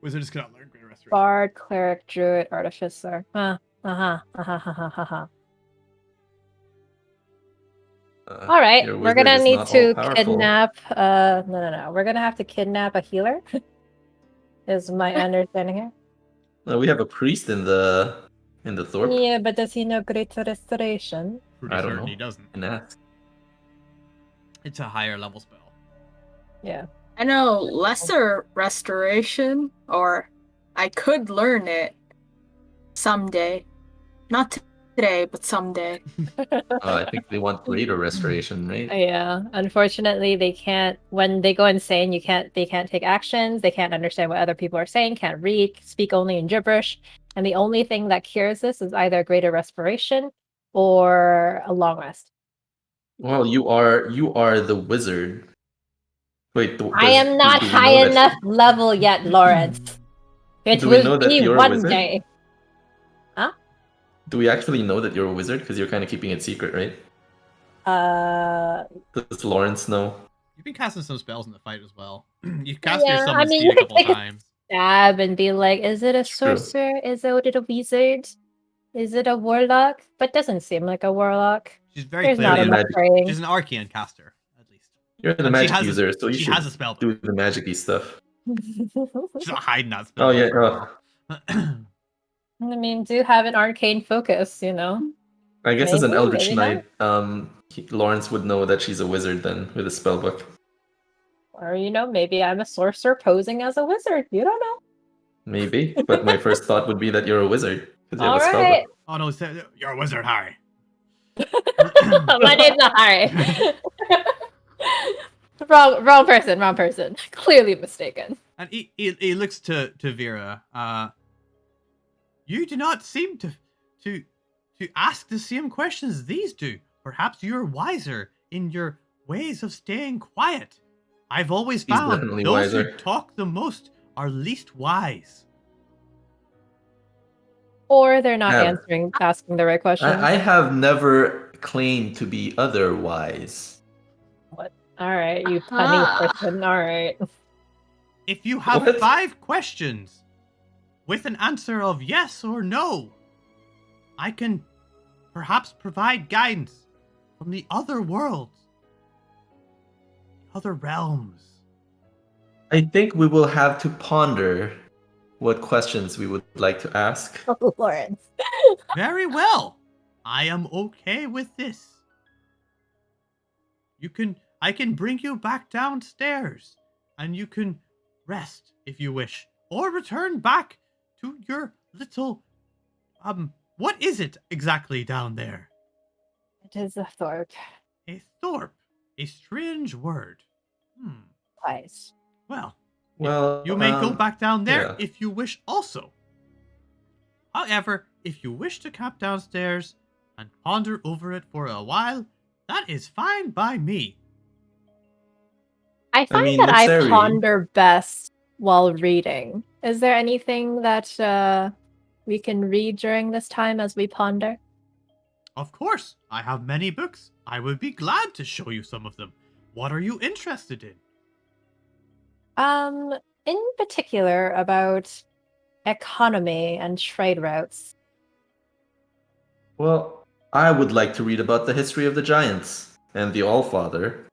Wizards cannot learn Greater Restoration. Bard, Cleric, Druid, Artificer. Alright, we're gonna need to kidnap... No. We're gonna have to kidnap a healer. Is my understanding here. No, we have a priest in the Thorpe. Yeah, but does he know Greater Restoration? Pretty I don't certain know. he doesn't. And ask. It's a higher level spell. Yeah. I know Lesser Restoration, or I could learn it someday. Not today, but someday. I think they want greater restoration, right? Yeah. Unfortunately, they can't. When they go insane, they can't take actions. They can't understand what other people are saying. Can't read. Speak only in gibberish. And the only thing that cures this is either Greater Respiration or a long rest. Well, you are the wizard. Wait, I am not high enough level yet, Lawrence. It will be one day. Huh? Do we actually know that you're a wizard? Because you're kind of keeping it secret, right? Does Lawrence know? You've been casting some spells in the fight as well. You cast your summon you speed a could couple take times. Stab and be like, is it a sorcerer? Is it a wizard? Is it a warlock? But doesn't seem like a warlock. She's very There's not clearly enough praying. she's an arcane caster, at least. You're the And magic user, so you she should has a spell book. do the magic-y stuff. She's not hiding that spell. Oh yeah. I mean, do have an arcane focus, you know? I guess as an Maybe, Eldritch maybe Knight, Lawrence would know that she's a wizard then with a spellbook. Or, you know, maybe I'm a sorcerer posing as a wizard. You don't know. Maybe, but my first thought would be that you're a wizard because you have a Alright. spellbook. Oh no, you're a wizard, Harry. My name's not Harry. wrong person. Clearly mistaken. And he looks to Vera. You do not seem to ask the same questions these do. Perhaps you're wiser in your ways of staying quiet. I've always He's found definitely those who wiser. talk the most are least wise. Or they're not Yeah. asking the right questions. I have never claimed to be otherwise. Alright, you funny person. Alright. If you have What? 5 questions with an answer of yes or no, I can perhaps provide guidance from the other worlds, other realms. I think we will have to ponder what questions we would like to ask. Oh, Lawrence. Very well. I am okay with this. I can bring you back downstairs, and you can rest if you wish, or return back to your little, what is it exactly down there? It is a Thorpe. A thorpe. A strange word. Twice. Well, Well, you may go back down there yeah. if you wish also. However, if you wish to camp downstairs and ponder over it for a while, that is fine by me. I find mean, that I Niserie- ponder best while reading. Is there anything that we can read during this time as we ponder? Of course, I have many books. I would be glad to show you some of them. What are you interested in? In particular about economy and trade routes. Well, I would like to read about the history of the giants and the Allfather.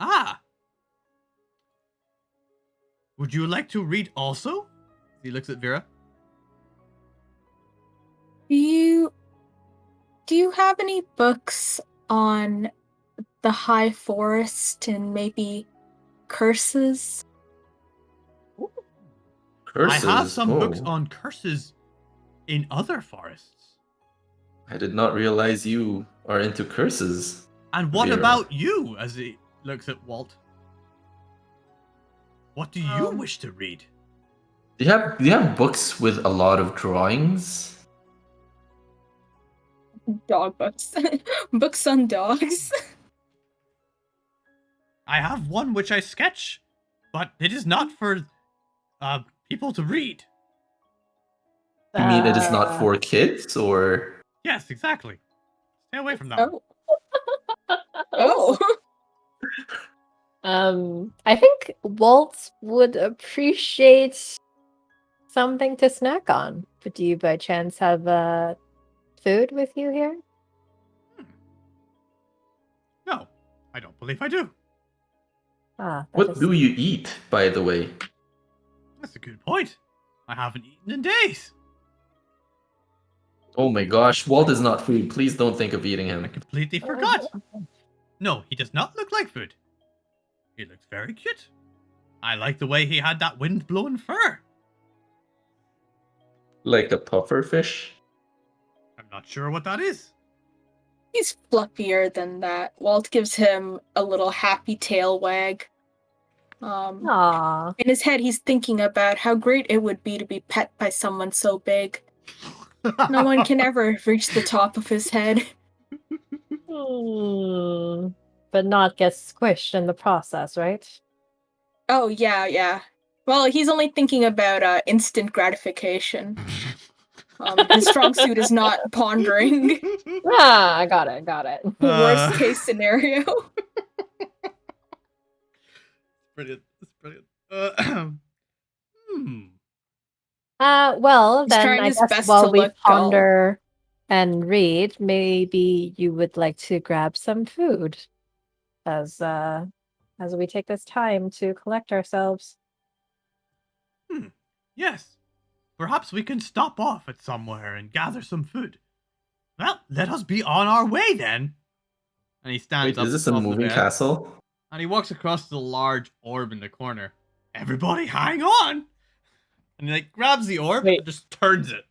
Ah! Would you like to read also? He looks at Vera. Do you have any books on the High Forest and maybe curses? Curses. I have some books Oh, on curses in other forests. I did not realize you are into curses. And what Vera. about you? As he looks at Walt. What do you wish to read? Do you have books with a lot of drawings? Dog books. Books on dogs. I have one which I sketch, but it is not for people to read. You mean it is not for kids, or? Yes, exactly. Stay away from that. one. Oh. I think Walt would appreciate something to snack on. But do you by chance have food with you here? No, I don't believe I do. That What is- do you eat, by the way? That's a good point. I haven't eaten in days. Oh my gosh, Walt is not food. Please don't think of eating him. I completely forgot. No, he does not look like food. He looks very cute. I like the way he had that wind-blown fur. Like a puffer fish? I'm not sure what that is. He's fluffier than that. Walt gives him a little happy tail wag. Aw. In his head, he's thinking about how great it would be to be pet by someone so big. No one can ever reach the top of his head. But not get squished in the process, right? Oh, yeah. Well, he's only thinking about instant gratification. His strong suit is not pondering. I got it. Worst case scenario. Brilliant. That's brilliant. Well, He's then trying I his guess best while to we look calm. ponder and read, maybe you would like to grab some food as we take this time to collect ourselves. Yes. Perhaps we can stop off at somewhere and gather some food. Well, let us be on our way then. And he stands Wait, up is this a off the moving bed, castle? and he walks across to the large orb in the corner. Everybody hang on! And he like grabs the orb Wait. and just turns it.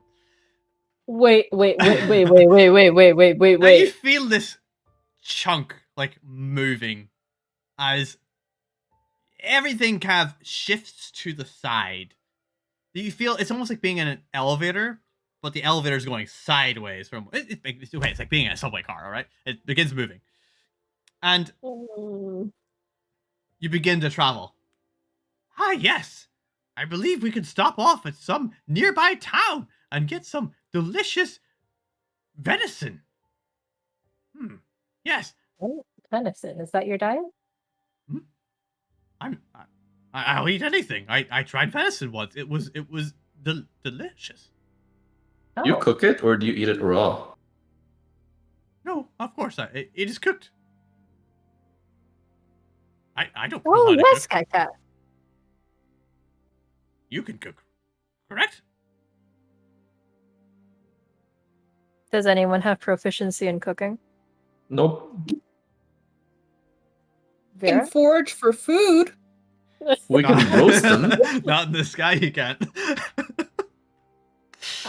Wait. Now you Wait. feel this chunk like moving as everything kind of shifts to the side. You feel it's almost like being in an elevator, but the elevator is going sideways from it's like being in a subway car. All right, it begins moving, and you begin to travel. Ah, yes, I believe we can stop off at some nearby town and get some delicious venison. Yes, Oh, venison. Is that your diet? I'll eat anything. I tried venison once. It was delicious. You Oh. cook it or do you eat it raw? No, of course it is cooked. I don't know Oh, how to yes, cook. Kaka. You can cook, correct? Does anyone have proficiency in cooking? Nope. Can Vera? forage for food. We can roast them. Not in the sky, you can't.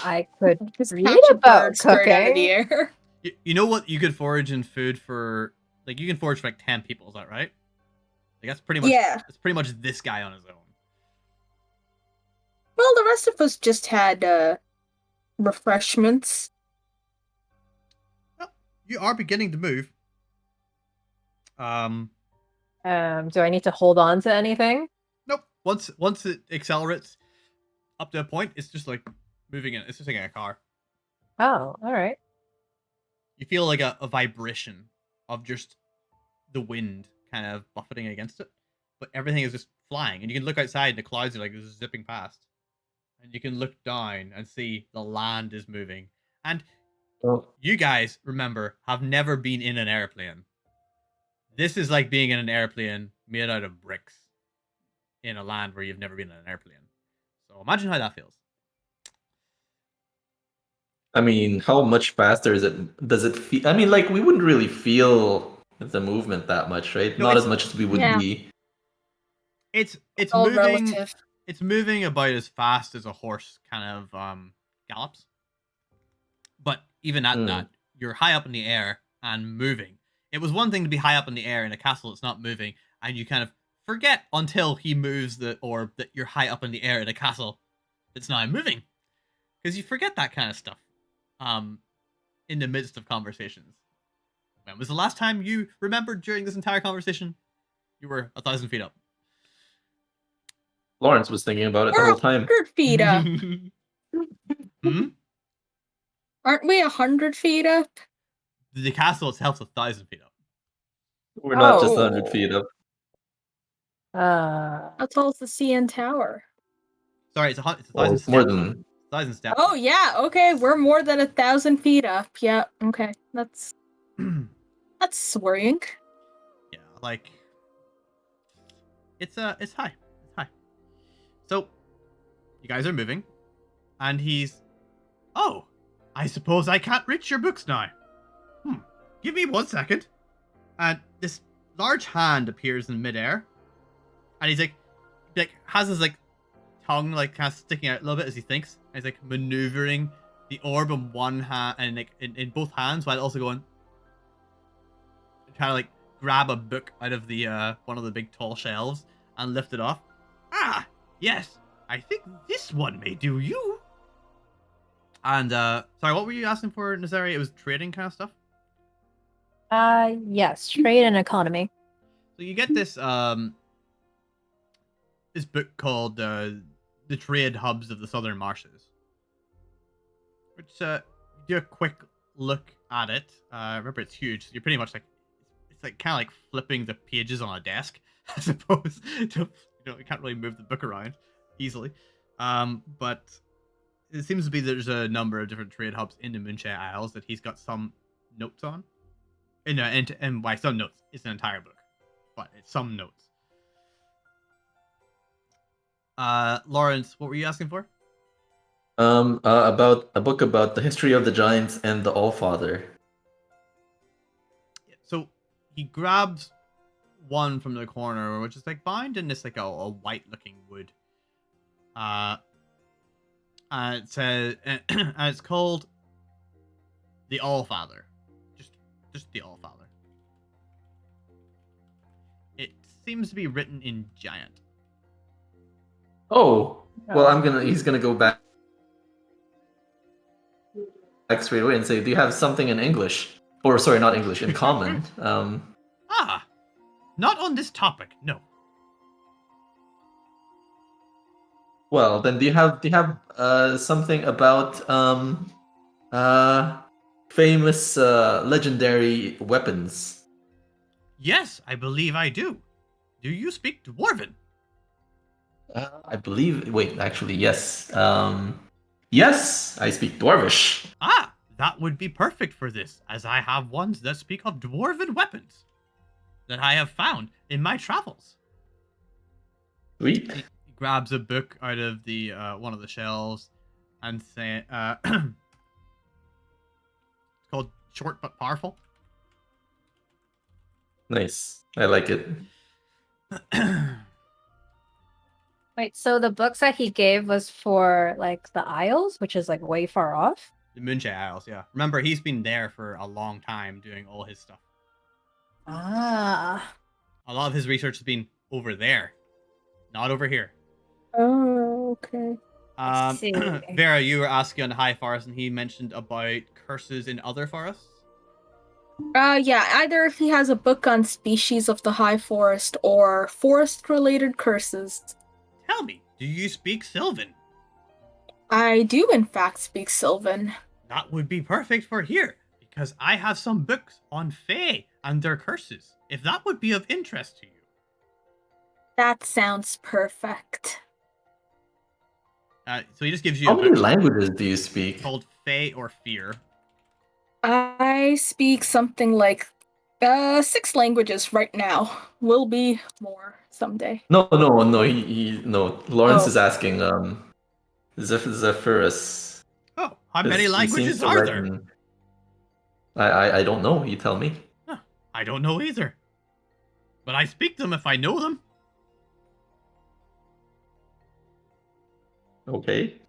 I could Just read catch a about bird straight out of the cooking. air. You know what? You could forage in food for like you can forage for like 10 people. Is that right? Like that's pretty much. Yeah. That's pretty much this guy on his own. Well, the rest of us just had refreshments. Well, you are beginning to move. Do I need to hold on to anything? Nope. Once it accelerates up to a point, it's just like moving in. It's just like a car. Oh, all right. You feel like a vibration of just the wind kind of buffeting against it, but everything is just flying, and you can look outside, and the clouds are like zipping past, and you can look down and see the land is moving. And Oh, you guys, remember, have never been in an airplane. This is like being in an airplane made out of bricks in a land where you've never been in an airplane. So imagine how that feels. I mean, how much faster does it feel? I mean, like, we wouldn't really feel the movement that much, right? No, Not it's- as much as we would Yeah. be. It's All moving. relative. It's moving about as fast as a horse kind of gallops. But even at that, you're high up in the air and moving. It was one thing to be high up in the air in a castle that's not moving, and you kind of forget until he moves the orb that you're high up in the air in a castle that's now moving. Because you forget that kind of stuff in the midst of conversations. When was the last time you remembered during this entire conversation? You were 1,000 feet up. Lawrence was thinking about it the We're whole time. 100 feet up. Hmm? Aren't we 100 feet up? The castle itself is 1,000 feet up. We're not just Oh. 100 feet up. How tall is the CN Tower? Sorry, it's a Or 1,000 steps. more than. 1,000 steps. Oh, yeah, okay, we're more than 1,000 feet up. Yeah, okay, that's worrying. Yeah, like it's high. It's high. So you guys are moving, and he's oh, I suppose I can't reach your books now. Give me 1 second. And this large hand appears in midair, and he's like has his like tongue like kind of sticking out a little bit as he thinks. And he's like maneuvering the orb in one hand and like in both hands while also going trying to like grab a book out of the one of the big tall shelves and lift it off. Ah, yes, I think this one may do you. And sorry, what were you asking for, Niserie? It was trading kind of stuff. Yes, trade and economy. So you get this this book called The Trade Hubs of the Southern Marshes, which do a quick look at it. Remember, it's huge. So you're pretty much like it's like kind of like flipping the pages on a desk, I suppose. You can't really move the book around easily. But it seems to be there's a number of different trade hubs in the Moonshine Isles that he's got some notes on. And by some notes, it's an entire book, but it's some notes. Lawrence, what were you asking for? About a book about the history of the giants and the Allfather. So he grabs one from the corner, which is like bound in this like a white-looking wood. And it says, and it's called the Allfather. Just the Allfather. It seems to be written in giant. Oh, well, he's gonna go back straight away and say, "Do you have something in English?" Or sorry, not English, in common. Not on this topic, no. Well, then do you have something about famous legendary weapons? Yes, I believe I do. Do you speak Dwarven? I believe. Wait, actually, yes. Yes, I speak Dwarvish. That would be perfect for this, as I have ones that speak of Dwarven weapons that I have found in my travels. Sweet. He grabs a book out of the one of the shelves and say, it's called Short But Powerful. Nice. I like it. Wait, so the books that he gave was for like the Isles, which is like way far off? The Moonshine Isles, yeah. Remember, he's been there for a long time doing all his stuff. Ah. A lot of his research has been over there, not over here. Oh, okay. I see. Vera, you were asking on the High Forest, and he mentioned about curses in other forests. Yeah, either if he has a book on species of the high forest or forest-related curses. Tell me, do you speak Sylvan? I do, in fact, speak Sylvan. That would be perfect for here, because I have some books on Fae and their curses, if that would be of interest to you. That sounds perfect. So he just gives you How a many book languages do you speak? called Fae or Fear. I speak something like 6 languages right now. Will be more someday. No. Lawrence Oh. is asking. Zephyrus. Oh, how many languages to are there? reckon- I don't know. You tell me. Huh, I don't know either. But I speak them if I know them. Okay.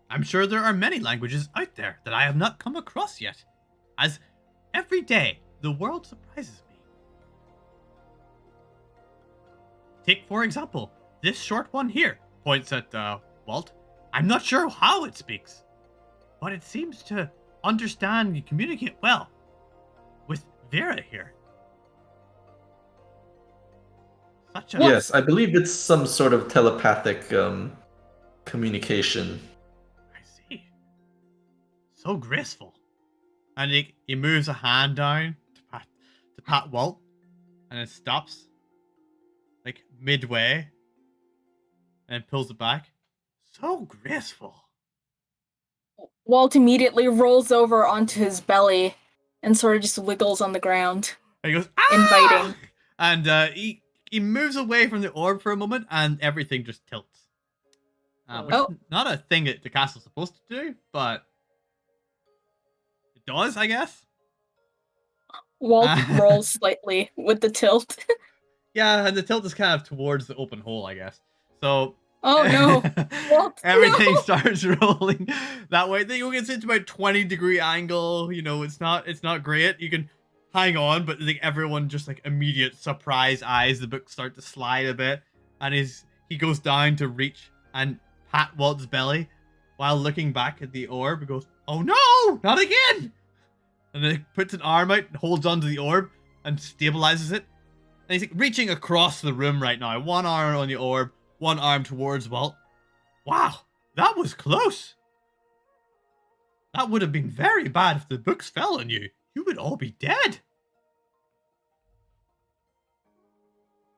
I'm sure there are many languages out there that I have not come across yet, as every day the world surprises me. Take, for example, this short one here, points at Walt. I'm not sure how it speaks, but it seems to understand and communicate well with Vera here. Yes, I believe it's some sort of telepathic communication. I see. So graceful. And he moves a hand down to pat Walt, and it stops like midway and pulls it back. So graceful. Walt immediately rolls over onto his belly and sort of just wiggles on the ground. And he goes, ah! Inviting. And he moves away from the orb for a moment, and everything just tilts. Which is not a thing that the castle's supposed to do, but it does, I guess. Walt rolls slightly with the tilt. Yeah, and the tilt is kind of towards the open hole, I guess. So oh no, Walt, everything no! starts rolling that way. Then you get into about 20-degree angle. You know, it's not great. You can hang on, but like everyone just like immediate surprise eyes. The books start to slide a bit, and he goes down to reach and pat Walt's belly while looking back at the orb. He goes, "Oh no, not again!" And then he puts an arm out and holds onto the orb and stabilizes it. And he's like reaching across the room right now. One arm on the orb, one arm towards Walt. Wow, that was close. That would have been very bad if the books fell on you. You would all be dead.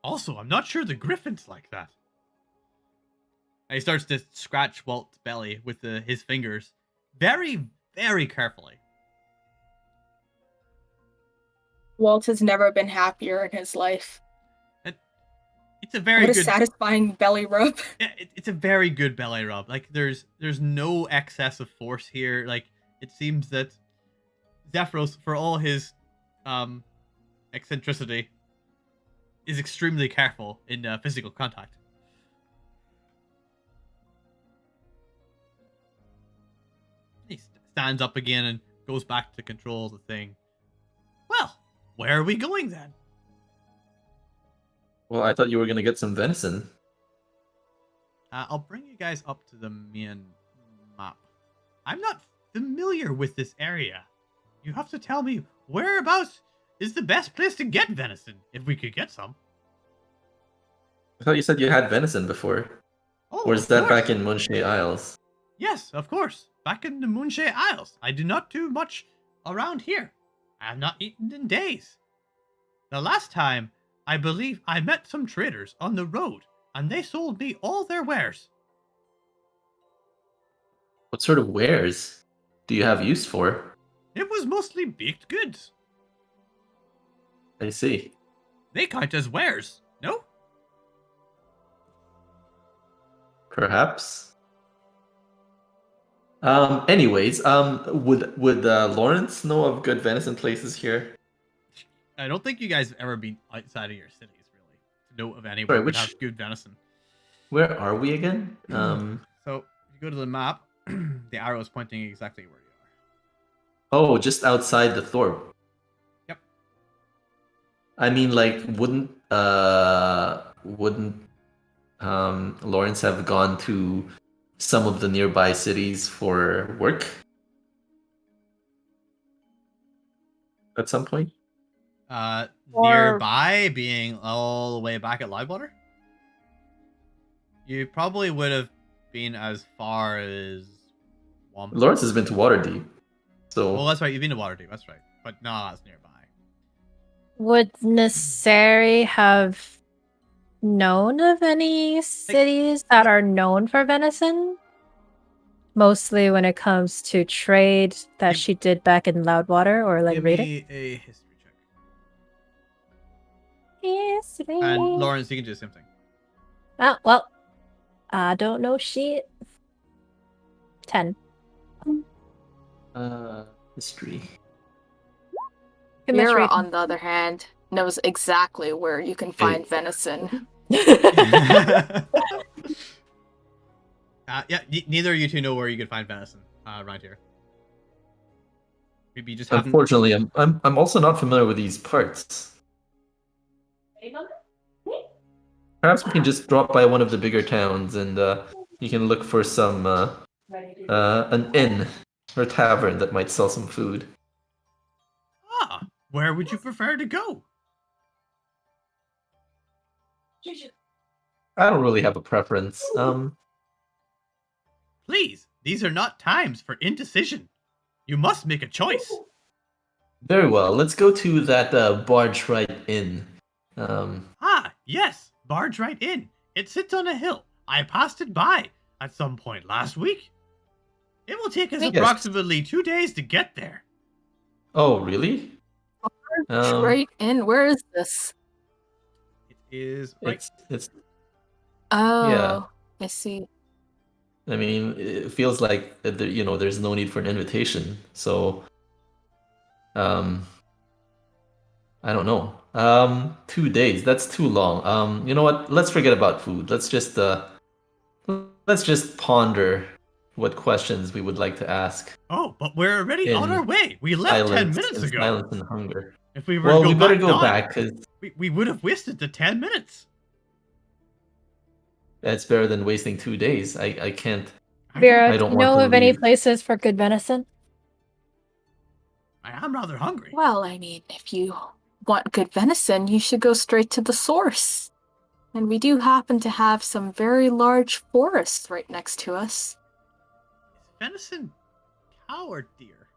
Also, I'm not sure the griffin's like that. And he starts to scratch Walt's belly with his fingers very, very carefully. Walt has never been happier in his life. It it's a very What a good. satisfying belly rub. Yeah, it's a very good belly rub. Like there's no excess of force here. Like it seems that Zephryos, for all his eccentricity, is extremely careful in physical contact. He stands up again and goes back to control the thing. Well, where are we going then? Well, I thought you were gonna get some venison. I'll bring you guys up to the main map. I'm not familiar with this area. You have to tell me whereabouts is the best place to get venison, if we could get some. I thought you said you had venison before. Oh, Or is of that course. back in Munshe Isles? Yes, of course. Back in the Munshe Isles. I do not do much around here. I have not eaten in days. The last time, I believe I met some traders on the road, and they sold me all their wares. What sort of wares do you have use for? It was mostly baked goods. I see. They count as wares, no? Perhaps. Anyways, would Lawrence know of good venison places here? I don't think you guys have ever been outside of your cities, really, to know of anywhere Sorry, that which- has good venison. Where are we again? So, if you go to the map, the arrow is pointing exactly where you are. Oh, just outside the Thorpe. Yep. I mean, like, wouldn't Lawrence have gone to some of the nearby cities for work at some point? Or- Nearby, being all the way back at Loudwater, you probably would have been as far as Wampa. Lawrence has been to Waterdeep, so Well, that's right. You've been to Waterdeep. That's right, but no, that's nearby. Would Niserie have known of any cities that are known for venison? Mostly when it comes to trade that Give- she did back in Loudwater or like Give reading. me a history check. Yes, And Lawrence, you can do the same thing. Oh, well, I don't know shit. 10. history. Too much Vera, reading. on the other hand, knows exactly where you can find venison. Yeah, neither of you two know where you could find venison around here. Maybe you just haven't. Unfortunately, I'm also not familiar with these parts. Perhaps we can just drop by one of the bigger towns and you can look for some an inn or tavern that might sell some food. Ah, where would you prefer to go? I don't really have a preference. Please, these are not times for indecision. You must make a choice. Very well. Let's go to that Barge Right Inn. Ah, yes, Barge Right Inn. It sits on a hill. I passed it by at some point last week. It will take us Yes. approximately 2 days to get there. Oh, really? Right in. Where is this? It is right. It's. Oh, I see. I mean, it feels like there's no need for an invitation. So, I don't know. 2 days. That's too long. You know what? Let's forget about food. Let's just ponder what questions we would like to ask. Oh, but we're already on In our way. We left 10 Silence, minutes ago. silence and hunger. If we were Well, to go we better back go now, back because we would have wasted the 10 minutes. that's better than wasting 2 days. I can't. Vera, I do don't you want know to of any leave. places for good venison? I am rather hungry. Well, I mean, if you want good venison, you should go straight to the source. And we do happen to have some very large forests right next to us. Is venison cow or deer?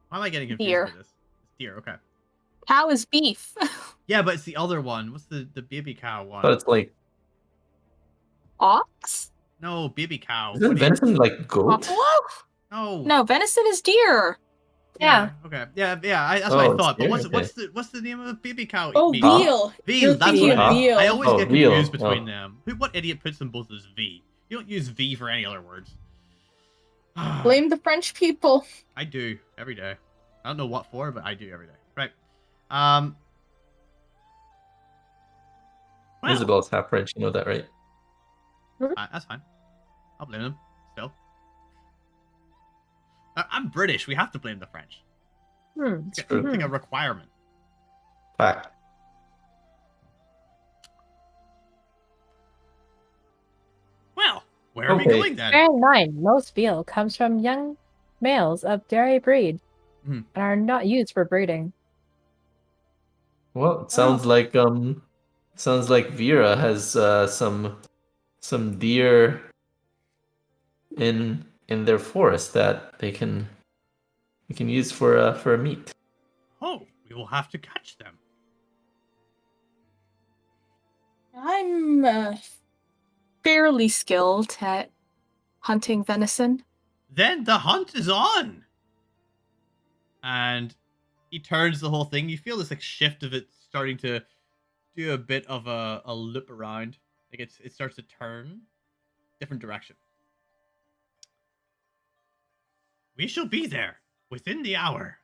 Why am I getting confused Deer. with this? It's deer, okay. Cow is beef. Yeah, but it's the other one. What's the baby cow one? But it's like, Ox? No, baby cow. isn't venison like goat? Buffalo? No. No, venison is deer. Yeah. Okay. Yeah. That's what I Oh, it's thought. But here? what's the name of the baby cow? Oh, meat? veal. Veal. You're That's thinking what of I veal. I always Oh, get veal. confused between Oh. them. What idiot puts them both as V? You don't use V for any other words. Blame the French people. I do every day. I don't know what for, but I do every day. Right. Well, Isabel's half French, you know that, right? that's fine. I'll blame them. Still. I'm British. We have to blame the French. It's true. It's like a requirement. Fact. Well, where are we Okay. going then? Bear in mind, most veal comes from young males of dairy breed Mhm. and are not used for breeding. Well, it sounds like Vera has some deer in their forest that they can use for meat. Oh, we will have to catch them. I'm fairly skilled at hunting venison. Then the hunt is on. And he turns the whole thing. You feel this like shift of it starting to do a bit of a loop around. Like it starts to turn different direction. We shall be there within the hour.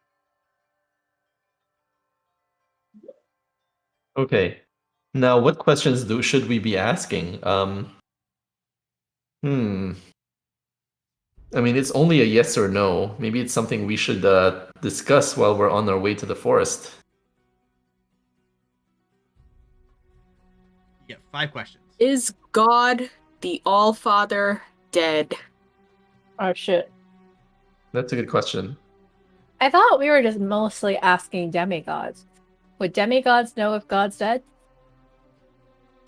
Okay. Now, what questions should we be asking? I mean, it's only a yes or no. Maybe it's something we should discuss while we're on our way to the forest. You get 5 questions. Is God the All-Father dead? Oh shit. That's a good question. I thought we were just mostly asking demigods. Would demigods know if God's dead?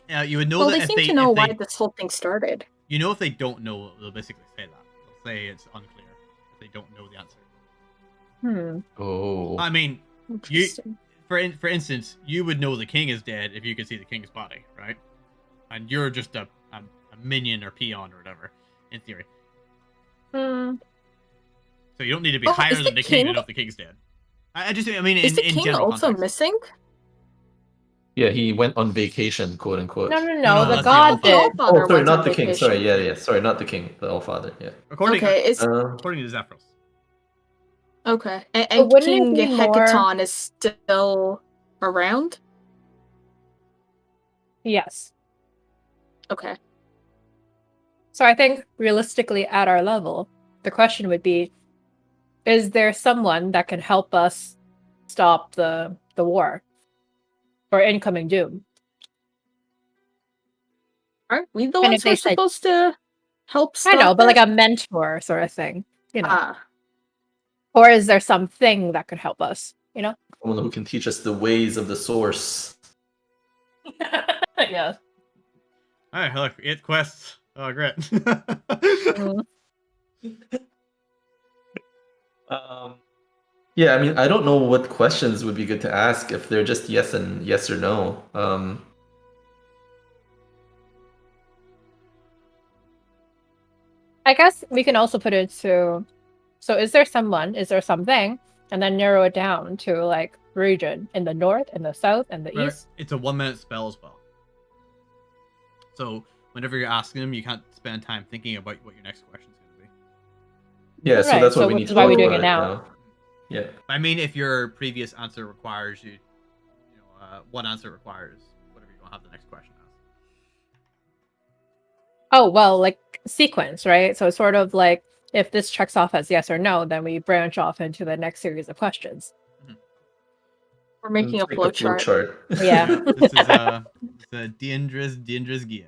Yeah, you would know Well, that they if seem they to know if why they, this whole thing started. you know if they don't know, they'll basically say that. They'll say it's unclear if they don't know the answer. Oh. I mean, Interesting. for instance, you would know the king is dead if you could see the king's body, right? And you're just a minion or peon or whatever, in theory. So you don't need to be Oh, higher is than the the king to king- know if the king's dead. I mean, Is the in king general also context. missing? Yeah, he went on vacation, quote unquote. No, No, the that's the god All-Father. The did. All-Father Oh, sorry, went not on the king. vacation. Sorry, yeah. Sorry, not the king. The All-Father, yeah. According Okay, it's according to Zephryos. okay. But And wouldn't it King be more- Hecaton is still around? Yes. Okay. So I think realistically at our level, the question would be, is there someone that can help us stop the war or incoming doom? Aren't we the And ones if who they are said- supposed to help I stop know, but like it? a mentor sort of thing, you know. Ah, Or is there something that could help us, you know? Someone who can teach us the ways of the source. Yeah. Alright, look, 8 quests. Oh, great. Yeah, I mean, I don't know what questions would be good to ask if they're just yes or no. I guess we can also put it to, so is there someone, is there something, and then narrow it down to like region in the north, in the south, and the Right, east. it's a 1-minute spell as well. So whenever you're asking them, you can't spend time thinking about what your next question is going to be. Yeah, so Right, that's what so we which need is to why talk we're doing about it now. Yeah. I mean, if your previous answer requires you, one answer requires whatever you don't have the next question as. Oh, well, like sequence, right? So it's sort of like if this checks off as yes or no, then we branch off into the next series of questions. we're making a It's like flow chart. Yeah. This is a dangerous game.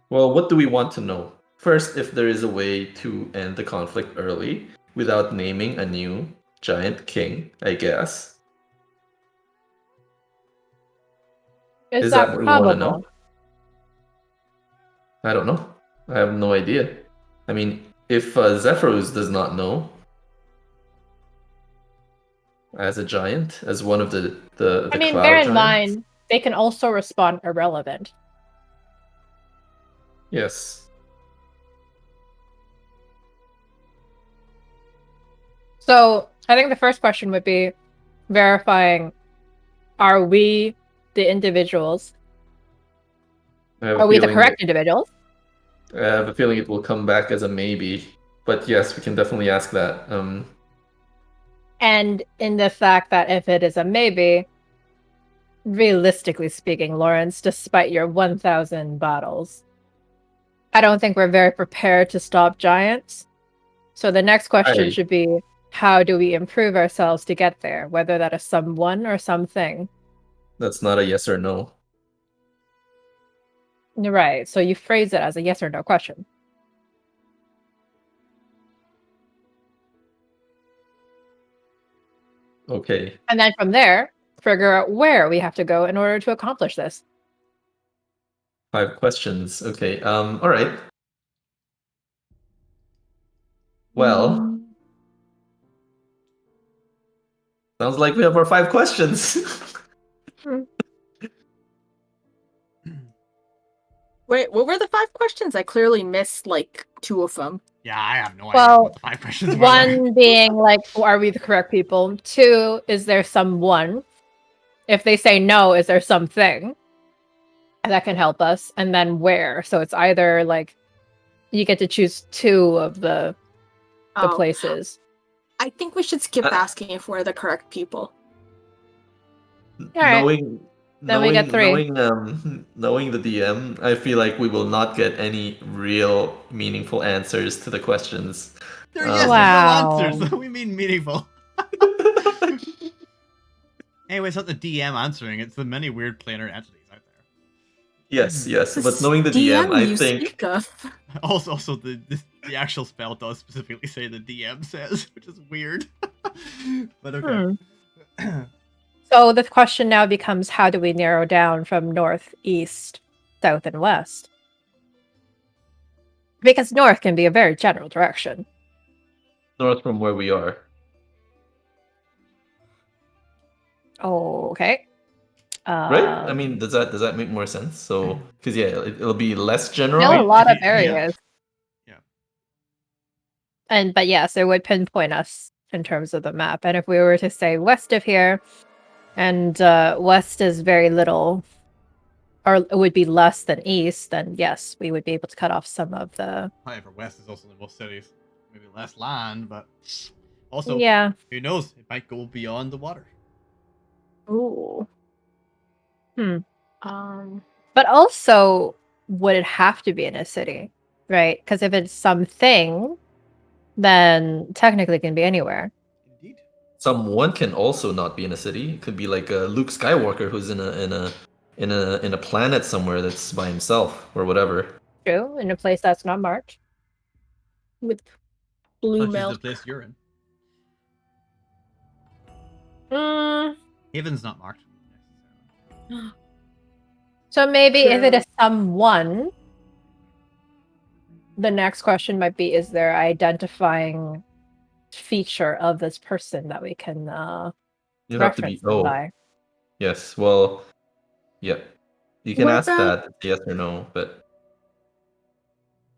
Well, what do we want to know? First, if there is a way to end the conflict early without naming a new giant king, I guess. Is that that what we want to know? probable? I don't know. I have no idea. I mean, if Zephryos does not know, as a giant, as one of the I mean, cloud bear in giants. mind, they can also respond irrelevant. Yes. So I think the first question would be verifying: are we the individuals? I have a Are we the feeling correct individuals? I have a feeling it will come back as a maybe. But yes, we can definitely ask that. And in the fact that if it is a maybe, realistically speaking, Lawrence, despite your 1,000 battles, I don't think we're very prepared to stop giants. So the next question Right. should be, how do we improve ourselves to get there? Whether that is someone or something. That's not a yes or no. Right. So you phrase it as a yes or no question. Okay. And then from there, figure out where we have to go in order to accomplish this. 5 questions. Okay. All right. Well, sounds like we have our 5 questions. Wait, what were the 5 questions? I clearly missed like 2 of them. Yeah, I have no idea Well, what the 5 questions were. there. one being like, are we the correct people? 2, is there someone? If they say no, is there something that can help us? And then where? So it's either like you get to choose 2 of the Oh. places. I think we should skip asking if we're the correct people. right. Knowing Then we get 3. knowing the DM, I feel like we will not get any real meaningful answers to the questions. They're yes Wow. or no answers. We mean meaningful. Anyway, it's not the DM answering, it's the many weird planar entities out there. Yes, but knowing the DM, I you think speak of. Also, the actual spell does specifically say the DM says, which is weird. But okay. So the question now becomes, how do we narrow down from north, east, south, and west? Because north can be a very general direction. north from where we are. Okay. Right? I mean, does that make more sense? So, because yeah, it'll be less general. Still a lot of Yeah. areas. Yeah. But yes, it would pinpoint us in terms of the map. And if we were to say west of here, and west is very little, or it would be less than east, then yes, we would be able to cut off some of the... However, west is also the most cities. Maybe less land, but also, Yeah. who knows? It might go beyond the water. Ooh. But also, would it have to be in a city? Right? Because if it's something, then technically it can be anywhere. Indeed. Someone can also not be in a city. It could be like Luke Skywalker, who's in a planet somewhere that's by himself or whatever. True, in a place that's not marked. With blue Such is the milk. place you're in. Mm, Haven's not marked. so maybe if it True. is someone, the next question might be, is there identifying feature of this person that we can You'd have to be reference them by? Yes. Well, yep. You can What ask about- that yes or no, but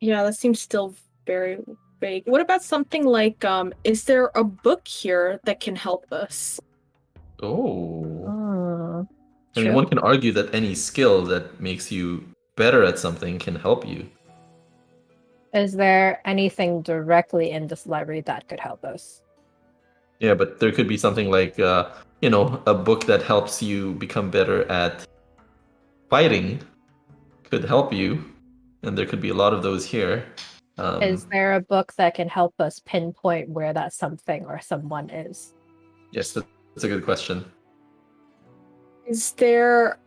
Yeah, that seems still very vague. What about something like, is there a book here that can help us? I True. mean, one can argue that any skill that makes you better at something can help you. Is there anything directly in this library that could help us? Yeah, but there could be something like, a book that helps you become better at fighting could help you, and there could be a lot of those here. Is there a book that can help us pinpoint where that something or someone is? Yes, that's a good question. Is there...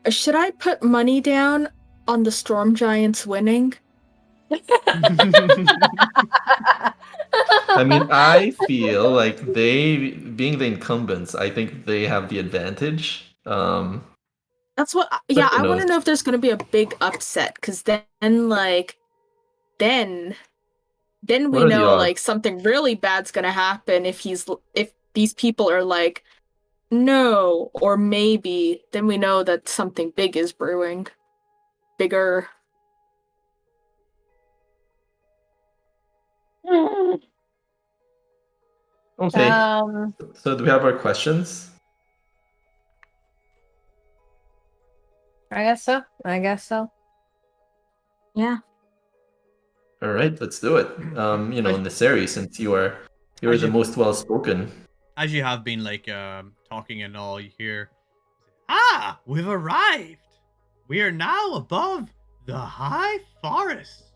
Should I put money down on the Storm Giants winning? I mean, I feel like they, being the incumbents, I think they have the advantage. That's what... But Yeah, who I want to knows? know if there's going to be a big upset, because then we What are the know, odds? like, something really bad's going to happen if these people are like, no, or maybe, then we know that something big is brewing. Bigger. Okay. Um, So do we have our questions? I guess so. I guess so. Yeah. All right, let's do it. Niserie, since you're the most well spoken. As you have been like talking and all, you hear, "Ah, we've arrived. We are now above the high forest."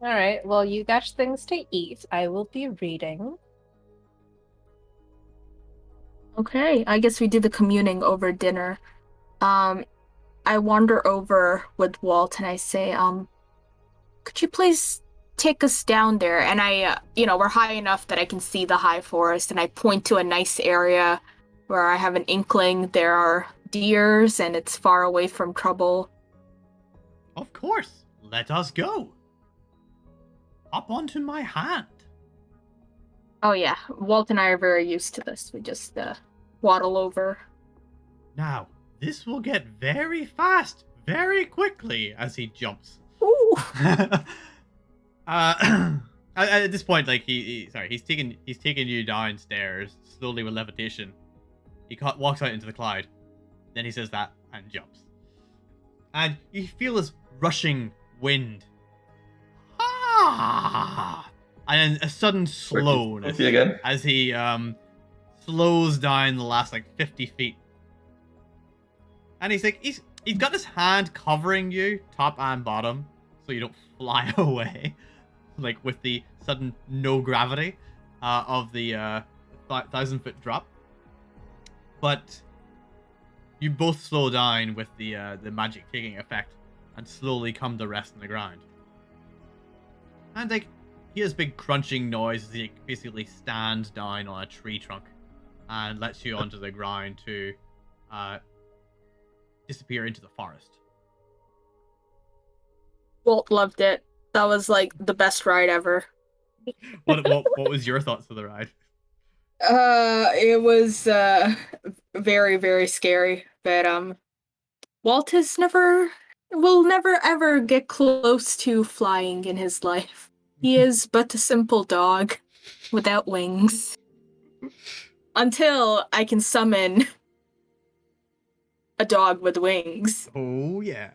All right. Well, you got things to eat. I will be reading. Okay, I guess we do the communing over dinner. I wander over with Walt and I say, could you please take us down there? And we're high enough that I can see the high forest, and I point to a nice area where I have an inkling there are deers and it's far away from trouble. Of course, let us go. Hop onto my hand. Oh yeah, Walt and I are very used to this. We just waddle over. Now, this will get very fast, very quickly as he jumps. Ooh. At this point, like he's taking you downstairs slowly with levitation. He walks out into the cloud, then he says that and jumps. And you feel this rushing wind. Ah! And then a sudden slowness See again? as he slows down the last like 50 feet. And he's got his hand covering you, top and bottom, so you don't fly away, like with the sudden no gravity of the 1,000-foot drop. But you both slow down with the magic taking effect, and slowly come to rest on the ground. And like he has big crunching noise as he basically stands down on a tree trunk, and lets you onto the ground to disappear into the forest. Walt loved it. That was like the best ride ever. What was your thoughts of the ride? It was very, very scary. But Walt will never ever get close to flying in his life. He is but a simple dog without wings. Until I can summon a dog with wings. Oh yeah.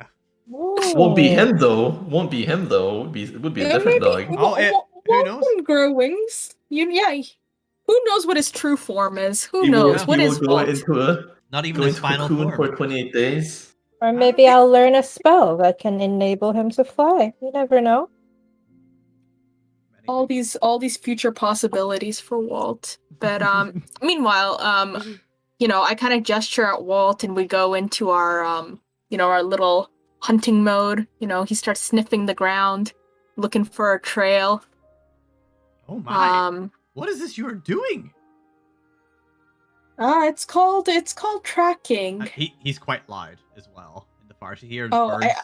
Won't be him though. Would be a different dog. Oh, who knows? Won't grow wings. Who knows what his true form is? Who He knows? What will is go Walt? into Not even a his final cocoon form. for 28 days. Or maybe I'll learn a spell that can enable him to fly. You never know. All these future possibilities for Walt. But meanwhile, I kind of gesture at Walt and we go into our our little hunting mode. He starts sniffing the ground, looking for a trail. Oh my. What is this you're doing? It's called tracking. He's quite loud as well in the forest. You hear Oh, birds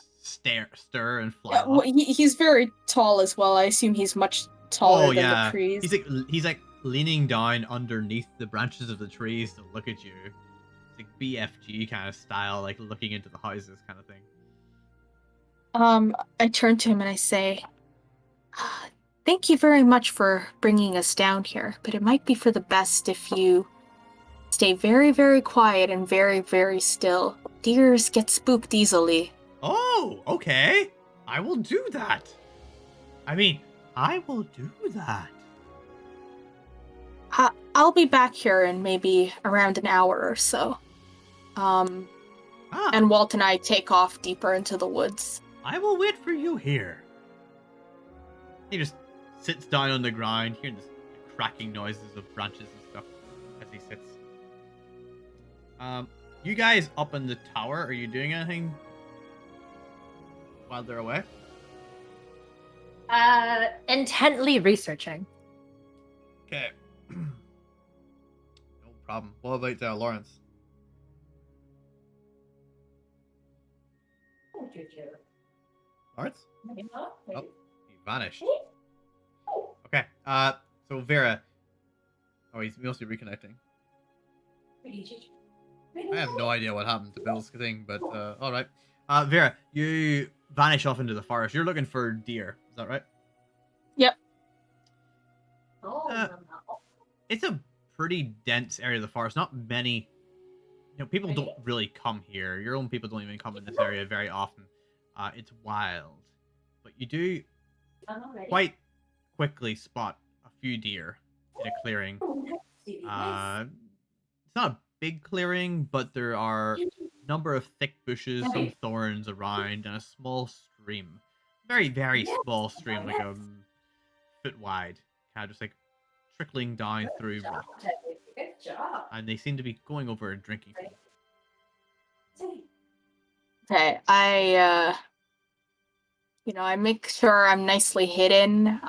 stir and fly well, off. he's very tall as well. I assume he's much taller than the trees. He's like leaning down underneath the branches of the trees to look at you. It's like BFG kind of style, like looking into the houses kind of thing. I turn to him and I say, thank you very much for bringing us down here, but it might be for the best if you stay very, very quiet and very, very still. Deers get spooked easily. Oh, okay. I will do that. I will do that. I'll be back here in maybe around an hour or so. And Walt and I take off deeper into the woods. I will wait for you here. He just sits down on the ground, hearing the cracking noises of branches and stuff as he sits. You guys up in the tower, are you doing anything while they're away? Intently researching. Okay. No problem. What about Lawrence? Lawrence? Oh, he vanished. Okay. So Vera. Oh, he's mostly reconnecting. I have no idea what happened to Bill's thing, but all right. Vera, you vanish off into the forest. You're looking for deer. Is that right? Yep. it's a pretty dense area of the forest. Not many, people don't really come here. Your own people don't even come in this area very often. It's wild, but you do quite quickly spot a few deer in a clearing. It's not a big clearing, but there are a number of thick bushes, some thorns around, and a small stream. Very, very small stream, like a foot wide, kind of just like trickling down through rock. And they seem to be going over and drinking. Okay, I make sure I'm nicely hidden.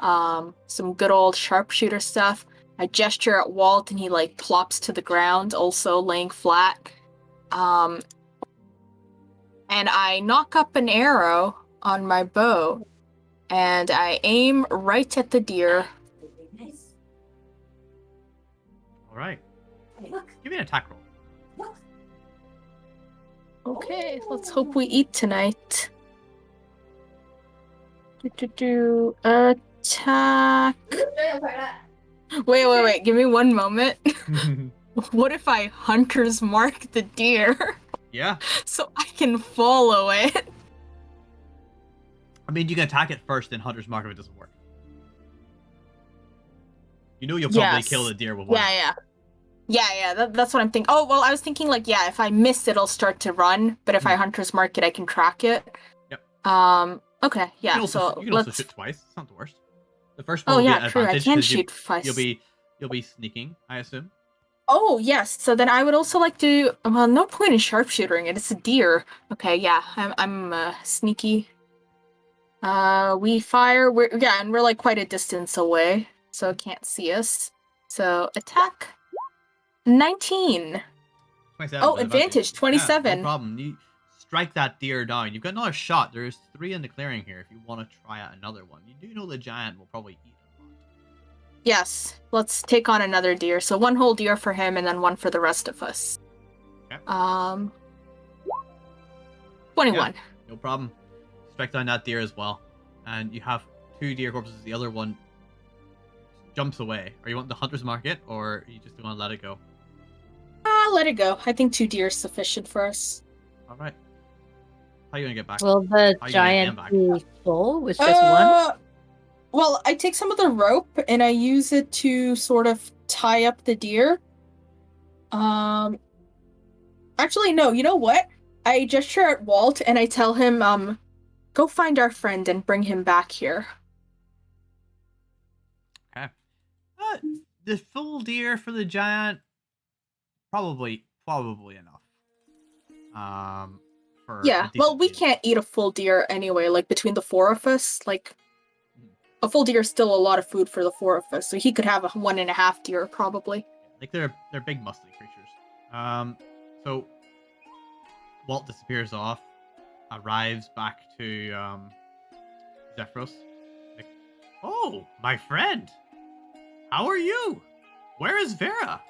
Some good old sharpshooter stuff. I gesture at Walt and he like plops to the ground, also laying flat. And I knock up an arrow on my bow and I aim right at the deer. Alright. Give me an attack roll. Okay, let's hope we eat tonight. Attack. Wait. Give me one moment. What if I hunter's mark the deer? Yeah. So I can follow it. I mean, you can attack it first, then hunter's mark if it doesn't work. You'll probably kill the deer with one. Yeah, that's what I'm thinking. Oh, well, I was thinking, like, yeah, if I miss it, it'll start to run, but if I hunter's mark it, I can track it. Yep. Okay, yeah, you can also shoot twice. It's not the worst. The first one will be an true, I advantage can 'cause shoot twice. You'll be sneaking, I assume. Oh, yes, so then I would also like to... Well, no point in sharpshooting it, it's a deer. Okay, yeah, I'm sneaky. We fire, and we're, like, quite a distance away, so it can't see us. So, attack... 19. 27. Oh, advantage, 27. Yeah, no problem. You strike that deer down. You've got another shot. There's 3 in the clearing here if you want to try out another one. You do know the giant will probably eat a lot. Yes, let's take on another deer. So 1 whole deer for him and then 1 for the rest of us. Okay. 21. Yeah, no problem. Strike down that deer as well. And you have 2 deer corpses. The other one jumps away. Are you want the hunter's mark it, or are you just going to let it go? Let it go. I think 2 deer is sufficient for us. Alright. How are you going to get back? Will the How you gonna get giant them back? be full with just one? Well, I take some of the rope and I use it to sort of tie up the deer. Actually, no, you know what? I gesture at Walt and I tell him, go find our friend and bring him back here. Okay. The full deer for the giant, probably enough. Yeah, well, we can't eat a full deer anyway, like, between the 4 of us, like, a full deer is still a lot of food for the 4 of us, so he could have a 1.5 deer, probably. Like, they're big, muscly creatures. So, Walt disappears off, arrives back to, Zephryos. Like, oh, my friend! How are you? Where is Vera?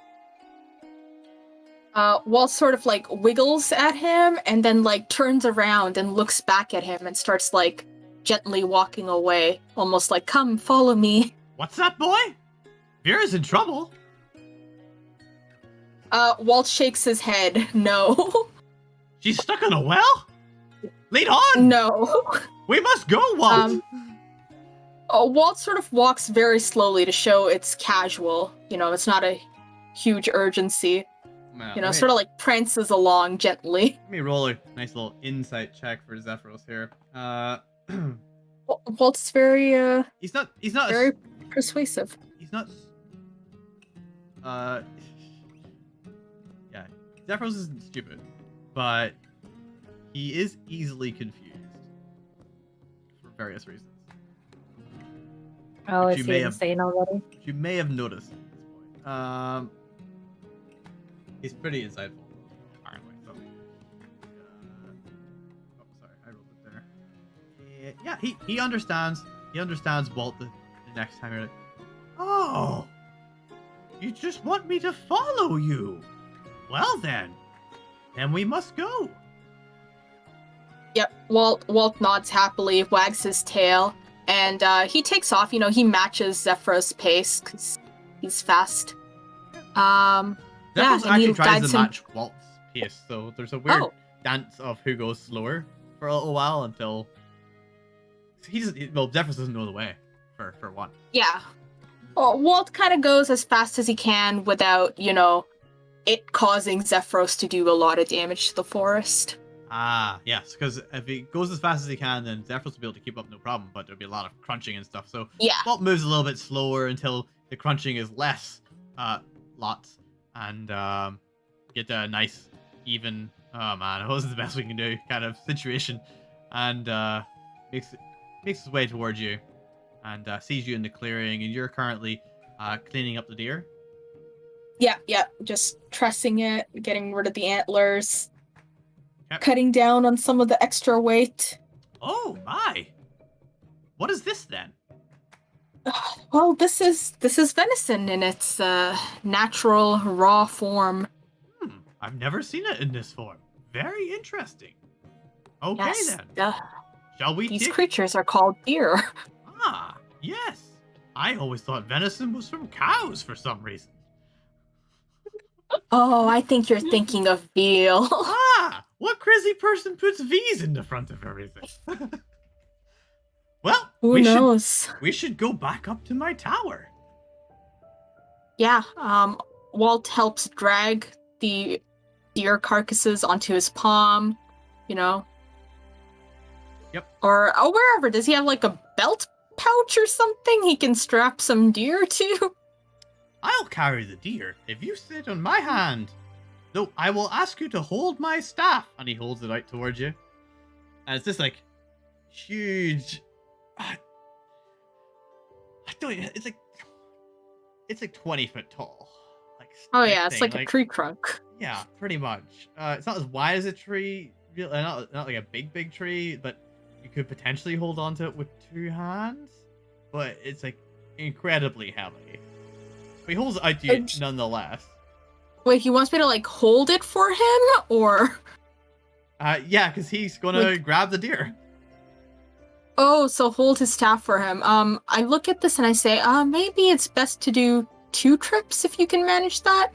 Walt sort of, like, wiggles at him, and then, like, turns around and looks back at him and starts, like, gently walking away. Almost like, come, follow me. What's that, boy? Vera's in trouble. Walt shakes his head. No. She's stuck in a well? Lead on! No. We must go, Walt! Walt sort of walks very slowly to show it's casual. You know, it's not a huge urgency. Well, Sort of like prances along gently. Let me roll a nice little insight check for Zephryos here. Walt's very, He's not very persuasive. He's not... Yeah, Zephryos isn't stupid, but he is easily confused for various reasons. Oh, Which is you he may have- insane already? Which you may have noticed at this point. He's pretty insightful, apparently. So, oh, sorry, I rolled it there. Yeah, he understands. He understands Walt the next time. You're like, oh, you just want me to follow you. Well then we must go. Yep, Walt nods happily, wags his tail, and he takes off. He matches Zephyr's pace, because he's fast. Yeah, Zephyrus and he actually tries guides to him. match Walt's pace, so there's a weird Oh. dance of who goes slower for a little while until Zephyrus doesn't know the way for one. Yeah. Well, Walt kind of goes as fast as he can without, it causing Zephyrus to do a lot of damage to the forest. Ah, yes, because if he goes as fast as he can, then Zephyrus will be able to keep up no problem, but there'll be a lot of crunching and stuff. So Yeah. Walt moves a little bit slower until the crunching is less lots, and get a nice, even, oh man, this is the best we can do kind of situation, and makes his way towards you, and sees you in the clearing, and you're currently cleaning up the deer. Yeah. Just trussing it, getting rid of the antlers, Yep. cutting down on some of the extra weight. Oh my! What is this then? Well, this is venison in its natural raw form. I've never seen it in this form. Very interesting. Okay Yes, then. Shall we these take... creatures are called deer. Ah, yes. I always thought venison was from cows for some reason. Oh, I think you're thinking of veal. Ah, what crazy person puts V's in the front of everything? Well, Who knows? we should go back up to my tower. Yeah, Walt helps drag the deer carcasses onto his palm, Yep. Or wherever. Does he have like a belt pouch or something he can strap some deer to? I'll carry the deer if you sit on my hand. No, I will ask you to hold my staff. And he holds it out towards you. And it's this like huge. I don't. It's like 20 foot tall. Like Oh stick yeah, it's thing, like a tree trunk. Yeah, pretty much. It's not as wide as a tree. Not like a big tree, but you could potentially hold onto it with two hands. But it's like incredibly heavy. But he holds it out to you nonetheless. Wait, he wants me to like hold it for him, or? Yeah, because he's gonna grab the deer. Oh, so hold his staff for him. I look at this and I say, maybe it's best to do 2 trips if you can manage that.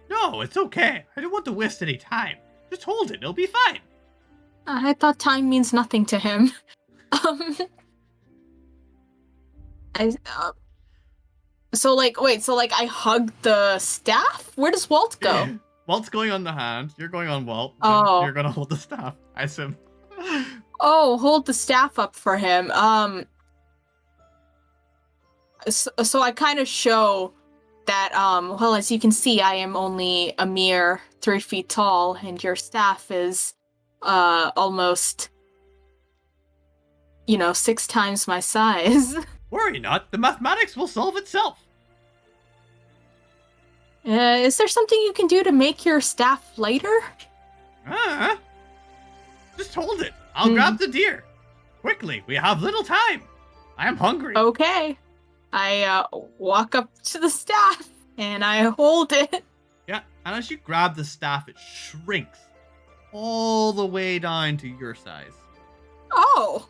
No, it's okay. I don't want to waste any time. Just hold it. It'll be fine. I thought time means nothing to him. So I hug the staff? Where does Walt go? Walt's going on the hand. You're going on Walt. Oh. You're gonna hold the staff. I assume. Oh, hold the staff up for him. So I kind of show that, well, as you can see, I am only a mere 3 feet tall, and your staff is, almost, 6 times my size. Worry not. The mathematics will solve itself. Is there something you can do to make your staff lighter? Just hold it. I'll grab the deer. Quickly, we have little time. I am hungry. Okay. I walk up to the staff and I hold it. Yeah, and as you grab the staff, it shrinks all the way down to your size. Oh,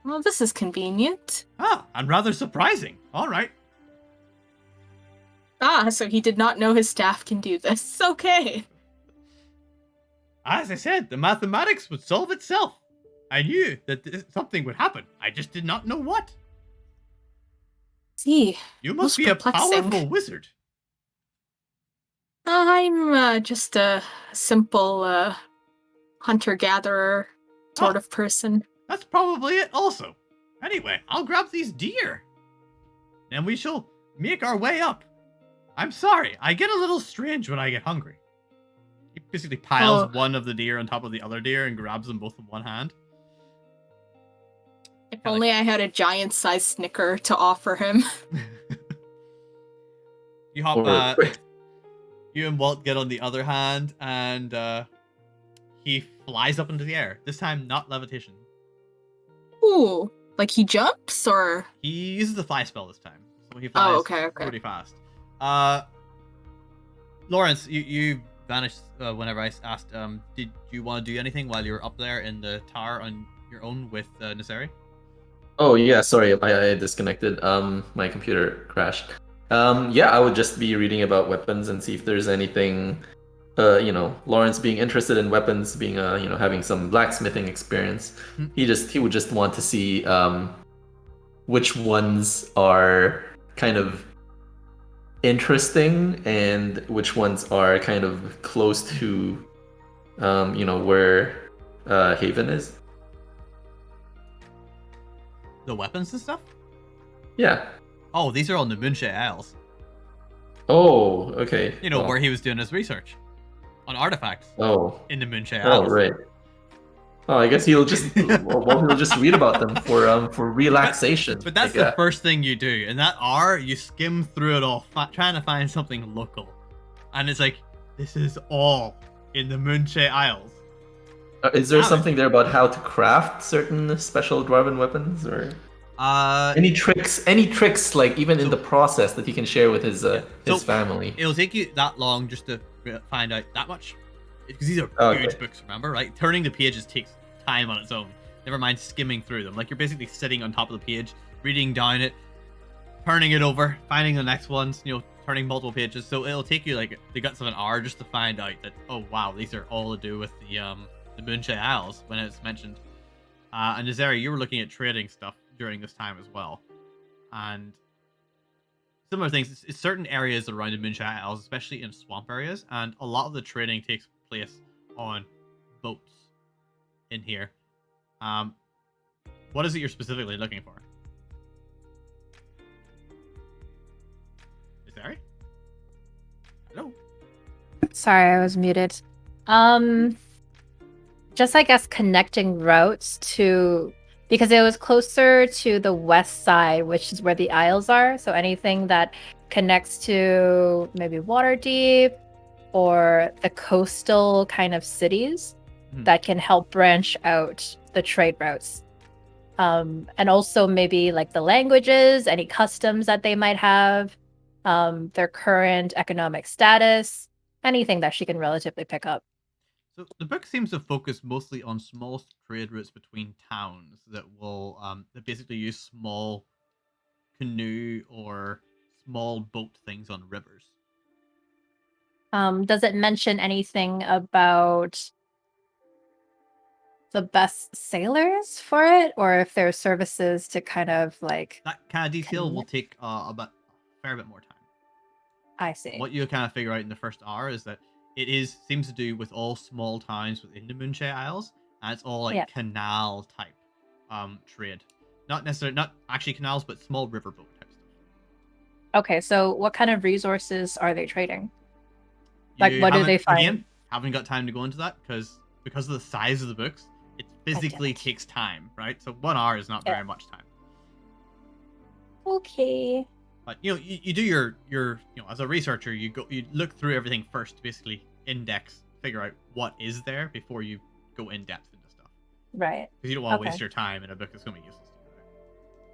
well, this is convenient. Ah, and rather surprising. All right. So he did not know his staff can do this. Okay. As I said, the mathematics would solve itself. I knew that something would happen. I just did not know what. See, You must most be a perplexing. powerful wizard. I'm just a simple hunter-gatherer sort of person. That's probably it also. Anyway, I'll grab these deer. Then we shall make our way up. I'm sorry, I get a little strange when I get hungry. He basically piles one of the deer on top of the other deer and grabs them both in one hand. If only I had a giant-sized Snicker to offer him. You hop, you and Walt get on the other hand, and he flies up into the air. This time, not levitation. Ooh, like he jumps, or? He uses the fly spell this time, so he flies okay. pretty fast. Lawrence, you vanished whenever I asked. Did you want to do anything while you were up there in the tower on your own with Niserie? Oh yeah, sorry, I disconnected. My computer crashed. Yeah, I would just be reading about weapons and see if there's anything. Lawrence being interested in weapons, being having some blacksmithing experience. Hmm. He would just want to see which ones are kind of interesting and which ones are kind of close to where Haven is. The weapons and stuff? Yeah. Oh, these are all in the Moonshade Isles. Oh, okay. You know, Well, where he was doing his research on artifacts Oh. in the Moonshade Oh, Isles. right. Oh, I guess he'll just he'll just read about them for relaxation. But that's the first thing you do. In that hour, you skim through it all, trying to find something local. And it's like, this is all in the Moonshade Isles. Is there Damn it. something there about how to craft certain special dwarven weapons, or any tricks, like even in the process that he can share with his family? It'll take you that long just to find out that much. Because these are huge books, remember, right? Turning the pages takes time on its own. Never mind skimming through them. Like, you're basically sitting on top of the page, reading down it, turning it over, finding the next ones, turning multiple pages. So it'll take you like the guts of an hour just to find out that, oh wow, these are all to do with the Moonshade Isles when it's mentioned. And Niserie, you were looking at trading stuff during this time as well. And similar things, it's certain areas around the Moonshade Isles, especially in swamp areas, and a lot of the trading takes place on boats in here. What is it you're specifically looking for? Niserie? Hello? Sorry, I was muted. Just I guess connecting routes to, because it was closer to the west side, which is where the Isles are. So anything that connects to maybe Waterdeep or the coastal kind of cities that can help branch out the trade routes. And also maybe like the languages, any customs that they might have, their current economic status, anything that she can relatively pick up. So the book seems to focus mostly on small trade routes between towns that will that basically use small canoe or small boat things on rivers. Does it mention anything about the best sailors for it, or if there's services to kind of like That kind of detail will take a fair bit more time. I see. What you kind of figure out in the first hour is that it seems to do with all small towns within the Moonshade Isles, and it's all like canal type trade. Not actually canals, but small riverboat type stuff. Okay, so what kind of resources are they trading? Like, what do they find? Again, haven't got time to go into that because of the size of the books, it physically takes time, right? So 1 hour is not very much time. Okay. But you do your as a researcher, you look through everything first to basically index, figure out what is there before you go in depth into stuff. Right. Because you don't want to waste your time in a book that's going to be useless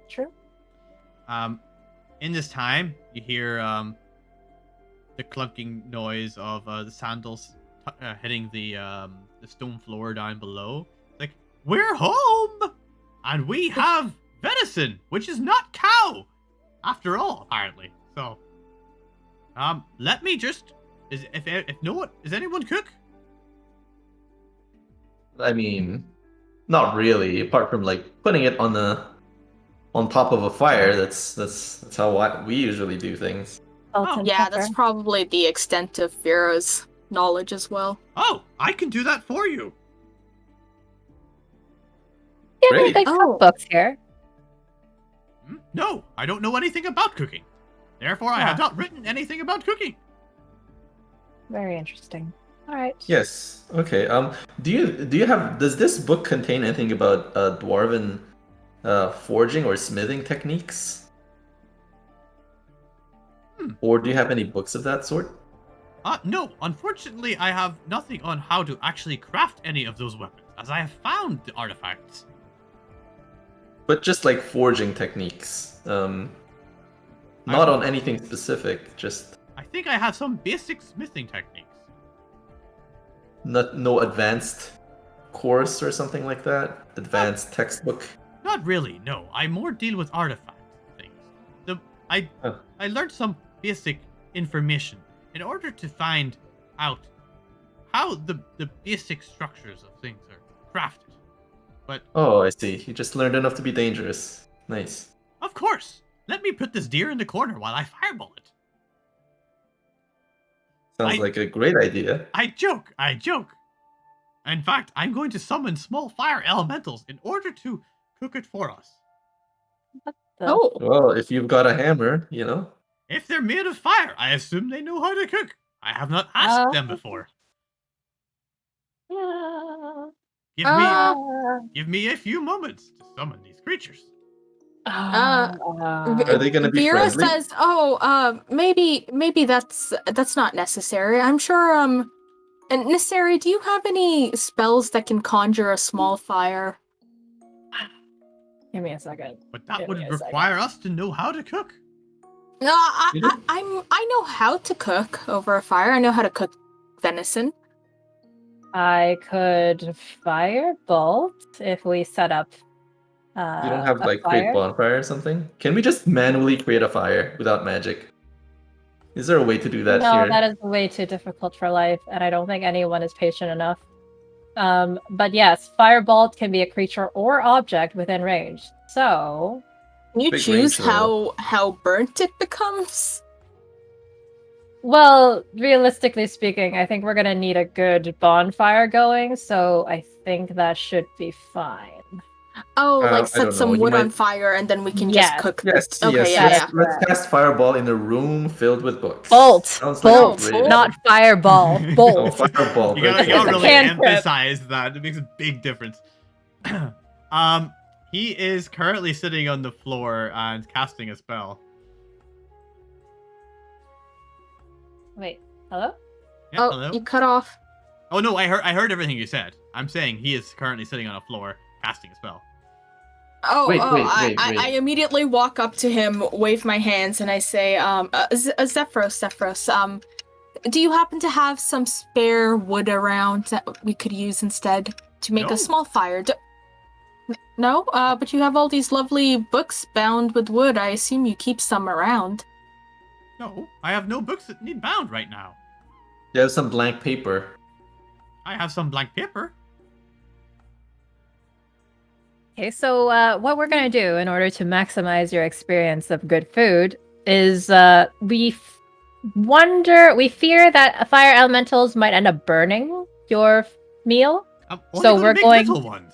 to you. True. In this time, you hear the clunking noise of the sandals hitting the stone floor down below. Like, we're home, and we have venison, which is not cow, after all, apparently. So, let me just does anyone cook? I mean, not really. Apart from like putting it on top of a fire. That's how we usually do things. Yeah, that's probably the extent of Vera's knowledge as well. Oh, I can do that for you. Yeah, Great. they cookbooks here. No, I don't know anything about cooking. Therefore, I have not written anything about cooking. Very interesting. All right. Yes. Okay. Does this book contain anything about dwarven forging or smithing techniques? Or do you have any books of that sort? No. Unfortunately, I have nothing on how to actually craft any of those weapons, as I have found the artifacts. But just like forging techniques. Not on anything specific, just... I think I have some basic smithing techniques. No advanced course or something like that? Advanced textbook? Not really, no. I more deal with artifact things. I learned some basic information in order to find out how the basic structures of things are crafted. But Oh, I see. You just learned enough to be dangerous. Nice. of course, let me put this deer in the corner while I fireball it. Sounds like a great idea. I joke. In fact, I'm going to summon small fire elementals in order to cook it for us. Oh, Well, if you've got a hammer, you know. If they're made of fire, I assume they know how to cook. I have not asked them before. Give me a few moments to summon these creatures. Are they gonna be Vera friendly? says, maybe that's not necessary. I'm sure, and Niserie, do you have any spells that can conjure a small fire? Give me a second. But that Give would me a second. require us to know how to cook. No, I know how to cook over a fire. I know how to cook venison. I could firebolt if we set up. You don't have a like fire. create bonfire or something? Can we just manually create a fire without magic? Is there a way to do that No, here? that is way too difficult for life, and I don't think anyone is patient enough. But yes, firebolt can be a creature or object within range. So Can you Big choose range, though. how burnt it becomes? well, realistically speaking, I think we're gonna need a good bonfire going, so I think that should be fine. Oh, I like set don't know, some you wood on might- fire and then we can Yes. just cook Yes, this. Okay, yes. yeah. Let's cast fireball in a room filled with books. Bolt, Sounds like a bolt, great idea. not fireball. Oh, Bolt. fireball. You gotta okay. really cantrip. emphasize that. It makes a big difference. He is currently sitting on the floor and casting a spell. Wait, hello? Yeah, Oh, hello? you cut off. Oh no, I heard everything you said. I'm saying he is currently sitting on a floor casting a spell. Wait. I immediately walk up to him, wave my hands, and I say, Zephryos, do you happen to have some spare wood around that we could use instead to make No. a small fire? No? But you have all these lovely books bound with wood. I assume you keep some around. No, I have no books that need bound right now. You have some blank paper. I have some blank paper. Okay, so what we're gonna do in order to maximize your experience of good food is we fear that fire elementals might end up burning your meal. Only So the we're big going- little ones.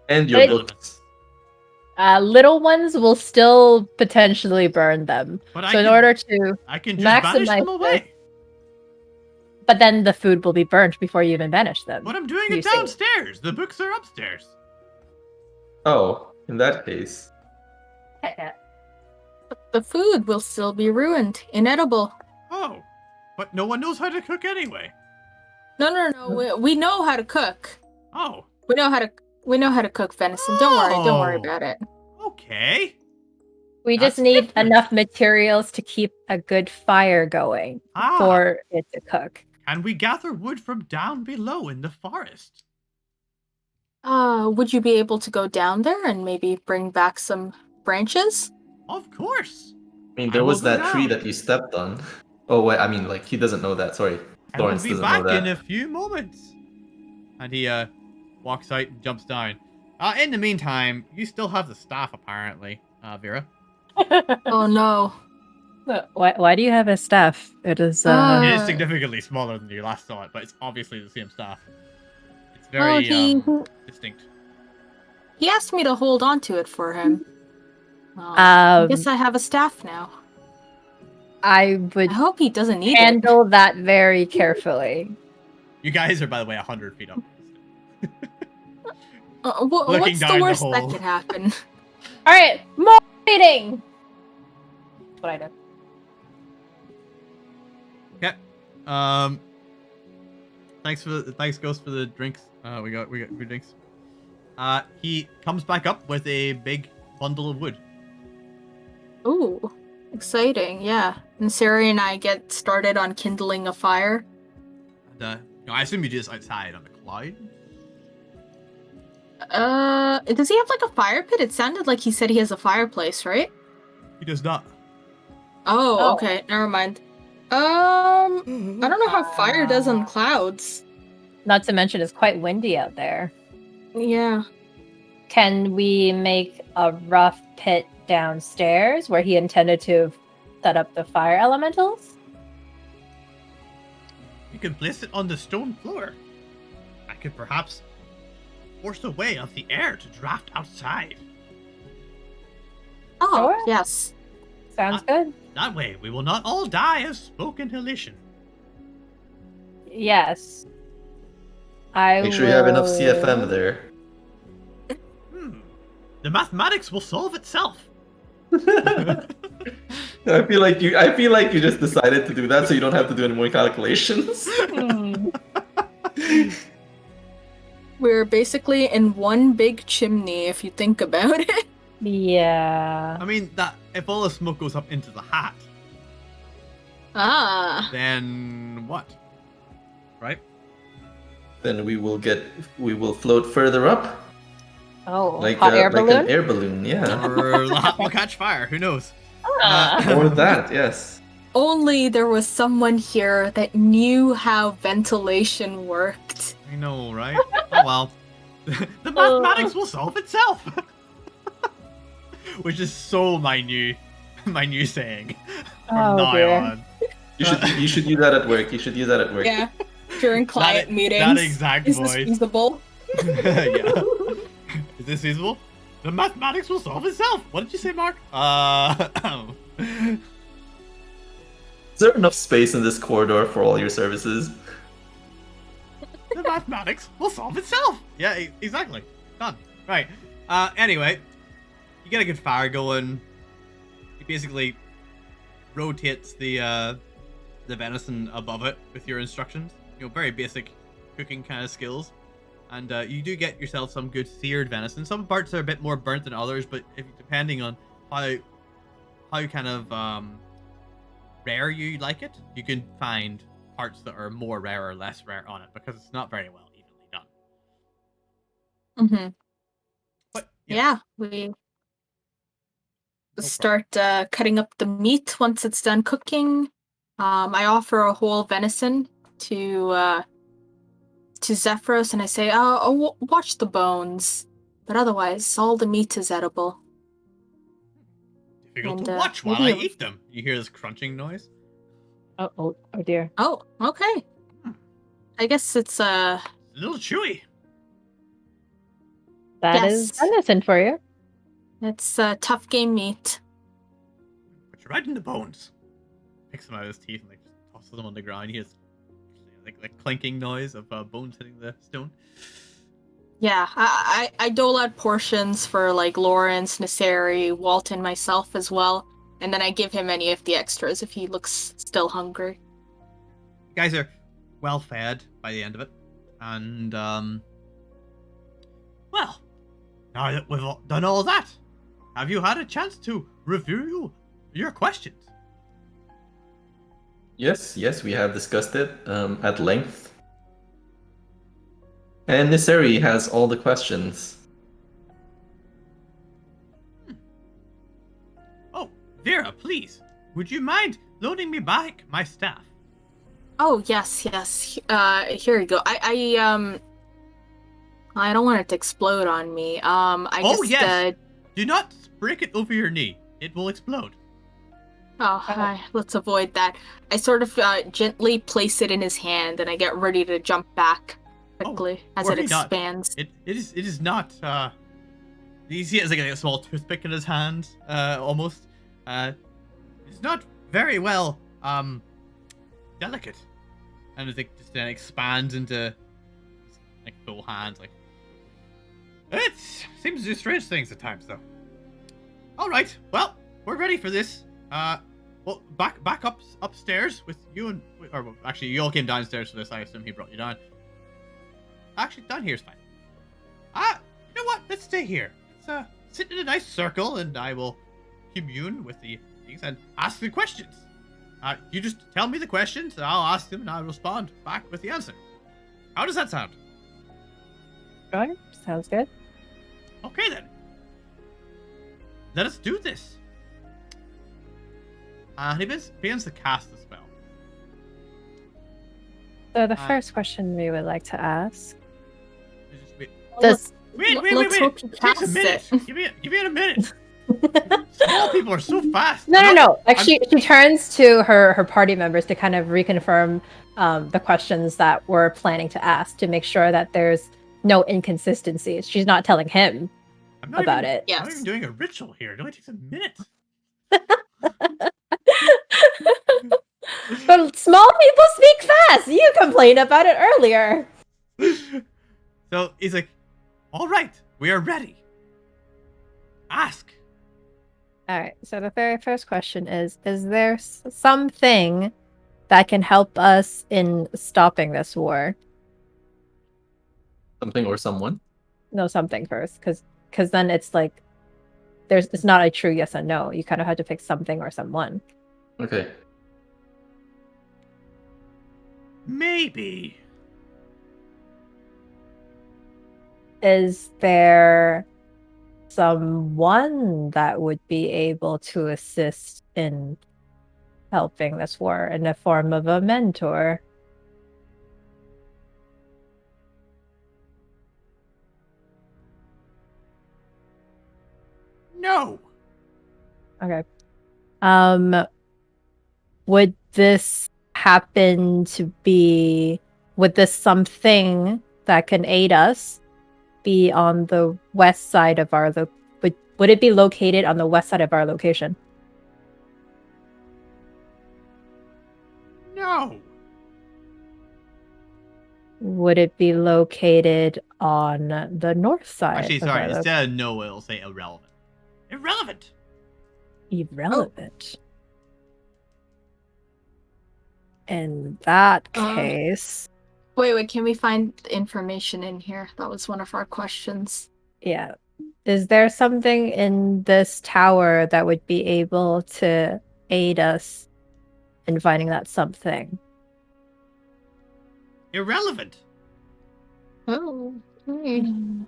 And your Wait. books. Little ones will still potentially burn them. But So in order to, I can just banish them maximize away. but then the food will be burnt before you even banish them. But I'm doing You it see. downstairs. The books are upstairs. Oh, in that case. The food will still be ruined, inedible. Oh, but no one knows how to cook anyway. No. We know how to cook. Oh, We know how to cook venison. Don't worry Oh. about it. okay. We just That's need different. enough materials to keep a good fire going for it to cook. And we gather wood from down below in the forest. Would you be able to go down there and maybe bring back some branches? Of course. I mean, I there will was go that tree down. that you stepped on. Oh, wait, I mean, like, he doesn't know that. Sorry. I will Lawrence be doesn't back know that. in a few moments. And he walks out and jumps down. In the meantime, you still have the staff apparently, Vera. Oh no. Why do you have a staff? It is It is Uh, significantly smaller than you last saw it, but it's obviously the same staff. It's Oh, very he distinct. asked me to hold on to it for him. Well, I guess I have a staff now. I would I hope he doesn't need it. handle that very carefully. You guys are, by the way, 100 feet up. What's Looking down the the worst that hole. could happen? All right, more meeting. That's what I did. Okay. Thanks Ghost for the drinks. We got good drinks. He comes back up with a big bundle of wood. Ooh, exciting! Yeah, and Sarah and I get started on kindling a fire. And, I assume you do this outside on the cloud. Does he have like a fire pit? It sounded like he said he has a fireplace, right? He does not. Oh, okay. Never mind. I don't know how fire does on clouds. Not to mention, it's quite windy out there. Yeah. Can we make a rough pit downstairs where he intended to set up the fire elementals? You can place it on the stone floor. I could perhaps force a way of the air to draft outside. Oh, Sure. yes. Sounds good. That way, we will not all die of smoke inhalation. Yes. I Make sure you have enough will- CFM there. The mathematics will solve itself. I feel like you just decided to do that so you don't have to do any more calculations. Hmm. We're basically in one big chimney if you think about it. Yeah. I mean, that if all the smoke goes up into the hat, Ah. then what? Right? Then we will float further up, Oh, like hot air like balloon? an air balloon, yeah. Or the hat will catch fire. Who knows? Or that, yes. Only there was someone here that knew how ventilation worked. I know, right? Oh well. The mathematics will solve itself. Which is so my new saying from Oh, now dear. on. You should use that at work. You should use that at work. Yeah. During client meetings. That exact Is this voice. feasible? Yeah. Is this feasible? The mathematics will solve itself. What did you say, Mark? Is there enough space in this corridor for all your services? The mathematics will solve itself. Yeah, exactly. Done. Right. Anyway, you get a good fire going. He basically rotates the venison above it with your instructions. You know, very basic cooking kind of skills. And you do get yourself some good seared venison. Some parts are a bit more burnt than others, but depending on how kind of rare you like it, you can find parts that are more rare or less rare on it because it's not very well evenly done. Mm-hmm. But Yeah, we start cutting up the meat once it's done cooking. I offer a whole venison to Zephryos, and I say, watch the bones. But otherwise, all the meat is edible. difficult And, to watch while I maybe- eat them. You hear this crunching noise? Oh dear. Oh, okay. I guess it's It's a little chewy. That is Yes. venison for you. it's tough game meat. But you're right in the bones. Picks them out of his teeth and like just tosses them on the ground. He hears like the clinking noise of bones hitting the stone. Yeah, I dole out portions for like Lawrence, Niserie, Walt, and myself as well. And then I give him any of the extras if he looks still hungry. You guys are well fed by the end of it. And well, now that we've done all that, have you had a chance to review your questions? Yes, we have discussed it at length. And Niserie has all the questions. Oh, Vera, please, would you mind loaning me back my staff? Oh yes. Here you go. I don't want it to explode on me. Oh, yes. Do not break it over your knee. It will explode. Let's avoid that. I sort of gently place it in his hand, and I get ready to jump back quickly as it worry not. expands. It is not. You see it as like a small toothpick in his hand, almost. It's not very well delicate, and it just then expands into like full hands. Like it seems to do strange things at times, though. All right, well, we're ready for this. Well, back upstairs with you and, or well, actually, you all came downstairs for this. I assume he brought you down. Actually, down here's fine. You know what? Let's stay here. Let's sit in a nice circle, and I will commune with the things and ask the questions. You just tell me the questions, and I'll ask them, and I'll respond back with the answer. How does that sound? Sure, sounds good. Okay then. Let us do this. He begins to cast the spell. So the first question we would like to ask Wait, does Let's hope he It takes a casts minute. it. Give me a minute. Small people are so fast. No. Actually, she turns to her party members to kind of reconfirm the questions that we're planning to ask to make sure that there's no inconsistencies. She's not telling him about it. I'm not even doing a ritual here. It only takes a minute. But small people speak fast. You complained about it earlier. So he's like, all right, we are ready. Ask. All right. So the very first question is there something that can help us in stopping this war? Something or someone? No, something first, because then it's like it's not a true yes and no. You kind of have to pick something or someone. Okay. Maybe. Is there someone that would be able to assist in helping this war in the form of a mentor? No. Okay. Would this happen to be, would this something that can aid us be on the west side of our would it be located on the west side of our location? No. Would it be located on the north side? Actually, of sorry. our Instead of no, it'll say irrelevant. Irrelevant. irrelevant? In that Um, case, Wait, can we find information in here? That was one of our questions. yeah. Is there something in this tower that would be able to aid us in finding that something? Irrelevant. Oh. All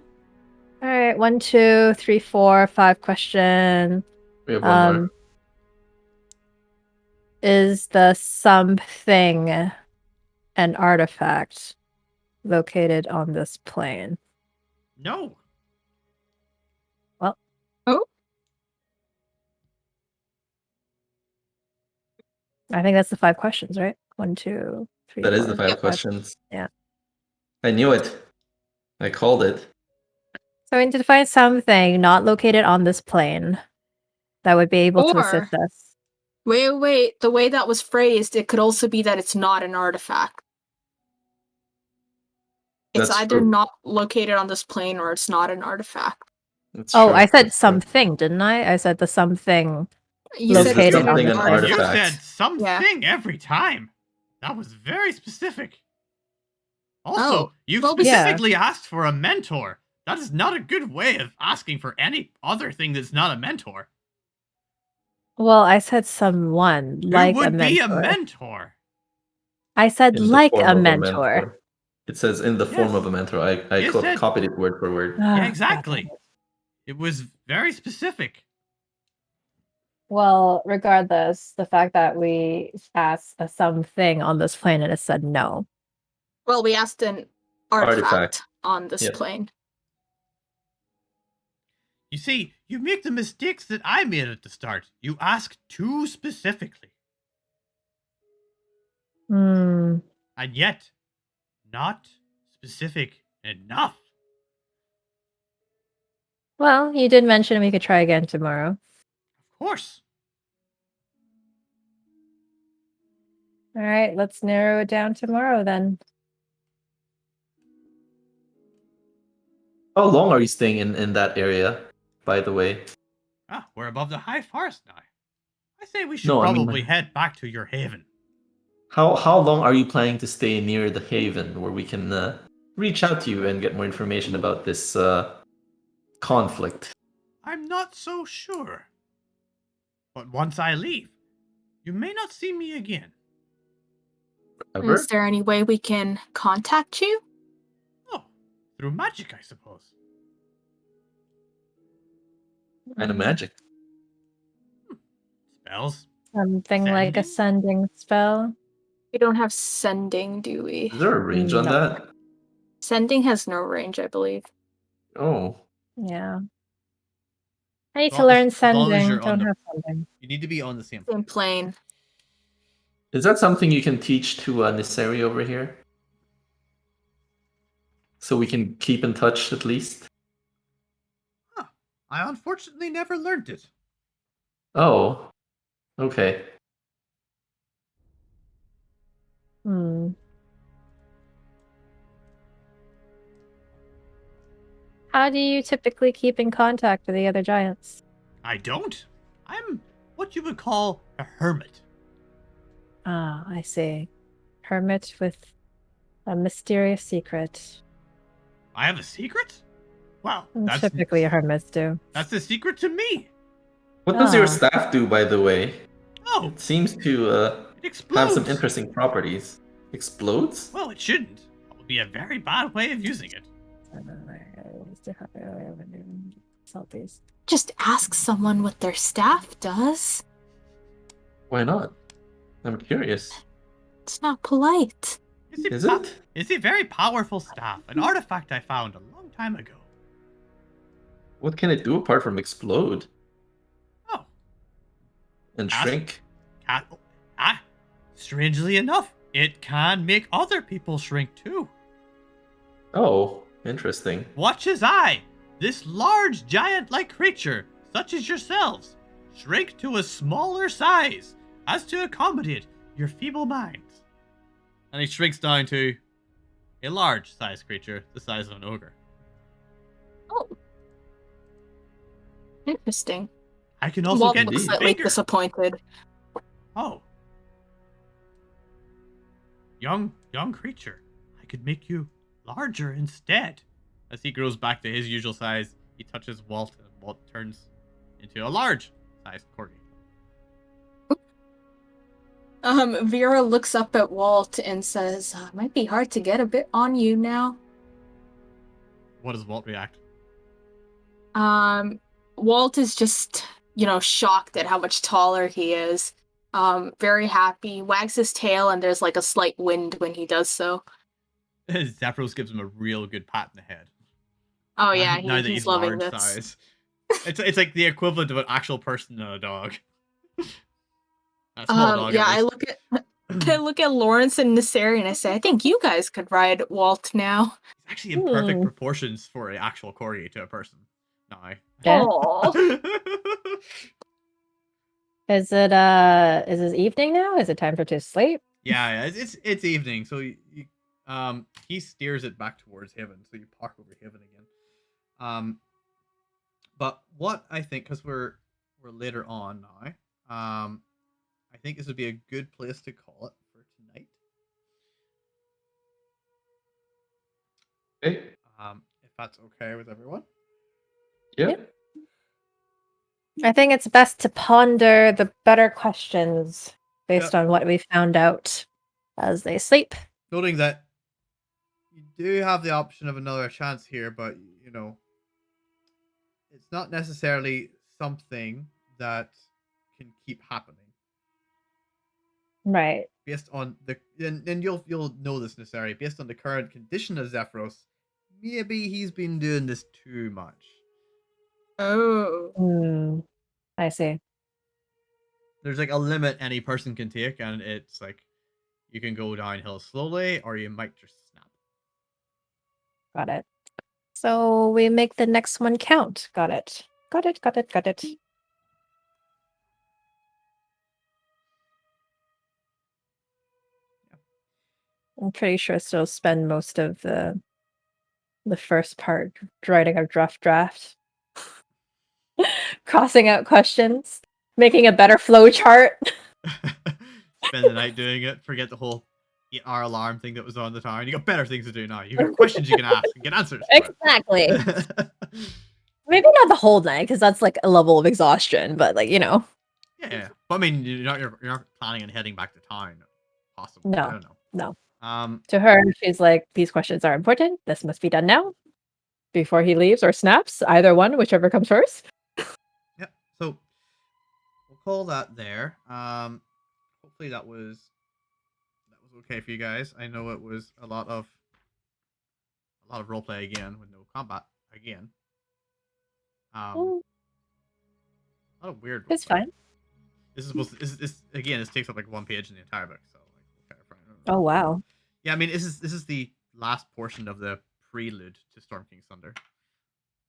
right, 1, 2, 3, 4, 5 question. We have one more. Is the something an artifact located on this plane? No. I think that's the 5 questions, right? 1, 2, 3. That is the 4, 5 questions. Yeah. I knew it. I called it. So we need to find something not located on this plane that would be able to assist us. Wait. The way that was phrased, it could also be that it's not an artifact. It's That's either true. not located on this plane or it's not an artifact. That's Oh, true. I said That's true. something, didn't I? I said the something. You Is said the it's located not something an an artifact. You artifact? said something every time. That was very specific. Also, Oh, you well, specifically asked for a mentor. That is not a good way of asking for any other thing that's not a mentor. Well, I said someone like Who would a be a mentor. mentor? I said In the like form a of mentor. It says in the form Yes. of a mentor. I You said- copied it word for word. Ah, Yeah, exactly. It was very specific. Well, regardless, the fact that we asked a something on this plane and it said no. Well, we asked an artifact, Artifact. on this Yeah. plane. You see, you make the mistakes that I made at the start. You ask too specifically. Hmm. And yet, not specific enough. Well, you did mention we could try again tomorrow. Of course. All right, let's narrow it down tomorrow then. How long are you staying in that area, by the way? We're above the high forest now. I say we should No, I mean- probably head back to your haven. How long are you planning to stay near the haven where we can reach out to you and get more information about this conflict? I'm not so sure. But once I leave, you may not see me again. Ever? Is there any way we can contact you? Oh, through magic, I suppose. Kind of magic. Spells, Something like a sending spell. We don't have sending, do we? Is there a range on No. that? Sending has no range, I believe. Oh. Yeah. I need As to long as- learn as long as sending. you're on Don't the- have sending. You need to be on the same. Same plane. Is that something you can teach to Niserie over here? So we can keep in touch at least? Huh. I unfortunately never learned it. Oh. Okay. Hmm. How do you typically keep in contact with the other giants? I don't. I'm what you would call a hermit. Ah, I see. Hermit with a mysterious secret. I have a secret? Well, that's Typically hermits do. That's a secret to me. What does your Ah. staff do, by the way? Oh, It seems to it explodes. have some interesting properties. Explodes? Well, it shouldn't. It would be a very bad way of using it. Just ask someone what their staff does. Why not? I'm curious. It's not polite. Is it? It's a very powerful staff, an artifact I found a long time ago. What can it do apart from explode Oh, and Ask- shrink? Strangely enough, it can make other people shrink too. Oh, interesting. Watch as I, this large giant-like creature, such as yourselves, shrink to a smaller size, as to accommodate your feeble minds. And he shrinks down to a large-sized creature, the size of an ogre. Oh. Interesting. I can also Walt get looks indeed. slightly bigger. disappointed. Oh. Young creature. I could make you larger instead. As he grows back to his usual size, he touches Walt, and Walt turns into a large-sized corgi. Vera looks up at Walt and says, might be hard to get a bit on you now. What does Walt react? Walt is just, shocked at how much taller he is. Very happy, wags his tail, and there's like a slight wind when he does so. Zephryos gives him a real good pat in the head. Oh yeah, now that he's loving large this. size. It's like the equivalent of an actual person and a dog. A small dog. Yeah, at I least. I look at Lawrence and Niserie and I say, I think you guys could ride Walt now. It's actually in perfect proportions for an actual corgi to a person. No. Yeah. Aww. Is it evening now? Is it time for to sleep? Yeah, it's evening, so he steers it back towards Heaven, so you park over Heaven again. But what I think, because we're later on now, I think this would be a good place to call it for tonight. Okay. If that's okay with everyone. Yep. I think it's best to ponder the better questions based on what we found out as they sleep. Noting that you do have the option of another chance here, but it's not necessarily something that can keep happening. Right. Based on and you'll know this, Niserie, based on the current condition of Zephryos, maybe he's been doing this too much. Oh. I see. There's like a limit any person can take, and it's like you can go downhill slowly, or you might just snap. Got it. So we make the next one count. Got it. Got it. I'm pretty sure still spend most of the first part writing a draft. Crossing out questions, making a better flow chart. Spend the night doing it, forget the whole 8-hour alarm thing that was on the tower. You got better things to do now. You got questions you can ask and get answers. Exactly. Maybe not the whole night, because that's like a level of exhaustion, but Yeah. But I mean, you're not planning on heading back to town. Possibly. No. I don't know. No. Um, To her, she's like, these questions are important. This must be done now. Before he leaves or snaps. Either one, whichever comes first. yeah. So we'll call that there. Hopefully that was okay for you guys. I know it was a lot of roleplay again with no combat again. A lot of weird. It's roleplay. fine. This is supposed to, this again. This takes up like one page in the entire book, so like Oh wow. Yeah, I mean this is the last portion of the prelude to Storm King's Thunder.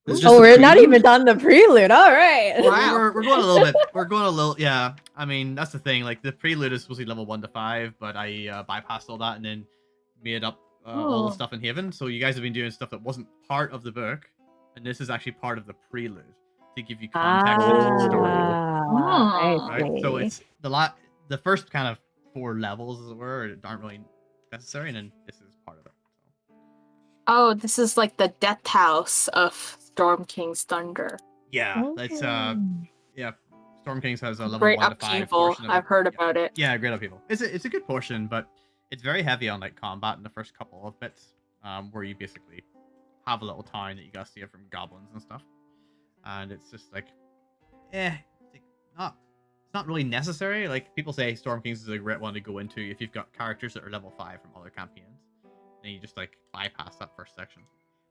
It's just Oh, a we're not prelude? even done the prelude. All right. Wow. We're going a little bit. We're going a little. Yeah, I mean that's the thing. Like the prelude is supposed to be level 1 to 5, but I bypassed all that and then made up all the Oh. stuff in Haven. So you guys have been doing stuff that wasn't part of the book, and this is actually part of the prelude to give you context to the story. I Right. So see. it's the first kind of 4 levels, as it were, aren't really necessary, and then this is part of it. So. Oh, this is like the death house of Storm King's Thunder. Yeah, it's Mm. yeah. Storm Kings has a level Great 1 to 5 upheaval. portion of it. I've heard Yeah. about it. Yeah, great upheaval. It's a good portion, but it's very heavy on like combat in the first couple of bits, where you basically have a little town that you gotta steal from goblins and stuff, and it's just like, it's like it's not really necessary. Like people say, Storm Kings is a great one to go into if you've got characters that are level 5 from other campaigns, and you just like bypass that first section.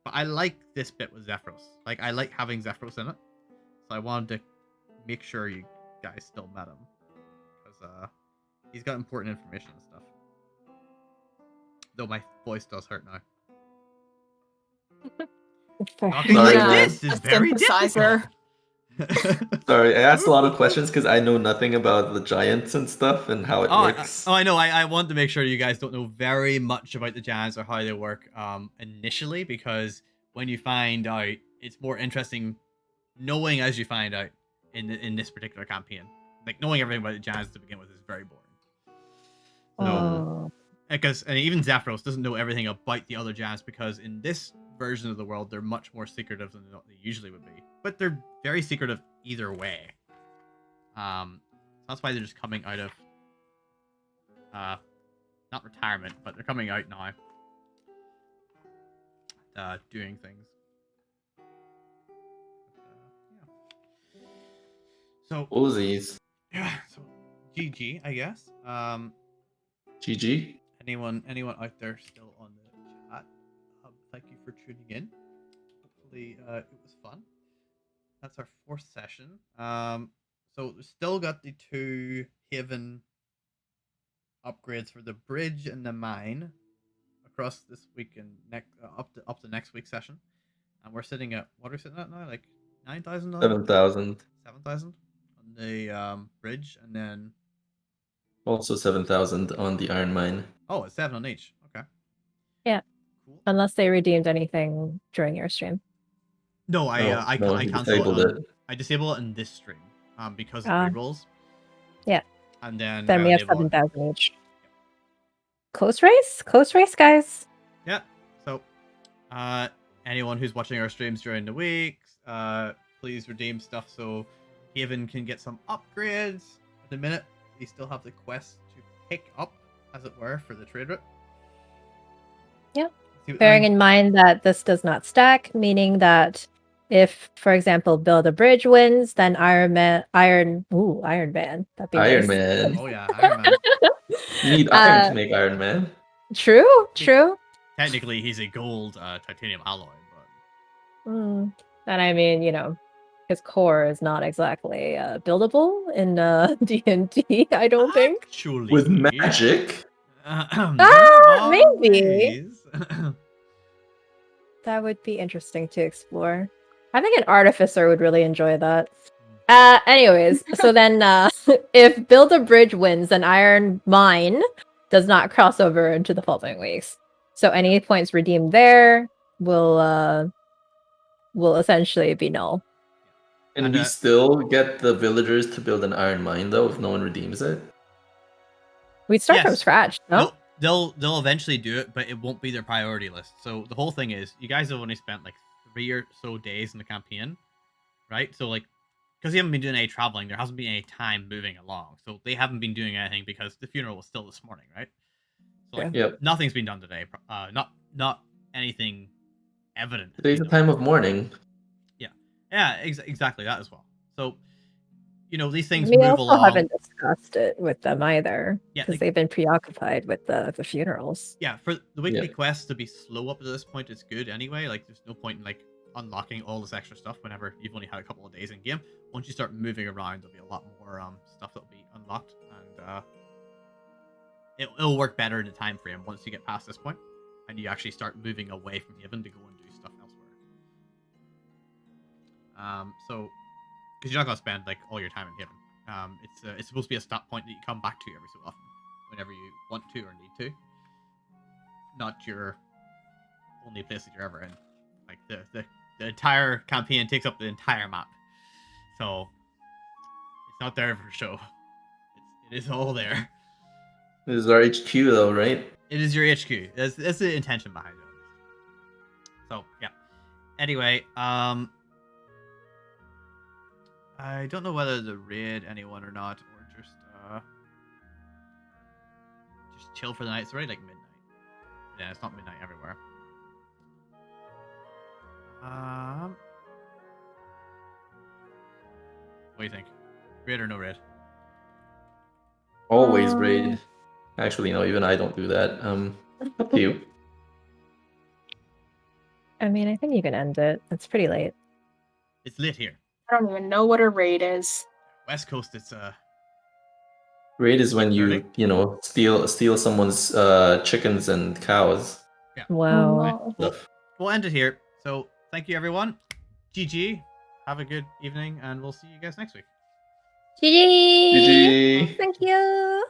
But I like this bit with Zephryos. Like I like having Zephryos in it, so I wanted to make sure you guys still met him because he's got important information and stuff. Though my voice does hurt now. Talking Sorry, like man. this is A very synthesizer. difficult. Sorry, I asked a lot of questions because I know nothing about the giants and stuff and how it works. I know. I want to make sure you guys don't know very much about the giants or how they work initially, because when you find out, it's more interesting knowing as you find out in this particular campaign. Like knowing everything about the giants to begin with is very boring. So, Oh. because and even Zephryos doesn't know everything about the other giants, because in this version of the world they're much more secretive than they usually would be. But they're very secretive either way. That's why they're just coming out of not retirement, but they're coming out now. Doing things. Yeah. So Ozies. yeah, so GG, I guess. GG. Anyone out there still on the chat? Thank you for tuning in. Hopefully, it was fun. That's our 4th session. So we still got the 2 Haven upgrades for the bridge and the mine across this week and up to next week's session. And we're sitting at what are we sitting at now? Like 9,000? 7,000. 7,000 on the bridge, and then Also 7,000 on the Iron Mine. oh, it's 7 on each. Okay. Yeah. Cool. Unless they redeemed anything during your stream. No, I he cancel disabled it. it. I disable it in this stream because of Ah. rerolls. Yeah. And then Then we have enable it. 7,000 each. Close race, guys. Yeah. So, anyone who's watching our streams during the week, please redeem stuff so Haven can get some upgrades. At the minute, we still have the quest to pick up, as it were, for the trade route. Yep. See what- Bearing in mind that this does not stack, meaning that if, for example, Build a Bridge wins, then Iron Man. That'd be Iron nice. Man. Oh yeah, Iron Man. You need iron to make Iron Man. True. Technically, he's a gold titanium alloy, but And I mean, his core is not exactly buildable in D&D, I don't think. actually, With magic? Maybe. That would be interesting to explore. I think an artificer would really enjoy that. Anyways, so then if Build a Bridge wins, then Iron Mine does not cross over into the following weeks. So any points redeemed there will essentially be null. Can And, we still get the villagers to build an iron mine though if no one redeems it? We'd start from Yes. scratch, no? They'll eventually do it, but it won't be their priority list. So the whole thing is, you guys have only spent like 3 or so days in the campaign, right? So like, because you haven't been doing any traveling, there hasn't been any time moving along. So they haven't been doing anything because the funeral was still this morning, right? So like, Yep. nothing's been done today. Not anything evident. has Today's been a done. time of mourning. Yeah, exactly that as well. So you know, these things We move also along. haven't discussed it with them either, Yeah, because like- they've been preoccupied with the funerals. Yeah, for the weekly Yeah. quests to be slow up to this point is good anyway. Like, there's no point in like unlocking all this extra stuff whenever you've only had a couple of days in game. Once you start moving around, there'll be a lot more stuff that'll be unlocked, and it'll work better in the time frame once you get past this point, and you actually start moving away from Haven to go and do stuff elsewhere. So, because you're not gonna spend like all your time in Haven. It's supposed to be a stop point that you come back to every so often, whenever you want to or need to. Not your only place that you're ever in. Like the entire campaign takes up the entire map, so it's not there for show. It is all there. This is our HQ though, right? It is your HQ. That's the intention behind it. So yeah. Anyway, I don't know whether to raid anyone or not, or just chill for the night. It's already like midnight. Yeah, it's not midnight everywhere. What do you think? Raid or no raid? Always raid. Actually, no, even I don't do that. Up to you. I mean, I think you can end it. It's pretty late. It's lit here. I don't even know what a raid is. West Coast, it's Raid is when Early? you steal someone's chickens and cows. Wow. Oh. we'll end it here. So thank you everyone. GG. Have a good evening, and we'll see you guys next week. GG! GG. Thank you.